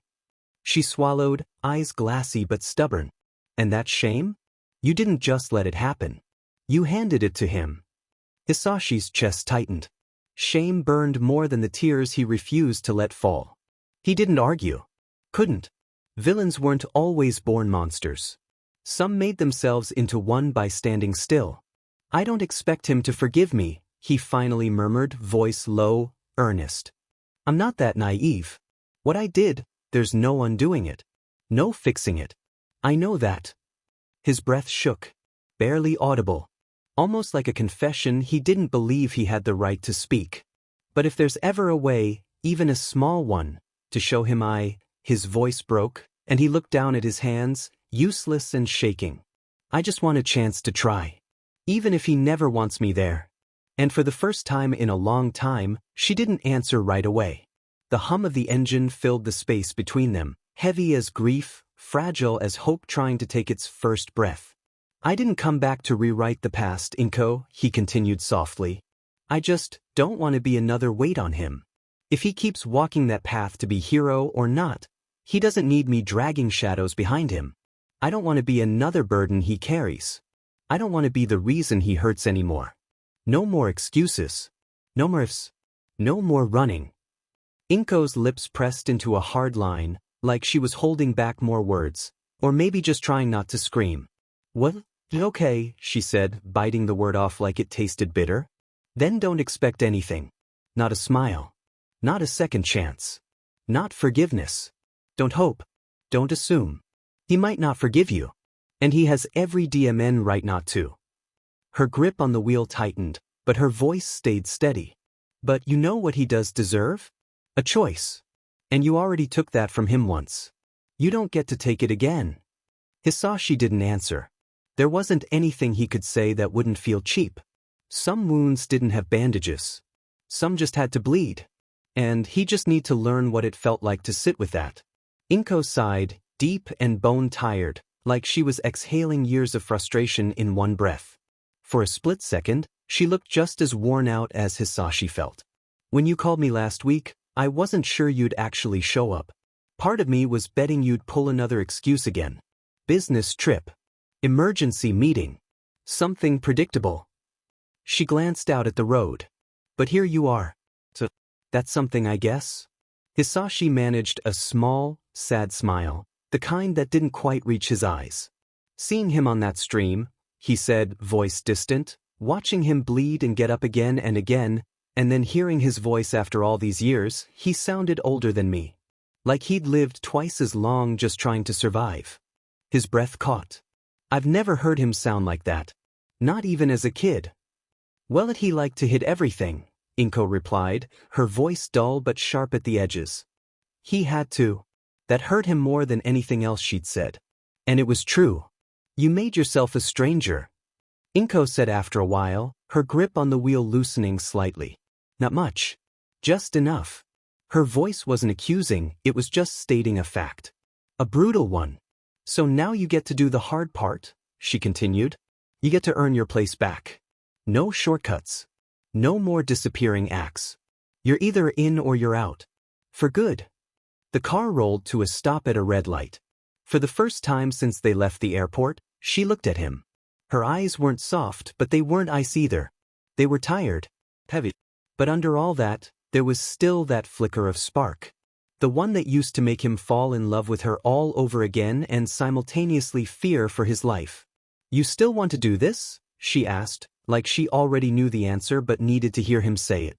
She swallowed, eyes glassy but stubborn. And that shame? You didn't just let it happen. You handed it to him. Hisashi's chest tightened. Shame burned more than the tears he refused to let fall. He didn't argue. Couldn't. Villains weren't always born monsters. Some made themselves into one by standing still. I don't expect him to forgive me, he finally murmured, voice low, earnest. I'm not that naive. What I did, there's no undoing it. No fixing it. I know that. His breath shook. Barely audible. Almost like a confession he didn't believe he had the right to speak. But if there's ever a way, even a small one, to show him his voice broke, and he looked down at his hands, useless and shaking. I just want a chance to try. Even if he never wants me there. And for the first time in a long time, she didn't answer right away. The hum of the engine filled the space between them, heavy as grief, fragile as hope trying to take its first breath. I didn't come back to rewrite the past, Inko, he continued softly. I just don't want to be another weight on him. If he keeps walking that path to be hero or not, he doesn't need me dragging shadows behind him. I don't want to be another burden he carries. I don't want to be the reason he hurts anymore. No more excuses. No more ifs. No more running. Inko's lips pressed into a hard line, like she was holding back more words, or maybe just trying not to scream. What? Okay, she said, biting the word off like it tasted bitter. Then don't expect anything. Not a smile. Not a second chance. Not forgiveness. Don't hope. Don't assume. He might not forgive you. And he has every DMN right not to. Her grip on the wheel tightened, but her voice stayed steady. But you know what he does deserve? A choice. And you already took that from him once. You don't get to take it again. Hisashi didn't answer. There wasn't anything he could say that wouldn't feel cheap. Some wounds didn't have bandages. Some just had to bleed. And he just need to learn what it felt like to sit with that. Inko sighed, deep and bone-tired, like she was exhaling years of frustration in one breath. For a split second, she looked just as worn out as Hisashi felt. When you called me last week, I wasn't sure you'd actually show up. Part of me was betting you'd pull another excuse again. Business trip. Emergency meeting. Something predictable. She glanced out at the road. But here you are. So, that's something, I guess? Hisashi managed a small, sad smile, the kind that didn't quite reach his eyes. Seeing him on that stream, he said, voice distant, watching him bleed and get up again, and then hearing his voice after all these years, he sounded older than me. Like he'd lived twice as long just trying to survive. His breath caught. I've never heard him sound like that. Not even as a kid. Well, he liked to hit everything, Inko replied, her voice dull but sharp at the edges. He had to. That hurt him more than anything else she'd said. And it was true. You made yourself a stranger. Inko said after a while, her grip on the wheel loosening slightly. Not much. Just enough. Her voice wasn't accusing, it was just stating a fact. A brutal one. So now you get to do the hard part, she continued. You get to earn your place back. No shortcuts. No more disappearing acts. You're either in or you're out. For good. The car rolled to a stop at a red light. For the first time since they left the airport, she looked at him. Her eyes weren't soft, but they weren't ice either. They were tired. Heavy. But under all that, there was still that flicker of spark. The one that used to make him fall in love with her all over again and simultaneously fear for his life. You still want to do this? She asked, like she already knew the answer but needed to hear him say it.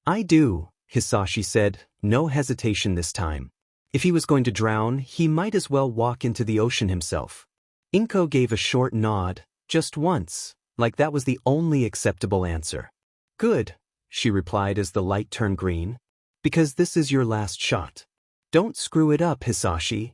I do, Hisashi said, no hesitation this time. If he was going to drown, he might as well walk into the ocean himself. Inko gave a short nod, just once, like that was the only acceptable answer. Good, she replied as the light turned green. Because this is your last shot. Don't screw it up, Hisashi.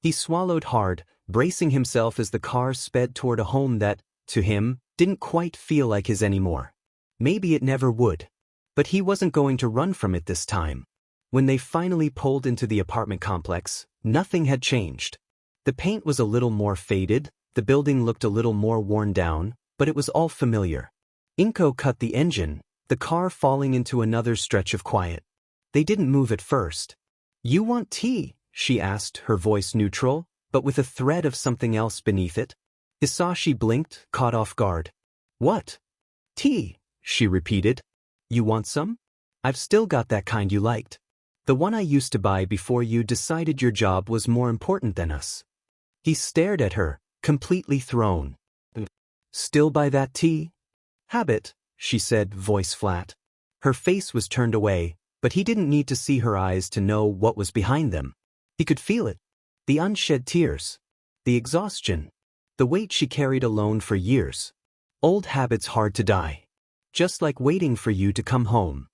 He swallowed hard, bracing himself as the car sped toward a home that, to him, didn't quite feel like his anymore. Maybe it never would. But he wasn't going to run from it this time. When they finally pulled into the apartment complex, nothing had changed. The paint was a little more faded, the building looked a little more worn down, but it was all familiar. Inko cut the engine, the car falling into another stretch of quiet. They didn't move at first. You want tea? She asked, her voice neutral, but with a thread of something else beneath it. Hisashi blinked, caught off guard. What? Tea, she repeated. You want some? I've still got that kind you liked. The one I used to buy before you decided your job was more important than us. He stared at her, completely thrown. Still buy that tea? Habit, she said, voice flat. Her face was turned away, but he didn't need to see her eyes to know what was behind them. He could feel it. The unshed tears. The exhaustion. The weight she carried alone for years. Old habits hard to die. Just like waiting for you to come home.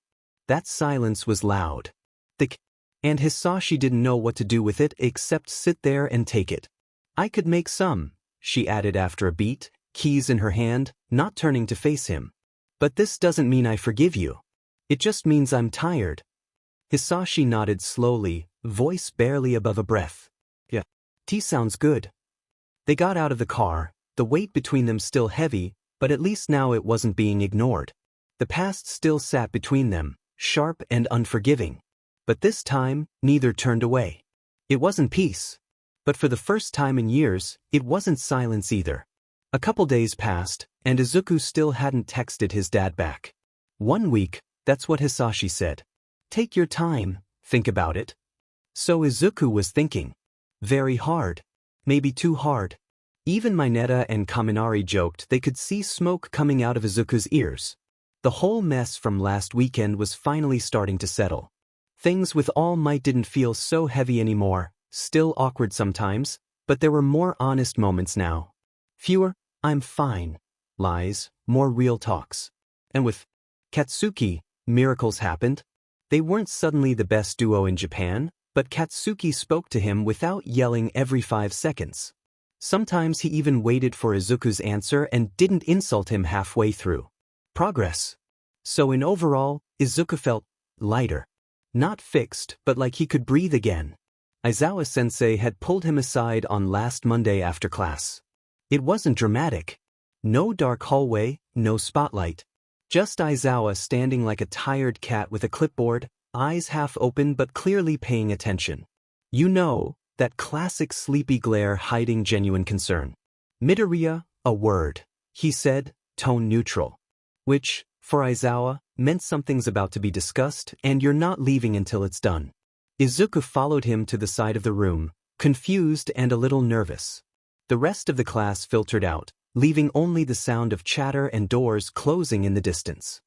That silence was loud. Thick. And Hisashi didn't know what to do with it except sit there and take it. I could make some, she added after a beat, keys in her hand, not turning to face him. But this doesn't mean I forgive you. It just means I'm tired. Hisashi nodded slowly, voice barely above a breath. Yeah. Tea sounds good. They got out of the car, the weight between them still heavy, but at least now it wasn't being ignored. The past still sat between them, sharp and unforgiving. But this time, neither turned away. It wasn't peace. But for the first time in years, it wasn't silence either. A couple days passed, and Izuku still hadn't texted his dad back. 1 week, that's what Hisashi said. Take your time, think about it. So Izuku was thinking. Very hard. Maybe too hard. Even Mineta and Kaminari joked they could see smoke coming out of Izuku's ears. The whole mess from last weekend was finally starting to settle. Things with All Might didn't feel so heavy anymore, still awkward sometimes, but there were more honest moments now. Fewer, I'm fine, lies, more real talks. And with Katsuki, miracles happened. They weren't suddenly the best duo in Japan, but Katsuki spoke to him without yelling every 5 seconds. Sometimes he even waited for Izuku's answer and didn't insult him halfway through. Progress. So in overall, Izuku felt lighter. Not fixed, but like he could breathe again. Aizawa-sensei had pulled him aside on last Monday after class. It wasn't dramatic. No dark hallway, no spotlight. Just Aizawa standing like a tired cat with a clipboard, eyes half open but clearly paying attention. You know, that classic sleepy glare hiding genuine concern. Midoriya, a word, he said, tone neutral. Which, for Aizawa, meant something's about to be discussed and you're not leaving until it's done. Izuku followed him to the side of the room, confused and a little nervous. The rest of the class filtered out, leaving only the sound of chatter and doors closing in the distance.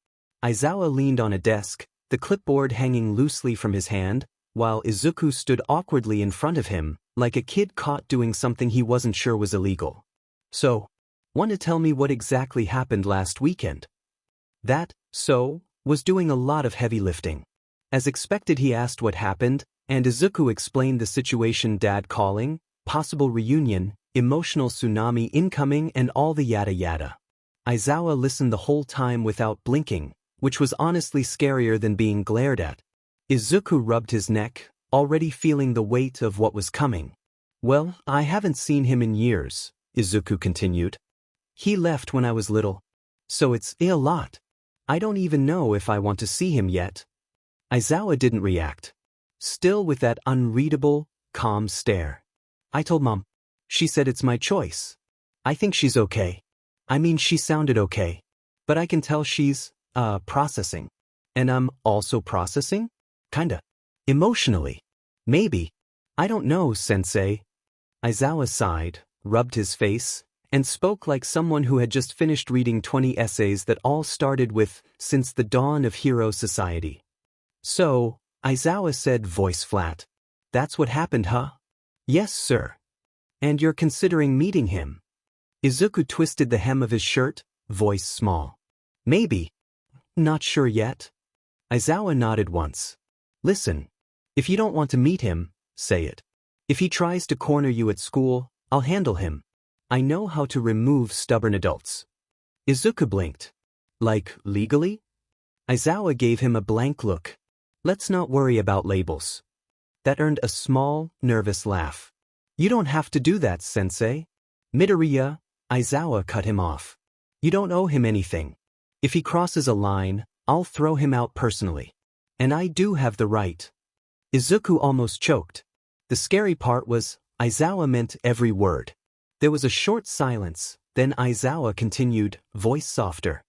Aizawa leaned on a desk, the clipboard hanging loosely from his hand, while Izuku stood awkwardly in front of him, like a kid caught doing something he wasn't sure was illegal. So, want to tell me what exactly happened last weekend? That, so, was doing a lot of heavy lifting. As expected, he asked what happened, and Izuku explained the situation: dad calling, possible reunion, emotional tsunami incoming, and all the yada yada. Aizawa listened the whole time without blinking, which was honestly scarier than being glared at. Izuku rubbed his neck, already feeling the weight of what was coming. Well, I haven't seen him in years, Izuku continued. He left when I was little. So it's a lot. I don't even know if I want to see him yet. Aizawa didn't react. Still with that unreadable, calm stare. I told Mom. She said it's my choice. I think she's okay. I mean, she sounded okay. But I can tell she's, processing. And I'm also processing? Kinda. Emotionally. Maybe. I don't know, sensei. Aizawa sighed, rubbed his face, and spoke like someone who had just finished reading 20 essays that all started with, since the dawn of hero society. So, Aizawa said, voice flat. That's what happened, huh? Yes, sir. And you're considering meeting him? Izuku twisted the hem of his shirt, voice small. Maybe. Not sure yet. Aizawa nodded once. Listen. If you don't want to meet him, say it. If he tries to corner you at school, I'll handle him. I know how to remove stubborn adults. Izuku blinked. Like, legally? Aizawa gave him a blank look. Let's not worry about labels. That earned a small, nervous laugh. You don't have to do that, sensei. Midoriya, Aizawa cut him off. You don't owe him anything. If he crosses a line, I'll throw him out personally. And I do have the right. Izuku almost choked. The scary part was, Aizawa meant every word. There was a short silence, then Aizawa continued, voice softer.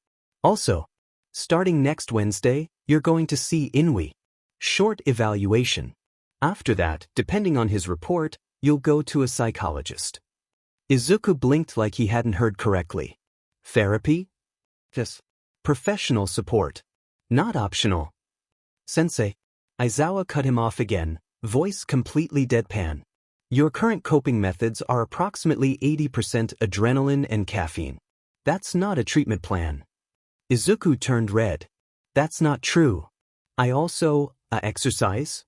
Also, starting next Wednesday, you're going to see Inui. Short evaluation. After that, depending on his report, you'll go to a psychologist. Izuku blinked like he hadn't heard correctly. Therapy? Yes. Professional support. Not optional. Sensei. Aizawa cut him off again, voice completely deadpan. Your current coping methods are approximately 80% adrenaline and caffeine. That's not a treatment plan. Izuku turned red. That's not true. I also, exercise?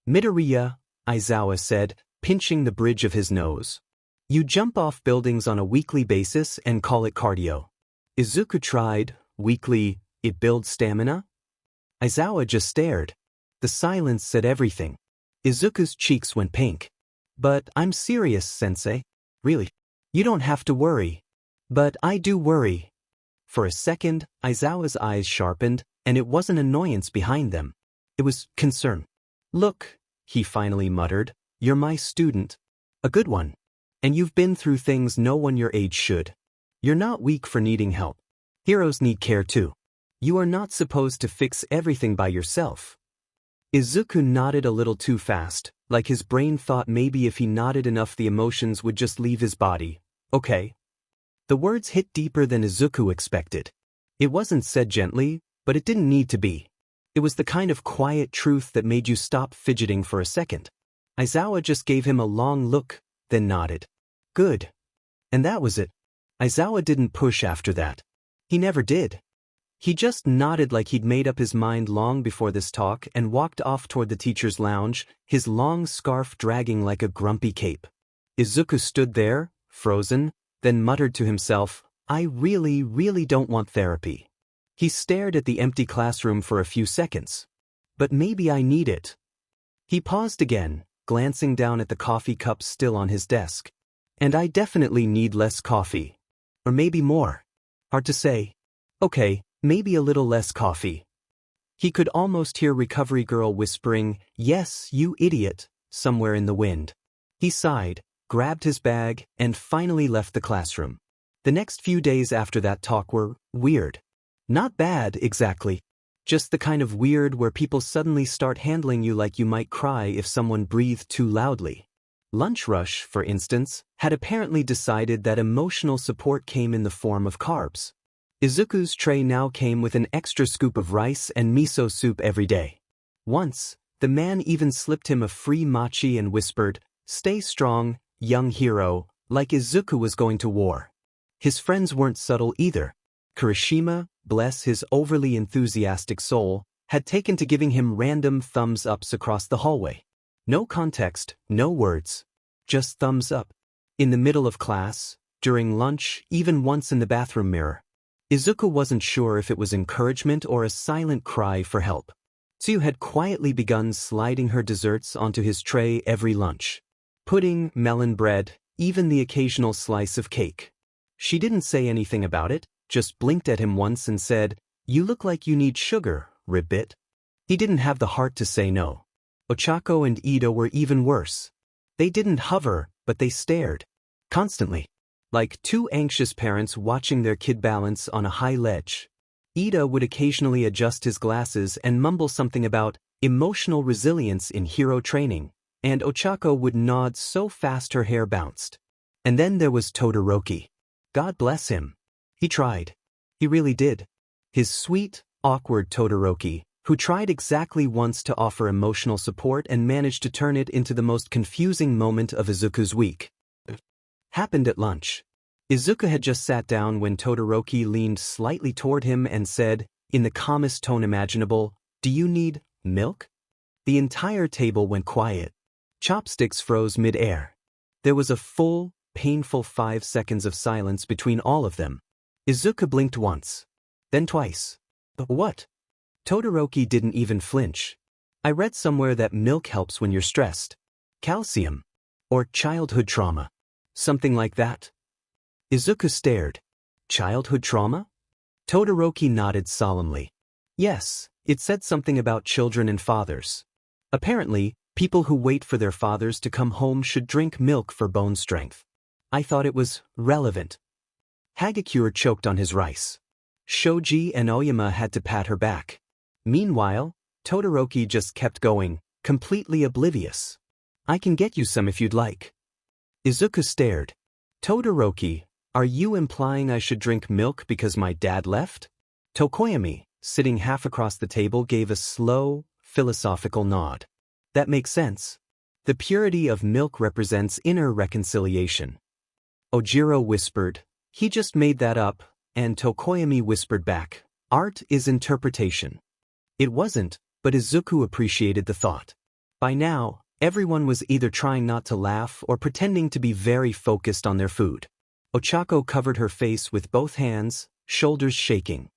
Midoriya, Aizawa said, pinching the bridge of his nose. You jump off buildings on a weekly basis and call it cardio. Izuku tried, weekly, it builds stamina? Aizawa just stared. The silence said everything. Izuku's cheeks went pink. But I'm serious, sensei. Really. You don't have to worry. But I do worry. For a second, Aizawa's eyes sharpened, and it wasn't annoyance behind them. It was concern. Look, he finally muttered, you're my student. A good one. And you've been through things no one your age should. You're not weak for needing help. Heroes need care too. You are not supposed to fix everything by yourself. Izuku nodded a little too fast, like his brain thought maybe if he nodded enough the emotions would just leave his body. Okay. The words hit deeper than Izuku expected. It wasn't said gently, but it didn't need to be. It was the kind of quiet truth that made you stop fidgeting for a second. Aizawa just gave him a long look, then nodded. Good. And that was it. Aizawa didn't push after that. He never did. He just nodded like he'd made up his mind long before this talk and walked off toward the teacher's lounge, his long scarf dragging like a grumpy cape. Izuku stood there, frozen, then muttered to himself, I really don't want therapy. He stared at the empty classroom for a few seconds. But maybe I need it. He paused again, glancing down at the coffee cups still on his desk. And I definitely need less coffee. Or maybe more. Hard to say. Okay, maybe a little less coffee. He could almost hear Recovery Girl whispering, yes, you idiot, somewhere in the wind. He sighed, grabbed his bag, and finally left the classroom. The next few days after that talk were weird. Not bad, exactly. Just the kind of weird where people suddenly start handling you like you might cry if someone breathed too loudly. Lunch Rush, for instance, had apparently decided that emotional support came in the form of carbs. Izuku's tray now came with an extra scoop of rice and miso soup every day. Once, the man even slipped him a free mochi and whispered, stay strong, young hero, like Izuku was going to war. His friends weren't subtle either. Kirishima, bless his overly enthusiastic soul, had taken to giving him random thumbs-ups across the hallway. No context, no words. Just thumbs up. In the middle of class, during lunch, even once in the bathroom mirror. Izuku wasn't sure if it was encouragement or a silent cry for help. Tsuyu had quietly begun sliding her desserts onto his tray every lunch. Pudding, melon bread, even the occasional slice of cake. She didn't say anything about it, just blinked at him once and said, you look like you need sugar, ribbit. He didn't have the heart to say no. Ochako and Ida were even worse. They didn't hover, but they stared. Constantly. Like two anxious parents watching their kid balance on a high ledge. Ida would occasionally adjust his glasses and mumble something about emotional resilience in hero training, and Ochako would nod so fast her hair bounced. And then there was Todoroki. God bless him. He tried. He really did. His sweet, awkward Todoroki, who tried exactly once to offer emotional support and managed to turn it into the most confusing moment of Izuku's week. Happened at lunch. Izuku had just sat down when Todoroki leaned slightly toward him and said, in the calmest tone imaginable, do you need milk? The entire table went quiet. Chopsticks froze mid-air. There was a full, painful 5 seconds of silence between all of them. Izuku blinked once. Then twice. What? Todoroki didn't even flinch. I read somewhere that milk helps when you're stressed. Calcium. Or childhood trauma. Something like that. Izuku stared. Childhood trauma? Todoroki nodded solemnly. Yes, it said something about children and fathers. Apparently, people who wait for their fathers to come home should drink milk for bone strength. I thought it was relevant. Hagakure choked on his rice. Shoji and Oyama had to pat her back. Meanwhile, Todoroki just kept going, completely oblivious. I can get you some if you'd like. Izuku stared. Todoroki, are you implying I should drink milk because my dad left? Tokoyami, sitting half across the table, gave a slow, philosophical nod. That makes sense. The purity of milk represents inner reconciliation. Ojiro whispered, he just made that up, and Tokoyami whispered back, art is interpretation. It wasn't, but Izuku appreciated the thought. By now, everyone was either trying not to laugh or pretending to be very focused on their food. Ochako covered her face with both hands, shoulders shaking.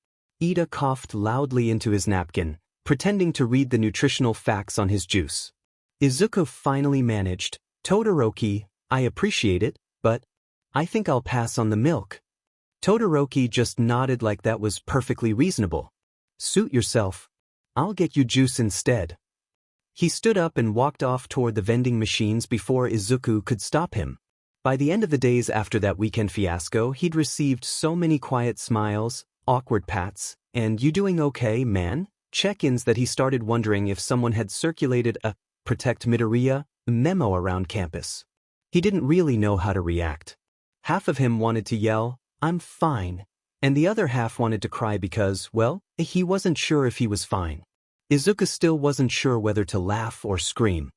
Ida coughed loudly into his napkin, pretending to read the nutritional facts on his juice. Izuku finally managed, "Todoroki, I appreciate it, but I think I'll pass on the milk." Todoroki just nodded like that was perfectly reasonable. "Suit yourself. I'll get you juice instead." He stood up and walked off toward the vending machines before Izuku could stop him. By the end of the days after that weekend fiasco, he'd received so many quiet smiles, awkward pats, and "you doing okay, man?" check-ins that he started wondering if someone had circulated a "Protect Midoriya" memo around campus. He didn't really know how to react. Half of him wanted to yell, "I'm fine," and the other half wanted to cry because, well, he wasn't sure if he was fine. Izuku still wasn't sure whether to laugh or scream.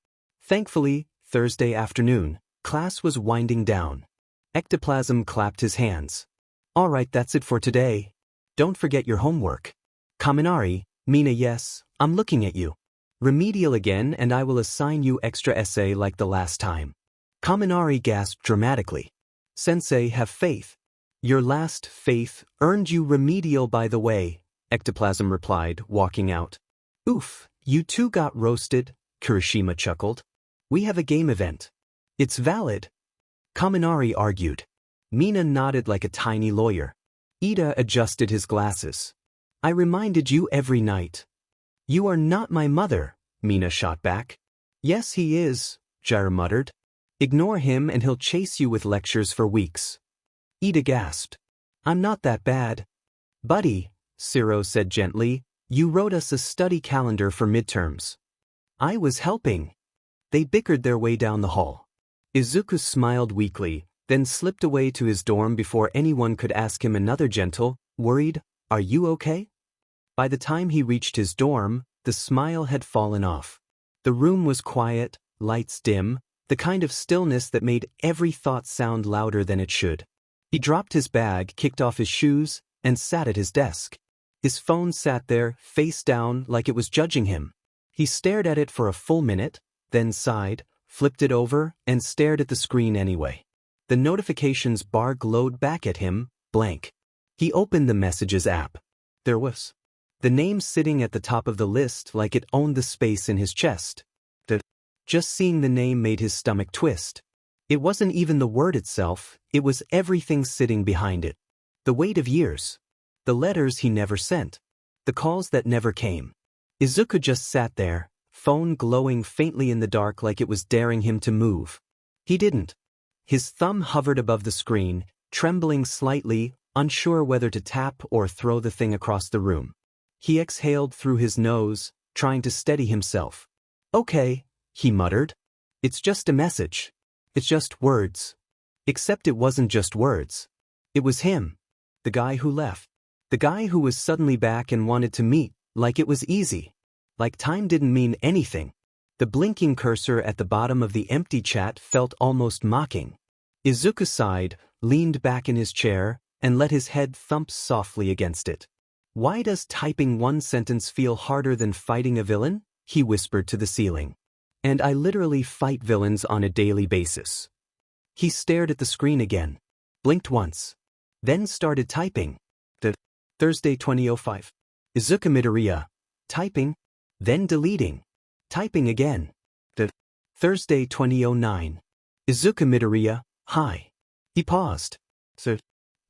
Thankfully, Thursday afternoon, class was winding down. Ectoplasm clapped his hands. "All right, that's it for today. Don't forget your homework." "Kaminari, Mina, yes, I'm looking at you. Remedial again, and I will assign you extra essay like the last time." Kaminari gasped dramatically. "Sensei, have faith." "Your last faith earned you remedial, by the way," Ectoplasm replied, walking out. "Oof, you two got roasted," Kirishima chuckled. "We have a game event." "It's valid," Kaminari argued. Mina nodded like a tiny lawyer. Ida adjusted his glasses. "I reminded you every night." "You are not my mother," Mina shot back. "Yes, he is," Jair muttered. "Ignore him and he'll chase you with lectures for weeks." Ida gasped. "I'm not that bad." "Buddy," Ciro said gently, "you wrote us a study calendar for midterms." "I was helping." They bickered their way down the hall. Izuku smiled weakly, then slipped away to his dorm before anyone could ask him another gentle, worried, "Are you okay?" By the time he reached his dorm, the smile had fallen off. The room was quiet, lights dim, the kind of stillness that made every thought sound louder than it should. He dropped his bag, kicked off his shoes, and sat at his desk. His phone sat there, face down, like it was judging him. He stared at it for a full minute, then sighed, flipped it over, and stared at the screen anyway. The notifications bar glowed back at him, blank. He opened the Messages app. There was the name sitting at the top of the list like it owned the space in his chest. Just seeing the name made his stomach twist. It wasn't even the word itself, it was everything sitting behind it. The weight of years. The letters he never sent. The calls that never came. Izuku just sat there, phone glowing faintly in the dark like it was daring him to move. He didn't. His thumb hovered above the screen, trembling slightly, unsure whether to tap or throw the thing across the room. He exhaled through his nose, trying to steady himself. "Okay," he muttered. "It's just a message. It's just words." Except it wasn't just words. It was him. The guy who left. The guy who was suddenly back and wanted to meet, like it was easy. Like time didn't mean anything. The blinking cursor at the bottom of the empty chat felt almost mocking. Izuku sighed, leaned back in his chair, and let his head thump softly against it. "Why does typing one sentence feel harder than fighting a villain?" he whispered to the ceiling. "And I literally fight villains on a daily basis." He stared at the screen again, blinked once, then started typing. Thursday 20:05. Izuku Midoriya. Typing, then deleting. Typing again. Thursday 20:09. Izuku Midoriya. Hi. He paused.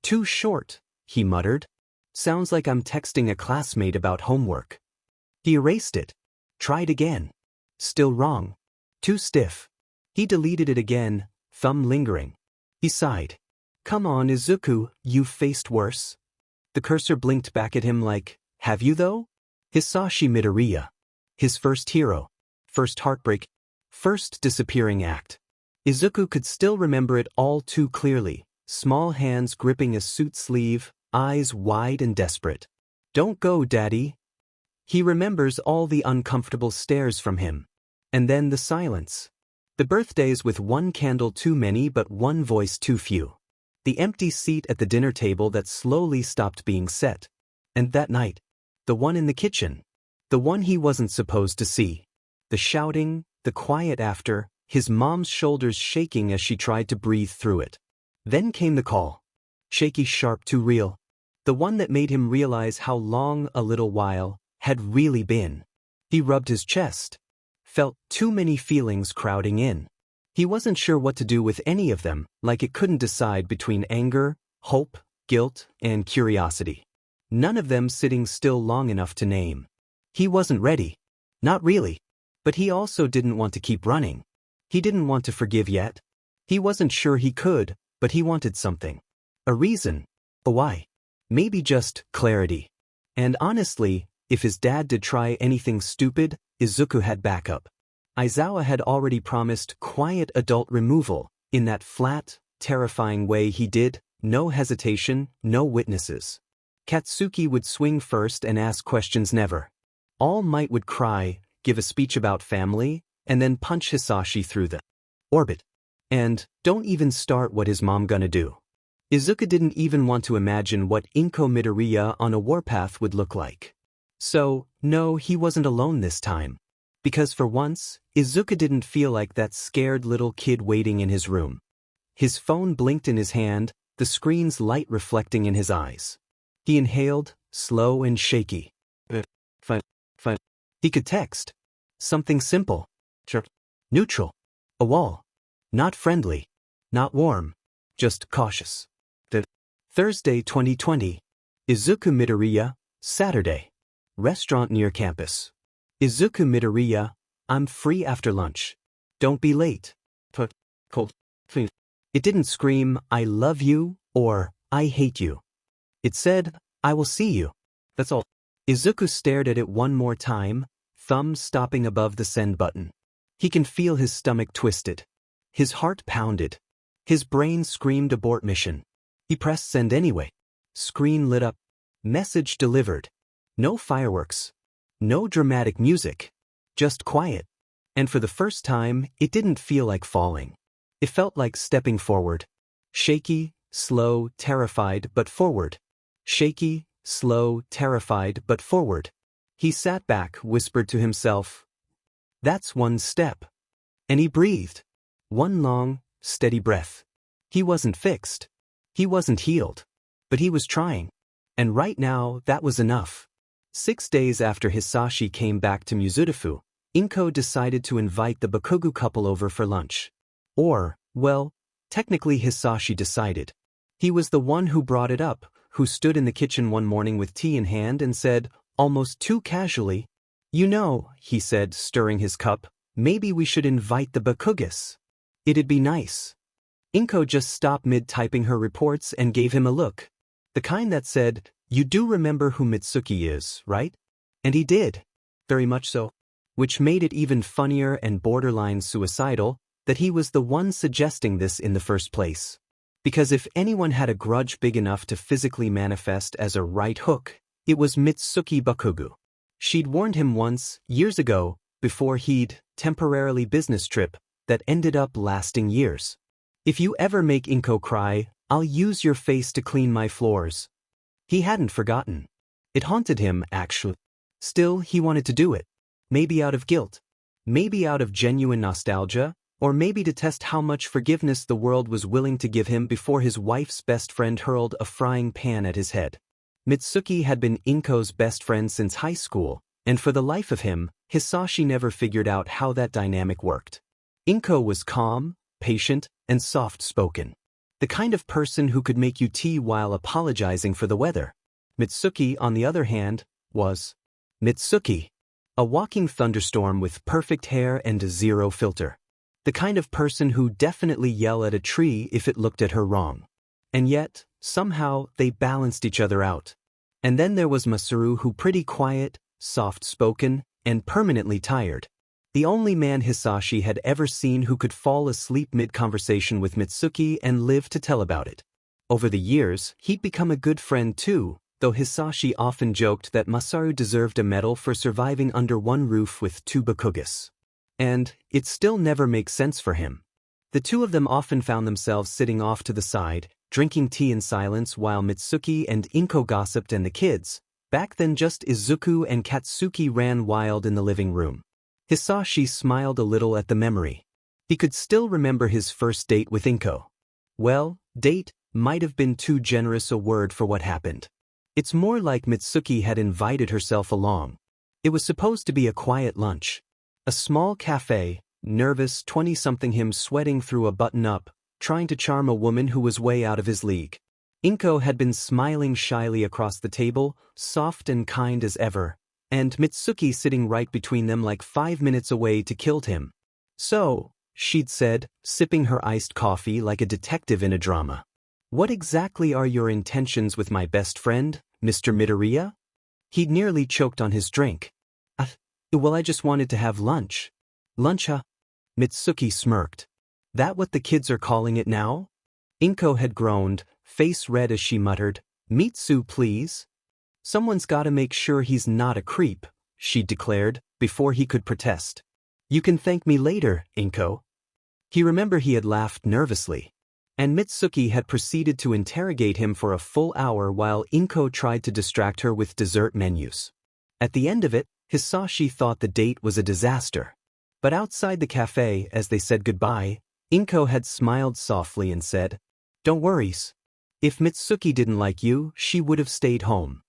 Too short, he muttered. "Sounds like I'm texting a classmate about homework." He erased it. Tried again. Still wrong. Too stiff. He deleted it again, thumb lingering. He sighed. "Come on, Izuku, you've faced worse." The cursor blinked back at him like, "Have you though?" Hisashi Midoriya. His first hero. First heartbreak. First disappearing act. Izuku could still remember it all too clearly. Small hands gripping a suit sleeve, eyes wide and desperate. "Don't go, Daddy." He remembers all the uncomfortable stares from him. And then the silence. The birthdays with one candle too many but one voice too few. The empty seat at the dinner table that slowly stopped being set. And that night. The one in the kitchen. The one he wasn't supposed to see. The shouting, the quiet after, his mom's shoulders shaking as she tried to breathe through it. Then came the call. Shaky, sharp, too real. The one that made him realize how long a little while had really been. He rubbed his chest. Felt too many feelings crowding in. He wasn't sure what to do with any of them, like it couldn't decide between anger, hope, guilt, and curiosity. None of them sitting still long enough to name. He wasn't ready. Not really. But he also didn't want to keep running. He didn't want to forgive yet. He wasn't sure he could, but he wanted something. A reason. A why. Maybe just clarity. And honestly, if his dad did try anything stupid, Izuku had backup. Aizawa had already promised quiet adult removal, in that flat, terrifying way he did, no hesitation, no witnesses. Katsuki would swing first and ask questions never. All Might would cry, give a speech about family, and then punch Hisashi through the orbit. And don't even start what his mom gonna do. Izuku didn't even want to imagine what Inko Midoriya on a warpath would look like. So, no, he wasn't alone this time. Because for once, Izuku didn't feel like that scared little kid waiting in his room. His phone blinked in his hand, the screen's light reflecting in his eyes. He inhaled, slow and shaky. Fine. He could text. Something simple. Sure. Neutral. A wall. Not friendly. Not warm. Just cautious. Thursday 2020. Izuku Midoriya, Saturday. Restaurant near campus. Izuku Midoriya, I'm free after lunch. Don't be late. Cold. It didn't scream, I love you, or I hate you. It said, I will see you. That's all. Izuku stared at it one more time, thumb stopping above the send button. He can feel his stomach twisted. His heart pounded. His brain screamed abort mission. He pressed send anyway. Screen lit up. Message delivered. No fireworks. No dramatic music. Just quiet. And for the first time, it didn't feel like falling. It felt like stepping forward. Shaky, slow, terrified, but forward. Shaky, slow, terrified, but forward. He sat back, whispered to himself, that's one step. And he breathed. One long, steady breath. He wasn't fixed. He wasn't healed. But he was trying. And right now, that was enough. 6 days after Hisashi came back to Mizudafu, Inko decided to invite the Bakugo couple over for lunch. Or, well, technically Hisashi decided. He was the one who brought it up, who stood in the kitchen one morning with tea in hand and said, almost too casually, you know, he said, stirring his cup, maybe we should invite the Bakugis. It'd be nice. Inko just stopped mid-typing her reports and gave him a look. The kind that said, you do remember who Mitsuki is, right? And he did. Very much so. Which made it even funnier and borderline suicidal that he was the one suggesting this in the first place. Because if anyone had a grudge big enough to physically manifest as a right hook, it was Mitsuki Bakugo. She'd warned him once, years ago, before he'd temporarily business trip that ended up lasting years. If you ever make Inko cry, I'll use your face to clean my floors. He hadn't forgotten. It haunted him, actually. Still, he wanted to do it. Maybe out of guilt. Maybe out of genuine nostalgia, or maybe to test how much forgiveness the world was willing to give him before his wife's best friend hurled a frying pan at his head. Mitsuki had been Inko's best friend since high school, and for the life of him, Hisashi never figured out how that dynamic worked. Inko was calm, patient, and soft-spoken. The kind of person who could make you tea while apologizing for the weather. Mitsuki, on the other hand, was Mitsuki. A walking thunderstorm with perfect hair and a zero filter. The kind of person who'd definitely yell at a tree if it looked at her wrong. And yet, somehow, they balanced each other out. And then there was Masaru, who pretty quiet, soft-spoken, and permanently tired. The only man Hisashi had ever seen who could fall asleep mid-conversation with Mitsuki and live to tell about it. Over the years, he'd become a good friend too, though Hisashi often joked that Masaru deserved a medal for surviving under one roof with two Bakugis. And it still never makes sense for him. The two of them often found themselves sitting off to the side, drinking tea in silence while Mitsuki and Inko gossiped and the kids, back then just Izuku and Katsuki, ran wild in the living room. Hisashi smiled a little at the memory. He could still remember his first date with Inko. Well, date might have been too generous a word for what happened. It's more like Mitsuki had invited herself along. It was supposed to be a quiet lunch. A small cafe, nervous 20-something him sweating through a button-up, trying to charm a woman who was way out of his league. Inko had been smiling shyly across the table, soft and kind as ever, and Mitsuki sitting right between them like 5 minutes away to kill him. "So," she'd said, sipping her iced coffee like a detective in a drama. "What exactly are your intentions with my best friend, Mr. Midoriya?" He'd nearly choked on his drink. Well, I just wanted to have lunch." "Lunch, huh?" Mitsuki smirked. "That what the kids are calling it now?" Inko had groaned, face red as she muttered, "Mitsu, please." "Someone's gotta make sure he's not a creep," she declared, before he could protest. "You can thank me later, Inko." He remembered he had laughed nervously. And Mitsuki had proceeded to interrogate him for a full hour while Inko tried to distract her with dessert menus. At the end of it, Hisashi thought the date was a disaster. But outside the cafe, as they said goodbye, Inko had smiled softly and said, "Don't worry. If Mitsuki didn't like you, she would have stayed home."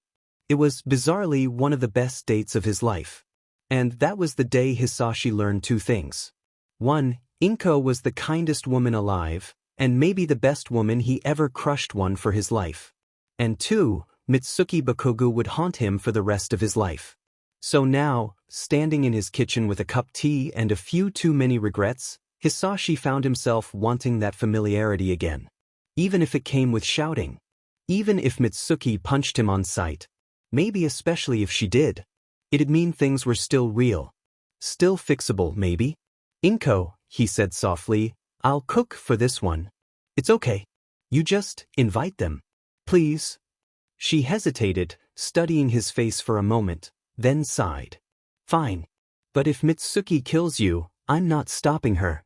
It was, bizarrely, one of the best dates of his life. And that was the day Hisashi learned 2 things. 1, Inko was the kindest woman alive, and maybe the best woman he ever crushed one for his life. And 2, Mitsuki Bakugo would haunt him for the rest of his life. So now, standing in his kitchen with a cup of tea and a few too many regrets, Hisashi found himself wanting that familiarity again. Even if it came with shouting. Even if Mitsuki punched him on sight. Maybe especially if she did. It'd mean things were still real. Still fixable, maybe. "Inko," he said softly, "I'll cook for this one." "It's okay. You just invite them. Please." She hesitated, studying his face for a moment, then sighed. "Fine. But if Mitsuki kills you, I'm not stopping her."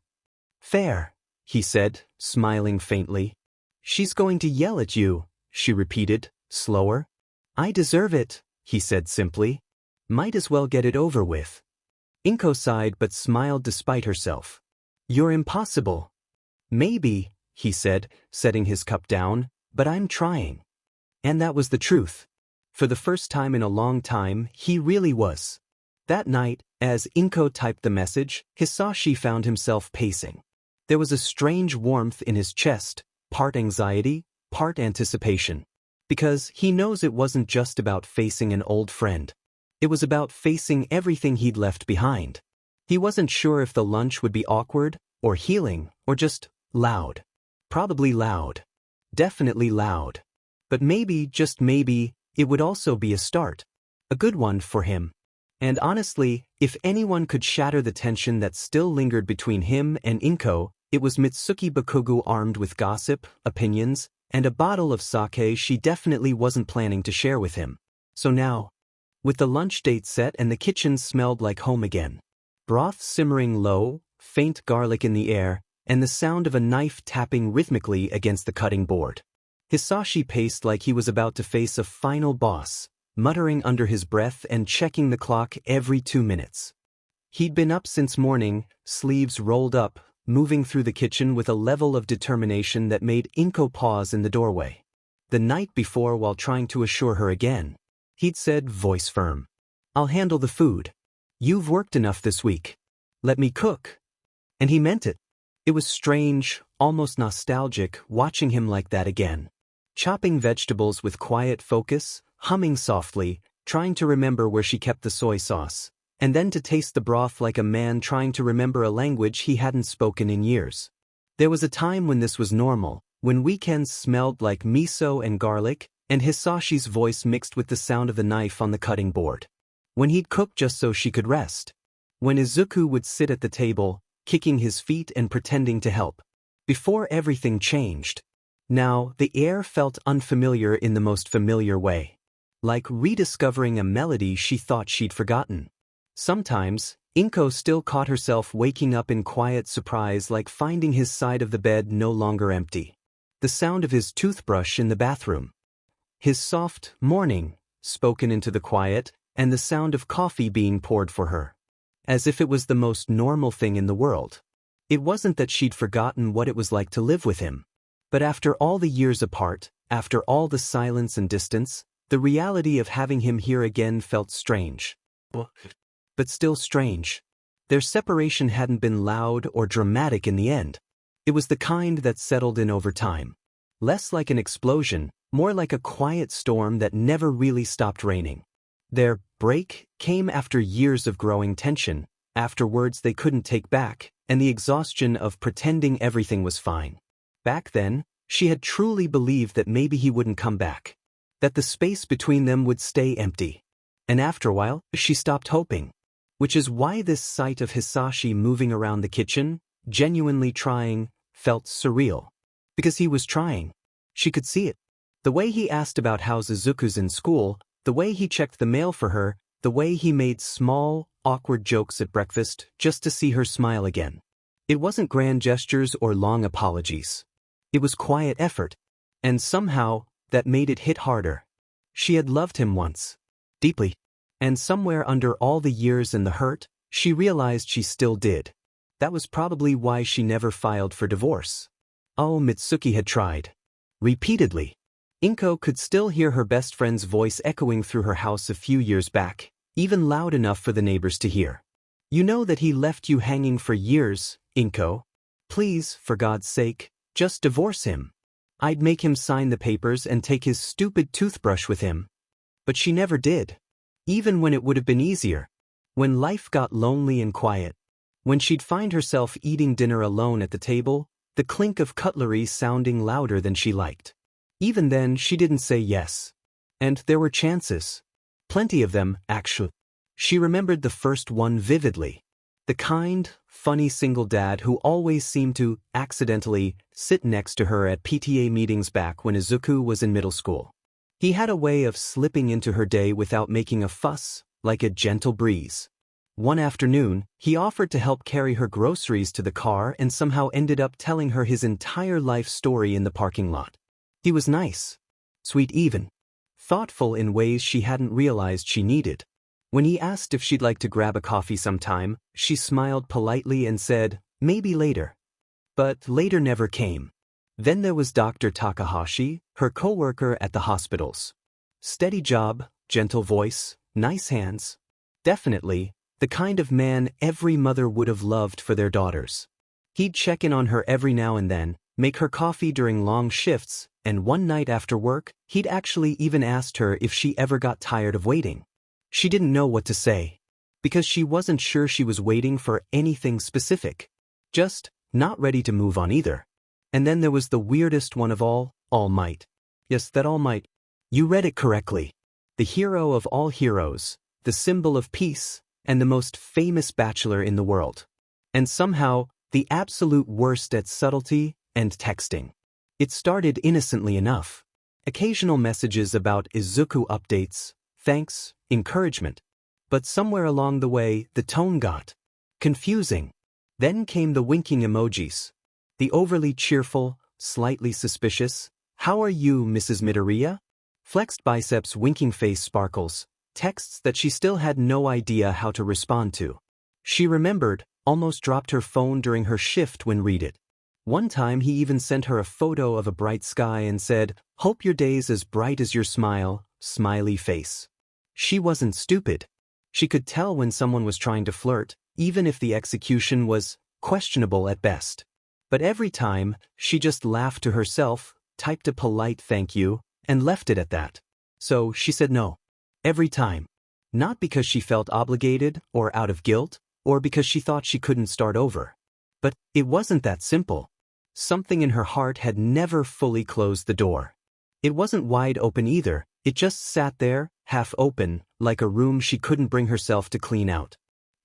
"Fair," he said, smiling faintly. "She's going to yell at you," she repeated, slower. "I deserve it," he said simply. "Might as well get it over with." Inko sighed but smiled despite herself. "You're impossible." "Maybe," he said, setting his cup down, "but I'm trying." And that was the truth. For the first time in a long time, he really was. That night, as Inko typed the message, Hisashi found himself pacing. There was a strange warmth in his chest, part anxiety, part anticipation. Because he knows it wasn't just about facing an old friend. It was about facing everything he'd left behind. He wasn't sure if the lunch would be awkward, or healing, or just loud. Probably loud. Definitely loud. But maybe, just maybe, it would also be a start. A good one for him. And honestly, if anyone could shatter the tension that still lingered between him and Inko, it was Mitsuki Bakugo, armed with gossip, opinions, and a bottle of sake she definitely wasn't planning to share with him. So now, with the lunch date set and the kitchen smelled like home again, broth simmering low, faint garlic in the air, and the sound of a knife tapping rhythmically against the cutting board, Hisashi paced like he was about to face a final boss, muttering under his breath and checking the clock every 2 minutes. He'd been up since morning, sleeves rolled up, moving through the kitchen with a level of determination that made Inko pause in the doorway. The night before, while trying to assure her again, he'd said, voice firm, "I'll handle the food. You've worked enough this week. Let me cook." And he meant it. It was strange, almost nostalgic, watching him like that again. Chopping vegetables with quiet focus, humming softly, trying to remember where she kept the soy sauce, and then to taste the broth like a man trying to remember a language he hadn't spoken in years. There was a time when this was normal, when weekends smelled like miso and garlic, and Hisashi's voice mixed with the sound of the knife on the cutting board. When he'd cook just so she could rest. When Izuku would sit at the table, kicking his feet and pretending to help. Before everything changed. Now, the air felt unfamiliar in the most familiar way. Like rediscovering a melody she thought she'd forgotten. Sometimes, Inko still caught herself waking up in quiet surprise, like finding his side of the bed no longer empty. The sound of his toothbrush in the bathroom. His soft morning, spoken into the quiet, and the sound of coffee being poured for her. As if it was the most normal thing in the world. It wasn't that she'd forgotten what it was like to live with him. But after all the years apart, after all the silence and distance, The reality of having him here again felt strange. But still strange. Their separation hadn't been loud or dramatic in the end. It was the kind that settled in over time. Less like an explosion, more like a quiet storm that never really stopped raining. Their break came after years of growing tension, after words they couldn't take back, and the exhaustion of pretending everything was fine. Back then, she had truly believed that maybe he wouldn't come back. That the space between them would stay empty. And after a while, she stopped hoping. Which is why this sight of Hisashi moving around the kitchen, genuinely trying, felt surreal. Because he was trying. She could see it. The way he asked about how Izuku's in school, the way he checked the mail for her, the way he made small, awkward jokes at breakfast just to see her smile again. It wasn't grand gestures or long apologies. It was quiet effort. And somehow, that made it hit harder. She had loved him once. Deeply. And somewhere under all the years and the hurt, she realized she still did. That was probably why she never filed for divorce. Oh, Mitsuki had tried. Repeatedly. Inko could still hear her best friend's voice echoing through her house a few years back, even loud enough for the neighbors to hear. You know that he left you hanging for years, Inko. Please, for God's sake, just divorce him. I'd make him sign the papers and take his stupid toothbrush with him. But she never did. Even when it would have been easier. When life got lonely and quiet. When she'd find herself eating dinner alone at the table, the clink of cutlery sounding louder than she liked. Even then, she didn't say yes. And there were chances. Plenty of them, actually. She remembered the first one vividly. The kind, funny single dad who always seemed to, accidentally, sit next to her at PTA meetings back when Izuku was in middle school. He had a way of slipping into her day without making a fuss, like a gentle breeze. One afternoon, he offered to help carry her groceries to the car and somehow ended up telling her his entire life story in the parking lot. He was nice. Sweet even. Thoughtful in ways she hadn't realized she needed. When he asked if she'd like to grab a coffee sometime, she smiled politely and said, maybe later. But later never came. Then there was Dr. Takahashi, her co-worker at the hospitals. Steady job, gentle voice, nice hands. Definitely, the kind of man every mother would have loved for their daughters. He'd check in on her every now and then, make her coffee during long shifts, and one night after work, he'd actually even asked her if she ever got tired of waiting. She didn't know what to say. Because she wasn't sure she was waiting for anything specific. Just not ready to move on either. And then there was the weirdest one of all, All Might. Yes, that All Might. You read it correctly. The hero of all heroes, the symbol of peace, and the most famous bachelor in the world. And somehow, the absolute worst at subtlety and texting. It started innocently enough. Occasional messages about Izuku updates, thanks, encouragement. But somewhere along the way, the tone got confusing. Then came the winking emojis. The overly cheerful, slightly suspicious, how are you, Mrs. Midoriya? Flexed biceps winking face sparkles, texts that she still had no idea how to respond to. She remembered, almost dropped her phone during her shift when read it. One time he even sent her a photo of a bright sky and said, hope your day's as bright as your smile, smiley face. She wasn't stupid. She could tell when someone was trying to flirt, even if the execution was questionable at best. But every time, she just laughed to herself, typed a polite thank you, and left it at that. So she said no. Every time. Not because she felt obligated or out of guilt, or because she thought she couldn't start over. But it wasn't that simple. Something in her heart had never fully closed the door. It wasn't wide open either, it just sat there, half open, like a room she couldn't bring herself to clean out.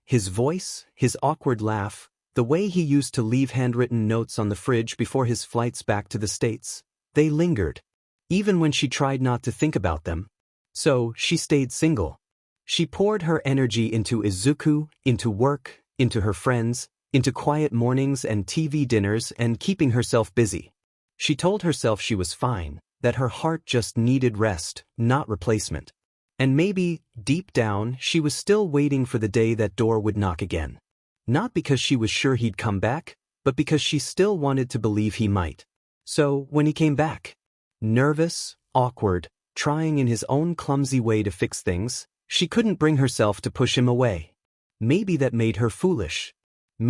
His voice, his awkward laugh, the way he used to leave handwritten notes on the fridge before his flights back to the States, they lingered. Even when she tried not to think about them. So, she stayed single. She poured her energy into Izuku, into work, into her friends, into quiet mornings and TV dinners and keeping herself busy. She told herself she was fine, that her heart just needed rest, not replacement. And maybe, deep down, she was still waiting for the day that door would knock again. Not because she was sure he'd come back, but because she still wanted to believe he might. So, when he came back, nervous, awkward, trying in his own clumsy way to fix things, she couldn't bring herself to push him away. Maybe that made her foolish.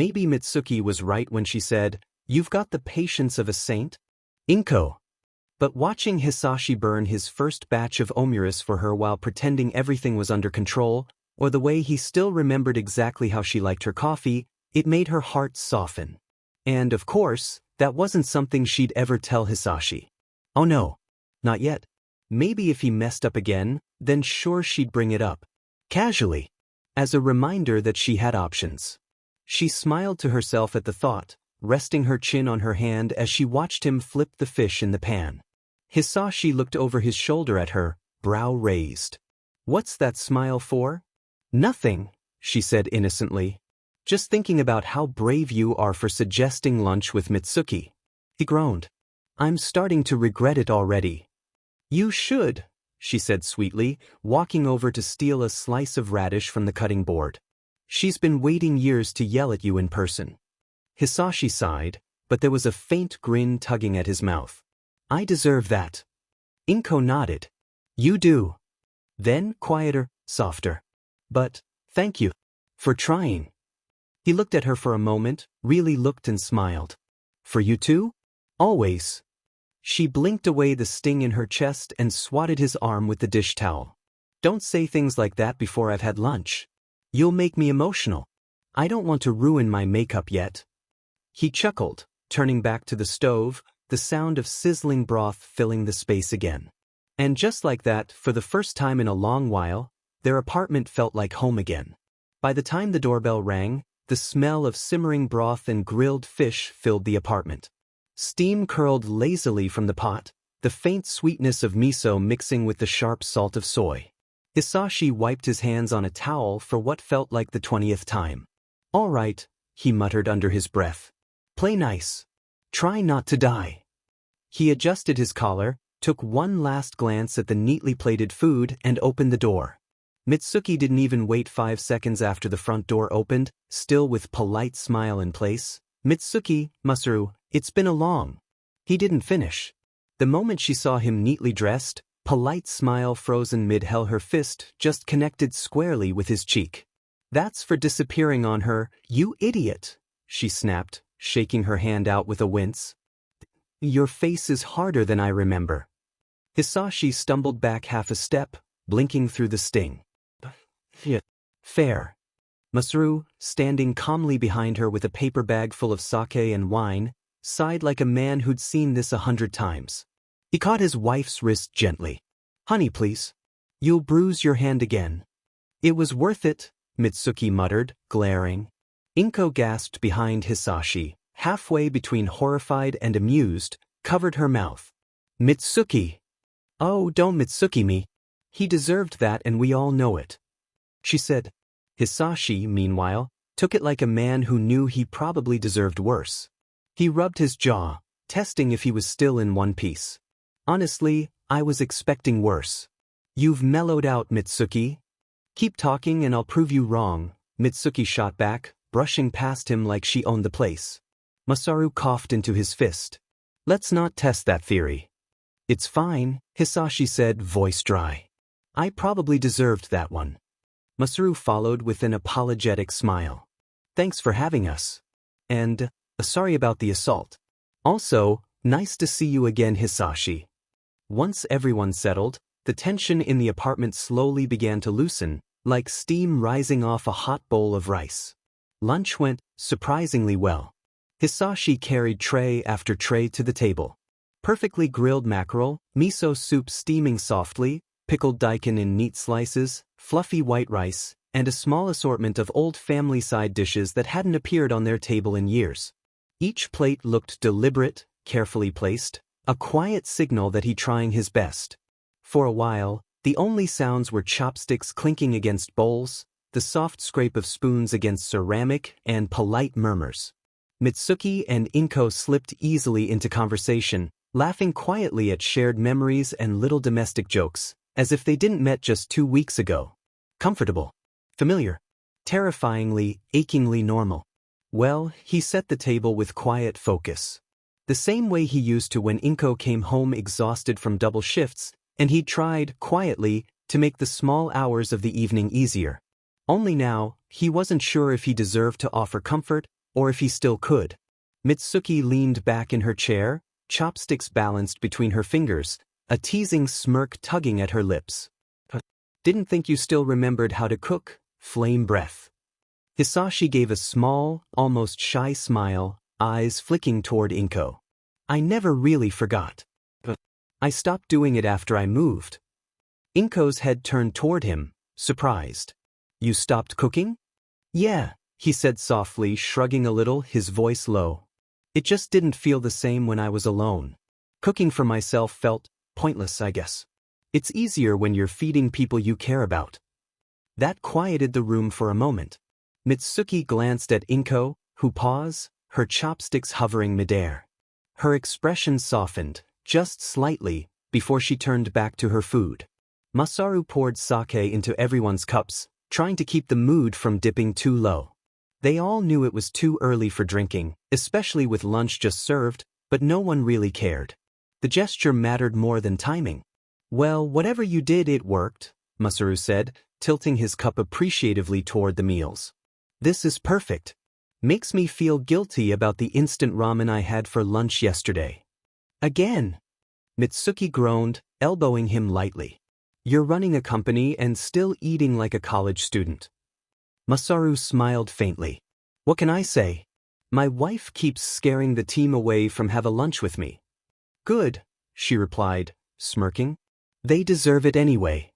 Maybe Mitsuki was right when she said, "You've got the patience of a saint." Inko. But watching Hisashi burn his first batch of omurice for her while pretending everything was under control, or the way he still remembered exactly how she liked her coffee, it made her heart soften. And, of course, that wasn't something she'd ever tell Hisashi. Oh no. Not yet. Maybe if he messed up again, then sure she'd bring it up. Casually. As a reminder that she had options. She smiled to herself at the thought, resting her chin on her hand as she watched him flip the fish in the pan. Hisashi looked over his shoulder at her, brow raised. "What's that smile for?" "Nothing," she said innocently. "Just thinking about how brave you are for suggesting lunch with Mitsuki." He groaned. "I'm starting to regret it already." "You should," she said sweetly, walking over to steal a slice of radish from the cutting board. "She's been waiting years to yell at you in person." Hisashi sighed, but there was a faint grin tugging at his mouth. "I deserve that." Inko nodded. "You do." Then, quieter, softer. "But, thank you. For trying." He looked at her for a moment, really looked and smiled. "For you too? Always." She blinked away the sting in her chest and swatted his arm with the dish towel. "Don't say things like that before I've had lunch. You'll make me emotional. I don't want to ruin my makeup yet." He chuckled, turning back to the stove, the sound of sizzling broth filling the space again. And just like that, for the first time in a long while, their apartment felt like home again. By the time the doorbell rang, the smell of simmering broth and grilled fish filled the apartment. Steam curled lazily from the pot, the faint sweetness of miso mixing with the sharp salt of soy. Hisashi wiped his hands on a towel for what felt like the 20th time. "All right," he muttered under his breath. "Play nice. Try not to die." He adjusted his collar, took one last glance at the neatly plated food, and opened the door. Mitsuki didn't even wait 5 seconds after the front door opened, still with polite smile in place. "Mitsuki, Masaru, it's been a long..." He didn't finish. The moment she saw him neatly dressed, polite smile frozen mid-hell, her fist just connected squarely with his cheek. "That's for disappearing on her, you idiot," she snapped, shaking her hand out with a wince. "Your face is harder than I remember." Hisashi stumbled back half a step, blinking through the sting. "Fair." Masaru, standing calmly behind her with a paper bag full of sake and wine, sighed like a man who'd seen this 100 times. He caught his wife's wrist gently. "Honey, please. You'll bruise your hand again." "It was worth it," Mitsuki muttered, glaring. Inko gasped behind Hisashi, halfway between horrified and amused, covered her mouth. "Mitsuki!" "Oh, don't Mitsuki me. He deserved that and we all know it," she said. Hisashi, meanwhile, took it like a man who knew he probably deserved worse. He rubbed his jaw, testing if he was still in one piece. "Honestly, I was expecting worse." "You've mellowed out, Mitsuki." "Keep talking and I'll prove you wrong," Mitsuki shot back, brushing past him like she owned the place. Masaru coughed into his fist. "Let's not test that theory." "It's fine," Hisashi said, voice dry. "I probably deserved that one." Masaru followed with an apologetic smile. "Thanks for having us. And, sorry about the assault. Also, nice to see you again, Hisashi." Once everyone settled, the tension in the apartment slowly began to loosen, like steam rising off a hot bowl of rice. Lunch went surprisingly well. Hisashi carried tray after tray to the table. Perfectly grilled mackerel, miso soup steaming softly, pickled daikon in neat slices, fluffy white rice, and a small assortment of old family side dishes that hadn't appeared on their table in years. Each plate looked deliberate, carefully placed, a quiet signal that he's trying his best. For a while, the only sounds were chopsticks clinking against bowls, the soft scrape of spoons against ceramic, and polite murmurs. Mitsuki and Inko slipped easily into conversation, laughing quietly at shared memories and little domestic jokes, as if they didn't met just 2 weeks ago. Comfortable. Familiar. Terrifyingly, achingly normal. Well, he set the table with quiet focus. The same way he used to when Inko came home exhausted from double shifts, And he tried, quietly, to make the small hours of the evening easier. Only now, he wasn't sure if he deserved to offer comfort, or if he still could. Mitsuki leaned back in her chair, chopsticks balanced between her fingers, a teasing smirk tugging at her lips. Didn't think you still remembered how to cook, flame breath. Hisashi gave a small, almost shy smile, eyes flicking toward Inko. I never really forgot. I stopped doing it after I moved. Inko's head turned toward him, surprised. You stopped cooking? Yeah, he said softly, shrugging a little, his voice low. It just didn't feel the same when I was alone. Cooking for myself felt pointless, I guess. It's easier when you're feeding people you care about. That quieted the room for a moment. Mitsuki glanced at Inko, who paused, her chopsticks hovering midair. Her expression softened, just slightly, before she turned back to her food. Masaru poured sake into everyone's cups, trying to keep the mood from dipping too low. They all knew it was too early for drinking, especially with lunch just served, but no one really cared. The gesture mattered more than timing. Well, whatever you did, it worked, Masaru said, tilting his cup appreciatively toward the meals. This is perfect. Makes me feel guilty about the instant ramen I had for lunch yesterday. Again. Mitsuki groaned, elbowing him lightly. You're running a company and still eating like a college student. Masaru smiled faintly. What can I say? My wife keeps scaring the team away from having lunch with me. Good, she replied, smirking. They deserve it anyway.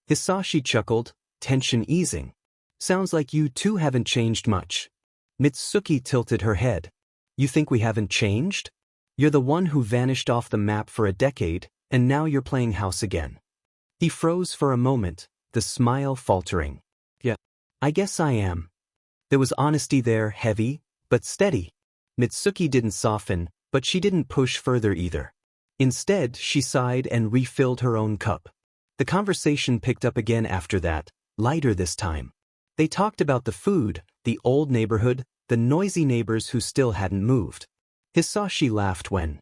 Hisashi chuckled, tension easing. Sounds like you two haven't changed much. Mitsuki tilted her head. You think we haven't changed? You're the one who vanished off the map for a decade, and now you're playing house again. He froze for a moment, the smile faltering. Yeah, I guess I am. There was honesty there, heavy, but steady. Mitsuki didn't soften, but she didn't push further either. Instead, she sighed and refilled her own cup. The conversation picked up again after that, lighter this time. They talked about the food, the old neighborhood, the noisy neighbors who still hadn't moved. Hisashi laughed when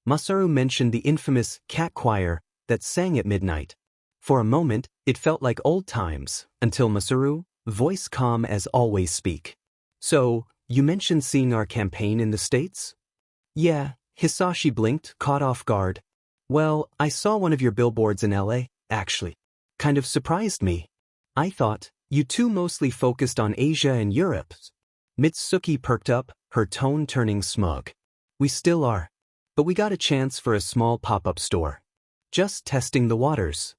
Masaru mentioned the infamous cat choir that sang at midnight. For a moment, it felt like old times, until Masaru, voice calm as always, speak. So, you mentioned seeing our campaign in the States? Yeah, Hisashi blinked, caught off guard. Well, I saw one of your billboards in LA, actually. Kind of surprised me. I thought, you two mostly focused on Asia and Europe. Mitsuki perked up, her tone turning smug. We still are. But we got a chance for a small pop-up store. Just testing the waters.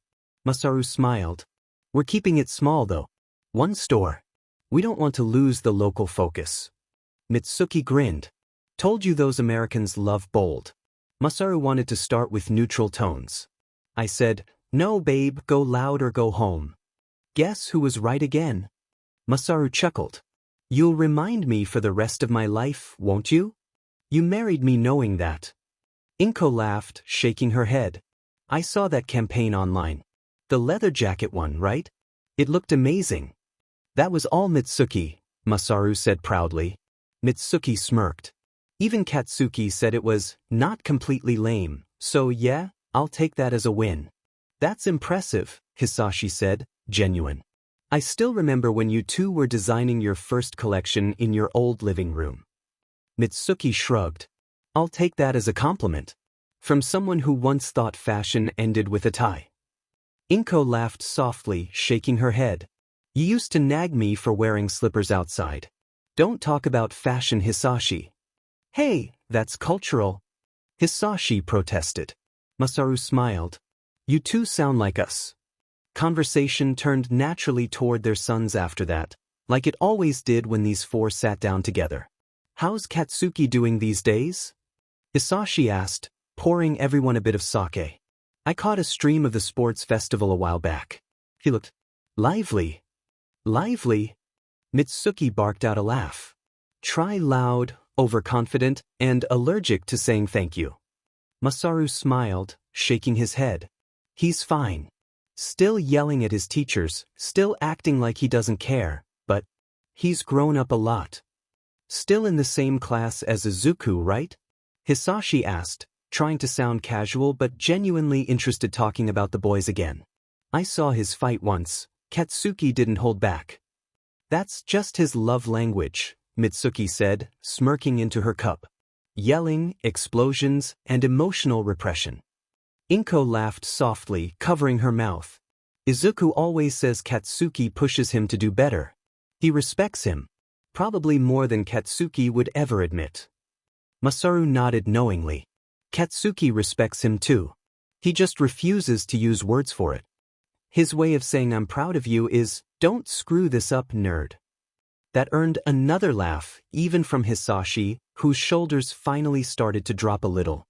Masaru smiled. We're keeping it small though. One store. We don't want to lose the local focus. Mitsuki grinned. Told you those Americans love bold. Masaru wanted to start with neutral tones. I said, no babe, go loud or go home. Guess who was right again? Masaru chuckled. You'll remind me for the rest of my life, won't you? You married me knowing that. Inko laughed, shaking her head. I saw that campaign online. The leather jacket one, right? It looked amazing. That was all Mitsuki, Masaru said proudly. Mitsuki smirked. Even Katsuki said it was not completely lame, so yeah, I'll take that as a win. That's impressive, Hisashi said, genuine. I still remember when you two were designing your first collection in your old living room. Mitsuki shrugged. I'll take that as a compliment. From someone who once thought fashion ended with a tie. Inko laughed softly, shaking her head. You used to nag me for wearing slippers outside. Don't talk about fashion, Hisashi. Hey, that's cultural. Hisashi protested. Masaru smiled. You two sound like us. Conversation turned naturally toward their sons after that, like it always did when these four sat down together. How's Katsuki doing these days? Hisashi asked, pouring everyone a bit of sake. I caught a stream of the sports festival a while back. He looked lively. Lively? Mitsuki barked out a laugh. Try loud, overconfident, and allergic to saying thank you. Masaru smiled, shaking his head. He's fine. Still yelling at his teachers, still acting like he doesn't care, but he's grown up a lot. Still in the same class as Izuku, right? Hisashi asked, trying to sound casual but genuinely interested talking about the boys again. I saw his fight once. Katsuki didn't hold back. That's just his love language, Mitsuki said, smirking into her cup. Yelling, explosions, and emotional repression. Inko laughed softly, covering her mouth. Izuku always says Katsuki pushes him to do better. He respects him. Probably more than Katsuki would ever admit. Masaru nodded knowingly. Katsuki respects him too. He just refuses to use words for it. His way of saying I'm proud of you is, don't screw this up, nerd. That earned another laugh, even from Hisashi, whose shoulders finally started to drop a little.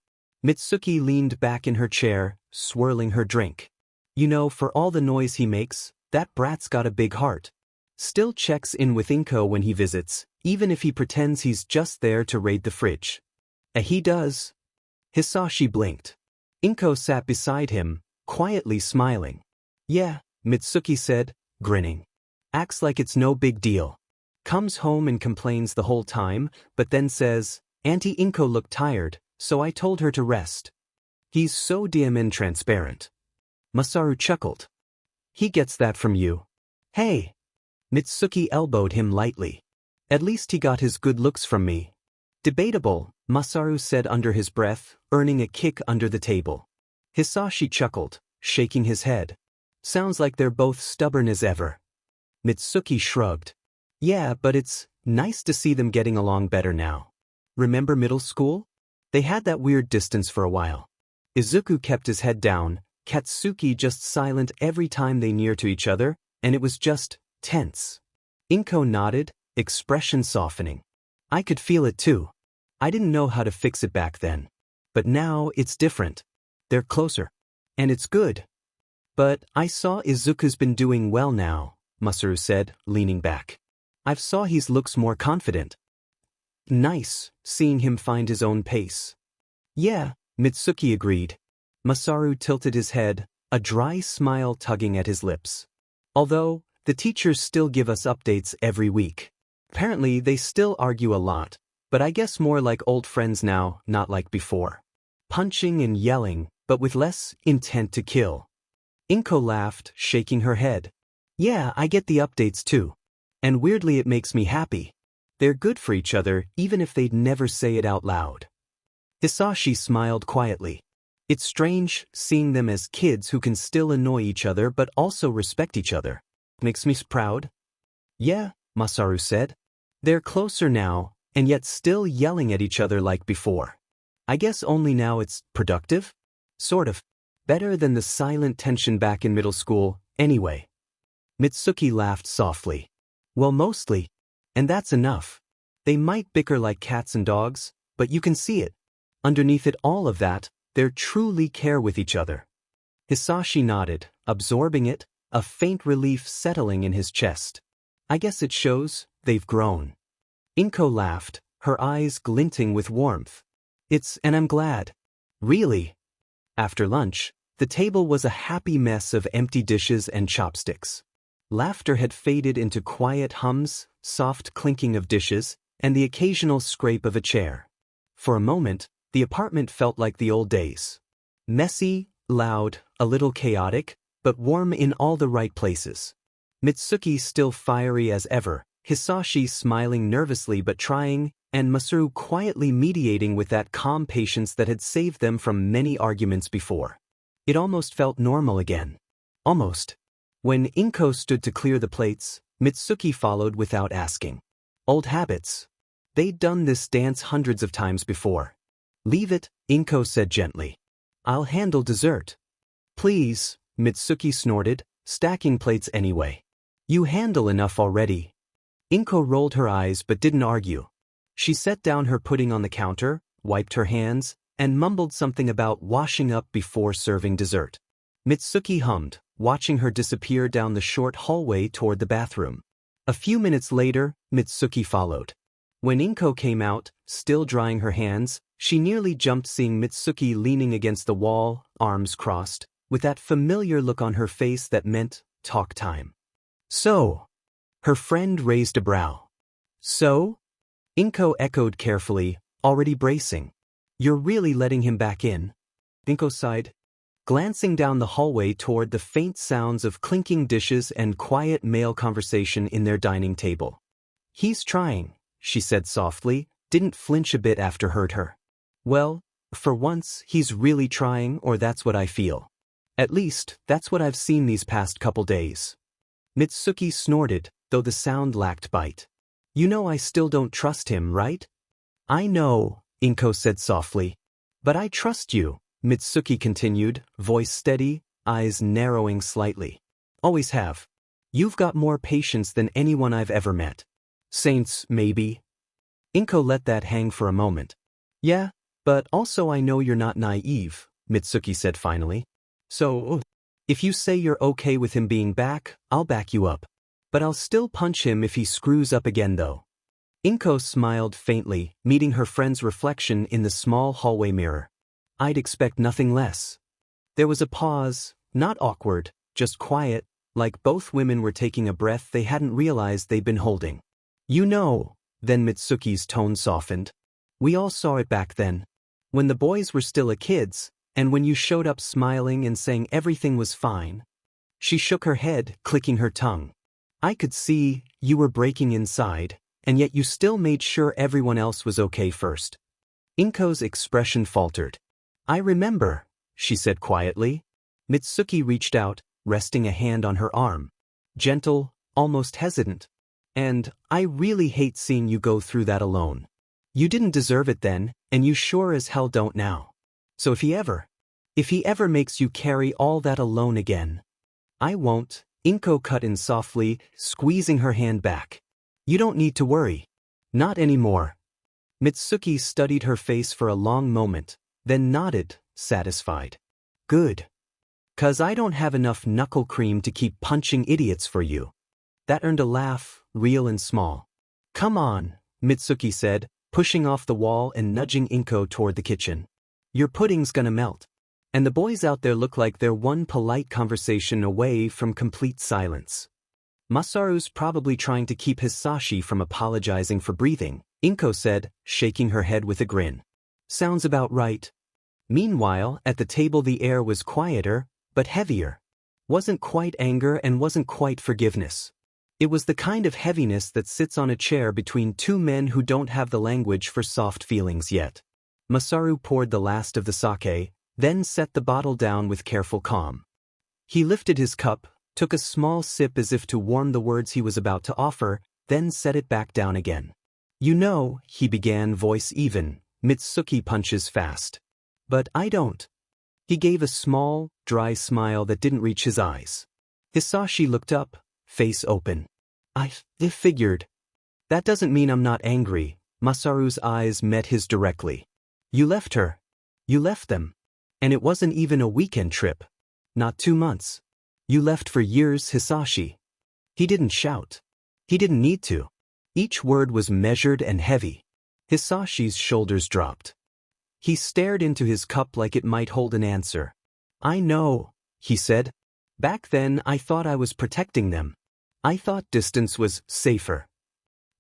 Mitsuki leaned back in her chair, swirling her drink. You know, for all the noise he makes, that brat's got a big heart. Still checks in with Inko when he visits, even if he pretends he's just there to raid the fridge. He does. Hisashi blinked. Inko sat beside him, quietly smiling. Yeah, Mitsuki said, grinning. Acts like it's no big deal. Comes home and complains the whole time, but then says, Auntie Inko looked tired, so I told her to rest. He's so damn transparent. Masaru chuckled. He gets that from you. Hey! Mitsuki elbowed him lightly. At least he got his good looks from me. Debatable, Masaru said under his breath, earning a kick under the table. Hisashi chuckled, shaking his head. Sounds like they're both stubborn as ever. Mitsuki shrugged. Yeah, but it's nice to see them getting along better now. Remember middle school? They had that weird distance for a while. Izuku kept his head down, Katsuki just silent every time they near to each other, and it was just tense. Inko nodded, expression softening. I could feel it too. I didn't know how to fix it back then. But now it's different. They're closer. And it's good. But I saw Izuku's been doing well now, Masaru said, leaning back. I've saw he's looks more confident. Nice, seeing him find his own pace. Yeah, Mitsuki agreed. Masaru tilted his head, a dry smile tugging at his lips. Although, the teachers still give us updates every week. Apparently they still argue a lot, but I guess more like old friends now, not like before. Punching and yelling, but with less intent to kill. Inko laughed, shaking her head. Yeah, I get the updates too. And weirdly it makes me happy. They're good for each other, even if they'd never say it out loud. Hisashi smiled quietly. It's strange, seeing them as kids who can still annoy each other but also respect each other. Makes me proud. Yeah, Masaru said. They're closer now, and yet still yelling at each other like before. I guess only now it's productive? Sort of. Better than the silent tension back in middle school, anyway. Mitsuki laughed softly. Well, mostly. And that's enough. They might bicker like cats and dogs, but you can see it. Underneath it all of that, they truly care with each other. Hisashi nodded, absorbing it, a faint relief settling in his chest. I guess it shows, they've grown. Inko laughed, her eyes glinting with warmth. And I'm glad. Really? After lunch, the table was a happy mess of empty dishes and chopsticks. Laughter had faded into quiet hums, soft clinking of dishes, and the occasional scrape of a chair. For a moment, the apartment felt like the old days. Messy, loud, a little chaotic, but warm in all the right places. Mitsuki still fiery as ever, Hisashi smiling nervously but trying, and Masaru quietly mediating with that calm patience that had saved them from many arguments before. It almost felt normal again. Almost. When Inko stood to clear the plates, Mitsuki followed without asking. Old habits. They'd done this dance hundreds of times before. Leave it, Inko said gently. I'll handle dessert. Please, Mitsuki snorted, stacking plates anyway. You handle enough already. Inko rolled her eyes but didn't argue. She set down her pudding on the counter, wiped her hands, and mumbled something about washing up before serving dessert. Mitsuki hummed, watching her disappear down the short hallway toward the bathroom. A few minutes later, Mitsuki followed. When Inko came out, still drying her hands, she nearly jumped seeing Mitsuki leaning against the wall, arms crossed, with that familiar look on her face that meant talk time. So? Her friend raised a brow. So? Inko echoed carefully, already bracing. You're really letting him back in? Inko sighed, glancing down the hallway toward the faint sounds of clinking dishes and quiet male conversation in their dining table. He's trying, she said softly, didn't flinch a bit after heard her. Well, for once, he's really trying, or that's what I feel. At least, that's what I've seen these past couple days. Mitsuki snorted, though the sound lacked bite. You know I still don't trust him, right? I know, Inko said softly. But I trust you, Mitsuki continued, voice steady, eyes narrowing slightly. Always have. You've got more patience than anyone I've ever met. Saints, maybe. Inko let that hang for a moment. Yeah, but also I know you're not naive, Mitsuki said finally. So, if you say you're okay with him being back, I'll back you up. But I'll still punch him if he screws up again though. Inko smiled faintly, meeting her friend's reflection in the small hallway mirror. I'd expect nothing less. There was a pause, not awkward, just quiet, like both women were taking a breath they hadn't realized they'd been holding. You know, then Mitsuki's tone softened. We all saw it back then. When the boys were still kids, and when you showed up smiling and saying everything was fine. She shook her head, clicking her tongue. I could see, you were breaking inside, and yet you still made sure everyone else was okay first. Inko's expression faltered. I remember, she said quietly. Mitsuki reached out, resting a hand on her arm. Gentle, almost hesitant. And, I really hate seeing you go through that alone. You didn't deserve it then, and you sure as hell don't now. So if he ever makes you carry all that alone again. I won't, Inko cut in softly, squeezing her hand back. You don't need to worry. Not anymore. Mitsuki studied her face for a long moment, then nodded, satisfied. Good. 'Cause I don't have enough knuckle cream to keep punching idiots for you. That earned a laugh, real and small. Come on, Mitsuki said, pushing off the wall and nudging Inko toward the kitchen. Your pudding's gonna melt. And the boys out there look like they're one polite conversation away from complete silence. Masaru's probably trying to keep Hisashi from apologizing for breathing, Inko said, shaking her head with a grin. Sounds about right. Meanwhile, at the table the air was quieter, but heavier. Wasn't quite anger and wasn't quite forgiveness. It was the kind of heaviness that sits on a chair between two men who don't have the language for soft feelings yet. Masaru poured the last of the sake, then set the bottle down with careful calm. He lifted his cup, took a small sip as if to warm the words he was about to offer, then set it back down again. You know, he began, voice even, Mitsuki punches fast. But I don't. He gave a small, dry smile that didn't reach his eyes. Hisashi looked up, face open. I figured. That doesn't mean I'm not angry. Masaru's eyes met his directly. You left her. You left them. And it wasn't even a weekend trip. Not 2 months. You left for years, Hisashi. He didn't shout. He didn't need to. Each word was measured and heavy. Hisashi's shoulders dropped. He stared into his cup like it might hold an answer. I know, he said. Back then I thought I was protecting them. I thought distance was safer.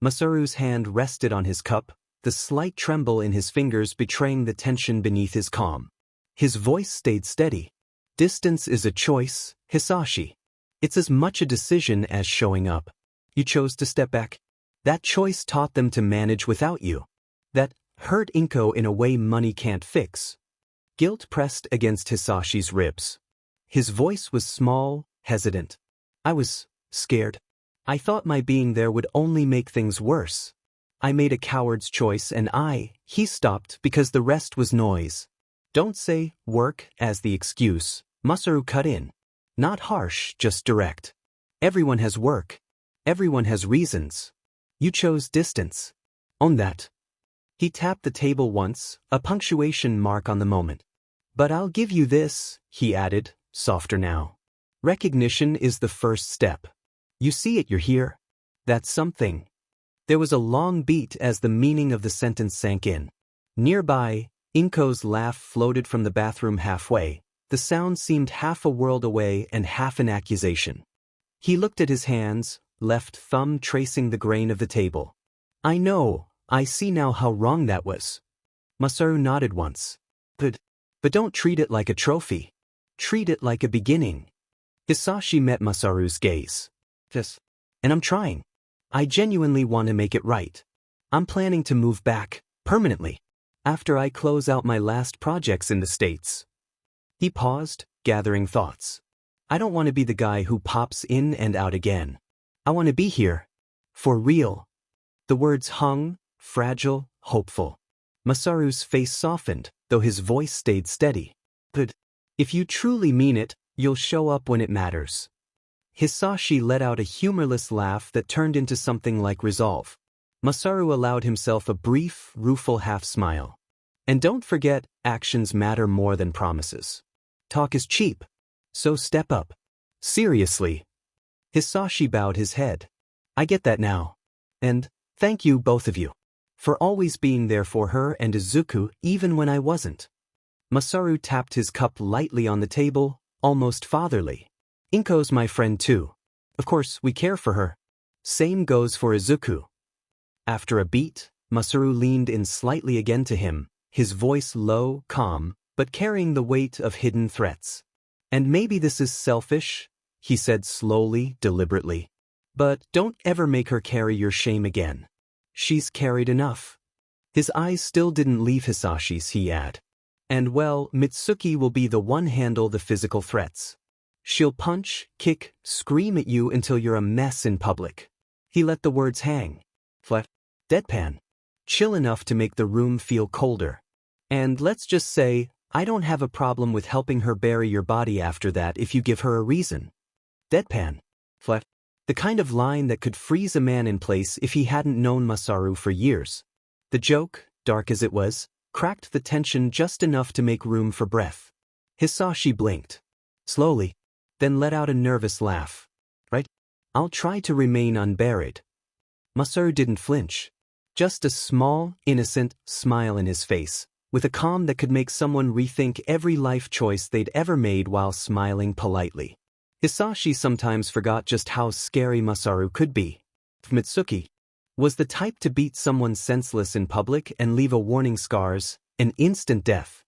Masaru's hand rested on his cup, the slight tremble in his fingers betraying the tension beneath his calm. His voice stayed steady. Distance is a choice, Hisashi. It's as much a decision as showing up. You chose to step back. That choice taught them to manage without you. That hurt Inko in a way money can't fix. Guilt pressed against Hisashi's ribs. His voice was small, hesitant. I was scared. I thought my being there would only make things worse. I made a coward's choice and he stopped because the rest was noise. Don't say work as the excuse, Masaru cut in. Not harsh, just direct. Everyone has work. Everyone has reasons. You chose distance. Own that. He tapped the table once, a punctuation mark on the moment. But I'll give you this, he added, softer now. Recognition is the first step. You see it, you're here. That's something. There was a long beat as the meaning of the sentence sank in. Nearby, Inko's laugh floated from the bathroom halfway. The sound seemed half a world away and half an accusation. He looked at his hands, left thumb tracing the grain of the table. I know, I see now how wrong that was. Masaru nodded once. But don't treat it like a trophy. Treat it like a beginning. Hisashi met Masaru's gaze. Yes. And I'm trying. I genuinely want to make it right. I'm planning to move back, permanently, after I close out my last projects in the States. He paused, gathering thoughts. I don't want to be the guy who pops in and out again. I want to be here. For real. The words hung, fragile, hopeful. Masaru's face softened, though his voice stayed steady. But if you truly mean it, you'll show up when it matters. Hisashi let out a humorless laugh that turned into something like resolve. Masaru allowed himself a brief, rueful half-smile. And don't forget, actions matter more than promises. Talk is cheap. So step up. Seriously. Hisashi bowed his head. I get that now. And thank you, both of you, for always being there for her and Izuku even when I wasn't. Masaru tapped his cup lightly on the table, almost fatherly. Inko's my friend too. Of course, we care for her. Same goes for Izuku. After a beat, Masaru leaned in slightly again to him, his voice low, calm, but carrying the weight of hidden threats. And maybe this is selfish, he said slowly, deliberately. But don't ever make her carry your shame again. She's carried enough. His eyes still didn't leave Hisashi's, he added. And well, Mitsuki will be the one handle the physical threats. She'll punch, kick, scream at you until you're a mess in public. He let the words hang. Flat. Deadpan. Chill enough to make the room feel colder. And let's just say, I don't have a problem with helping her bury your body after that if you give her a reason. Deadpan. Flat. The kind of line that could freeze a man in place if he hadn't known Masaru for years. The joke, dark as it was, cracked the tension just enough to make room for breath. Hisashi blinked. Slowly. Then let out a nervous laugh. Right? I'll try to remain unburied. Masaru didn't flinch. Just a small, innocent smile in his face, with a calm that could make someone rethink every life choice they'd ever made while smiling politely. Hisashi sometimes forgot just how scary Masaru could be. Mitsuki was the type to beat someone senseless in public and leave a warning scars, an instant death.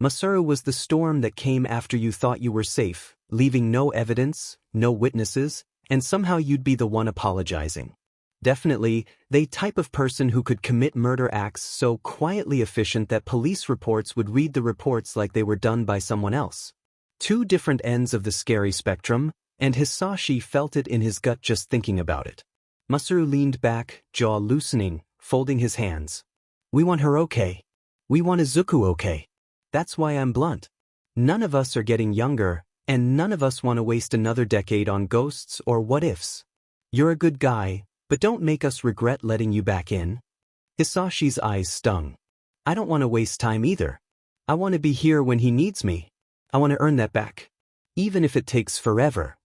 Masaru was the storm that came after you thought you were safe, leaving no evidence, no witnesses, and somehow you'd be the one apologizing. Definitely, the type of person who could commit murder acts so quietly efficient that police reports would read the reports like they were done by someone else. Two different ends of the scary spectrum, and Hisashi felt it in his gut just thinking about it. Masaru leaned back, jaw loosening, folding his hands. We want her okay. We want Izuku okay. That's why I'm blunt. None of us are getting younger, and none of us want to waste another decade on ghosts or what-ifs. You're a good guy, but don't make us regret letting you back in. Hisashi's eyes stung. I don't want to waste time either. I want to be here when he needs me. I want to earn that back. Even if it takes forever.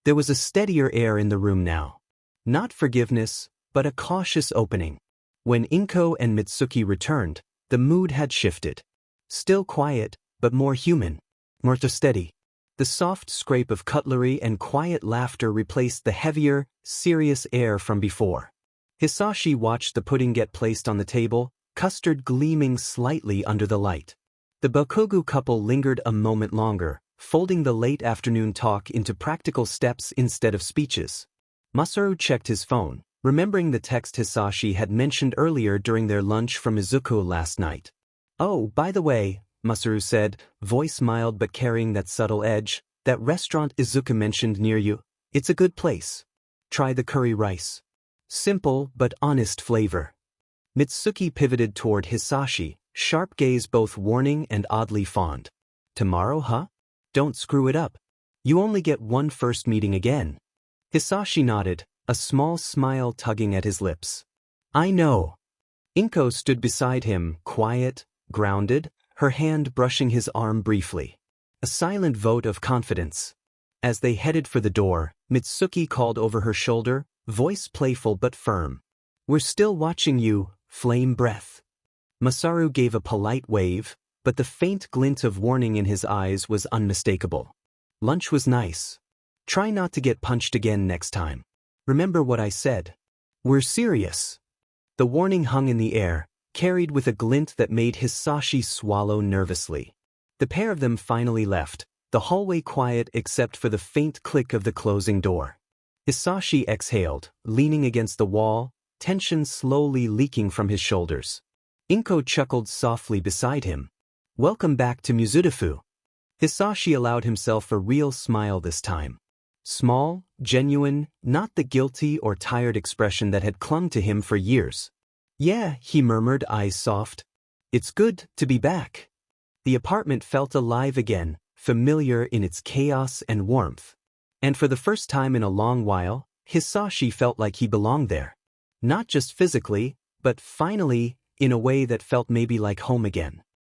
There was a steadier air in the room now. Not forgiveness, but a cautious opening. When Inko and Mitsuki returned, the mood had shifted. Still quiet, but more human. More steady. The soft scrape of cutlery and quiet laughter replaced the heavier, serious air from before. Hisashi watched the pudding get placed on the table, custard gleaming slightly under the light. The Bokogu couple lingered a moment longer, folding the late afternoon talk into practical steps instead of speeches. Masaru checked his phone, remembering the text Hisashi had mentioned earlier during their lunch from Izuku last night. Oh, by the way, Masaru said, voice mild but carrying that subtle edge, that restaurant Izuku mentioned near you, it's a good place. Try the curry rice. Simple but honest flavor. Mitsuki pivoted toward Hisashi, sharp gaze both warning and oddly fond. Tomorrow, huh? Don't screw it up. You only get one first meeting again. Hisashi nodded, a small smile tugging at his lips. I know. Inko stood beside him, quiet, grounded, her hand brushing his arm briefly. A silent vote of confidence. As they headed for the door, Mitsuki called over her shoulder, voice playful but firm. We're still watching you, flame breath. Masaru gave a polite wave, but the faint glint of warning in his eyes was unmistakable. Lunch was nice. Try not to get punched again next time. Remember what I said. We're serious. The warning hung in the air, carried with a glint that made Hisashi swallow nervously. The pair of them finally left, the hallway quiet except for the faint click of the closing door. Hisashi exhaled, leaning against the wall, tension slowly leaking from his shoulders. Inko chuckled softly beside him. "Welcome back to Mizudafu." Hisashi allowed himself a real smile this time. Small, genuine, not the guilty or tired expression that had clung to him for years. "Yeah," he murmured, eyes soft. "It's good to be back." The apartment felt alive again, familiar in its chaos and warmth. And for the first time in a long while, Hisashi felt like he belonged there. Not just physically, but finally, in a way that felt maybe like home again.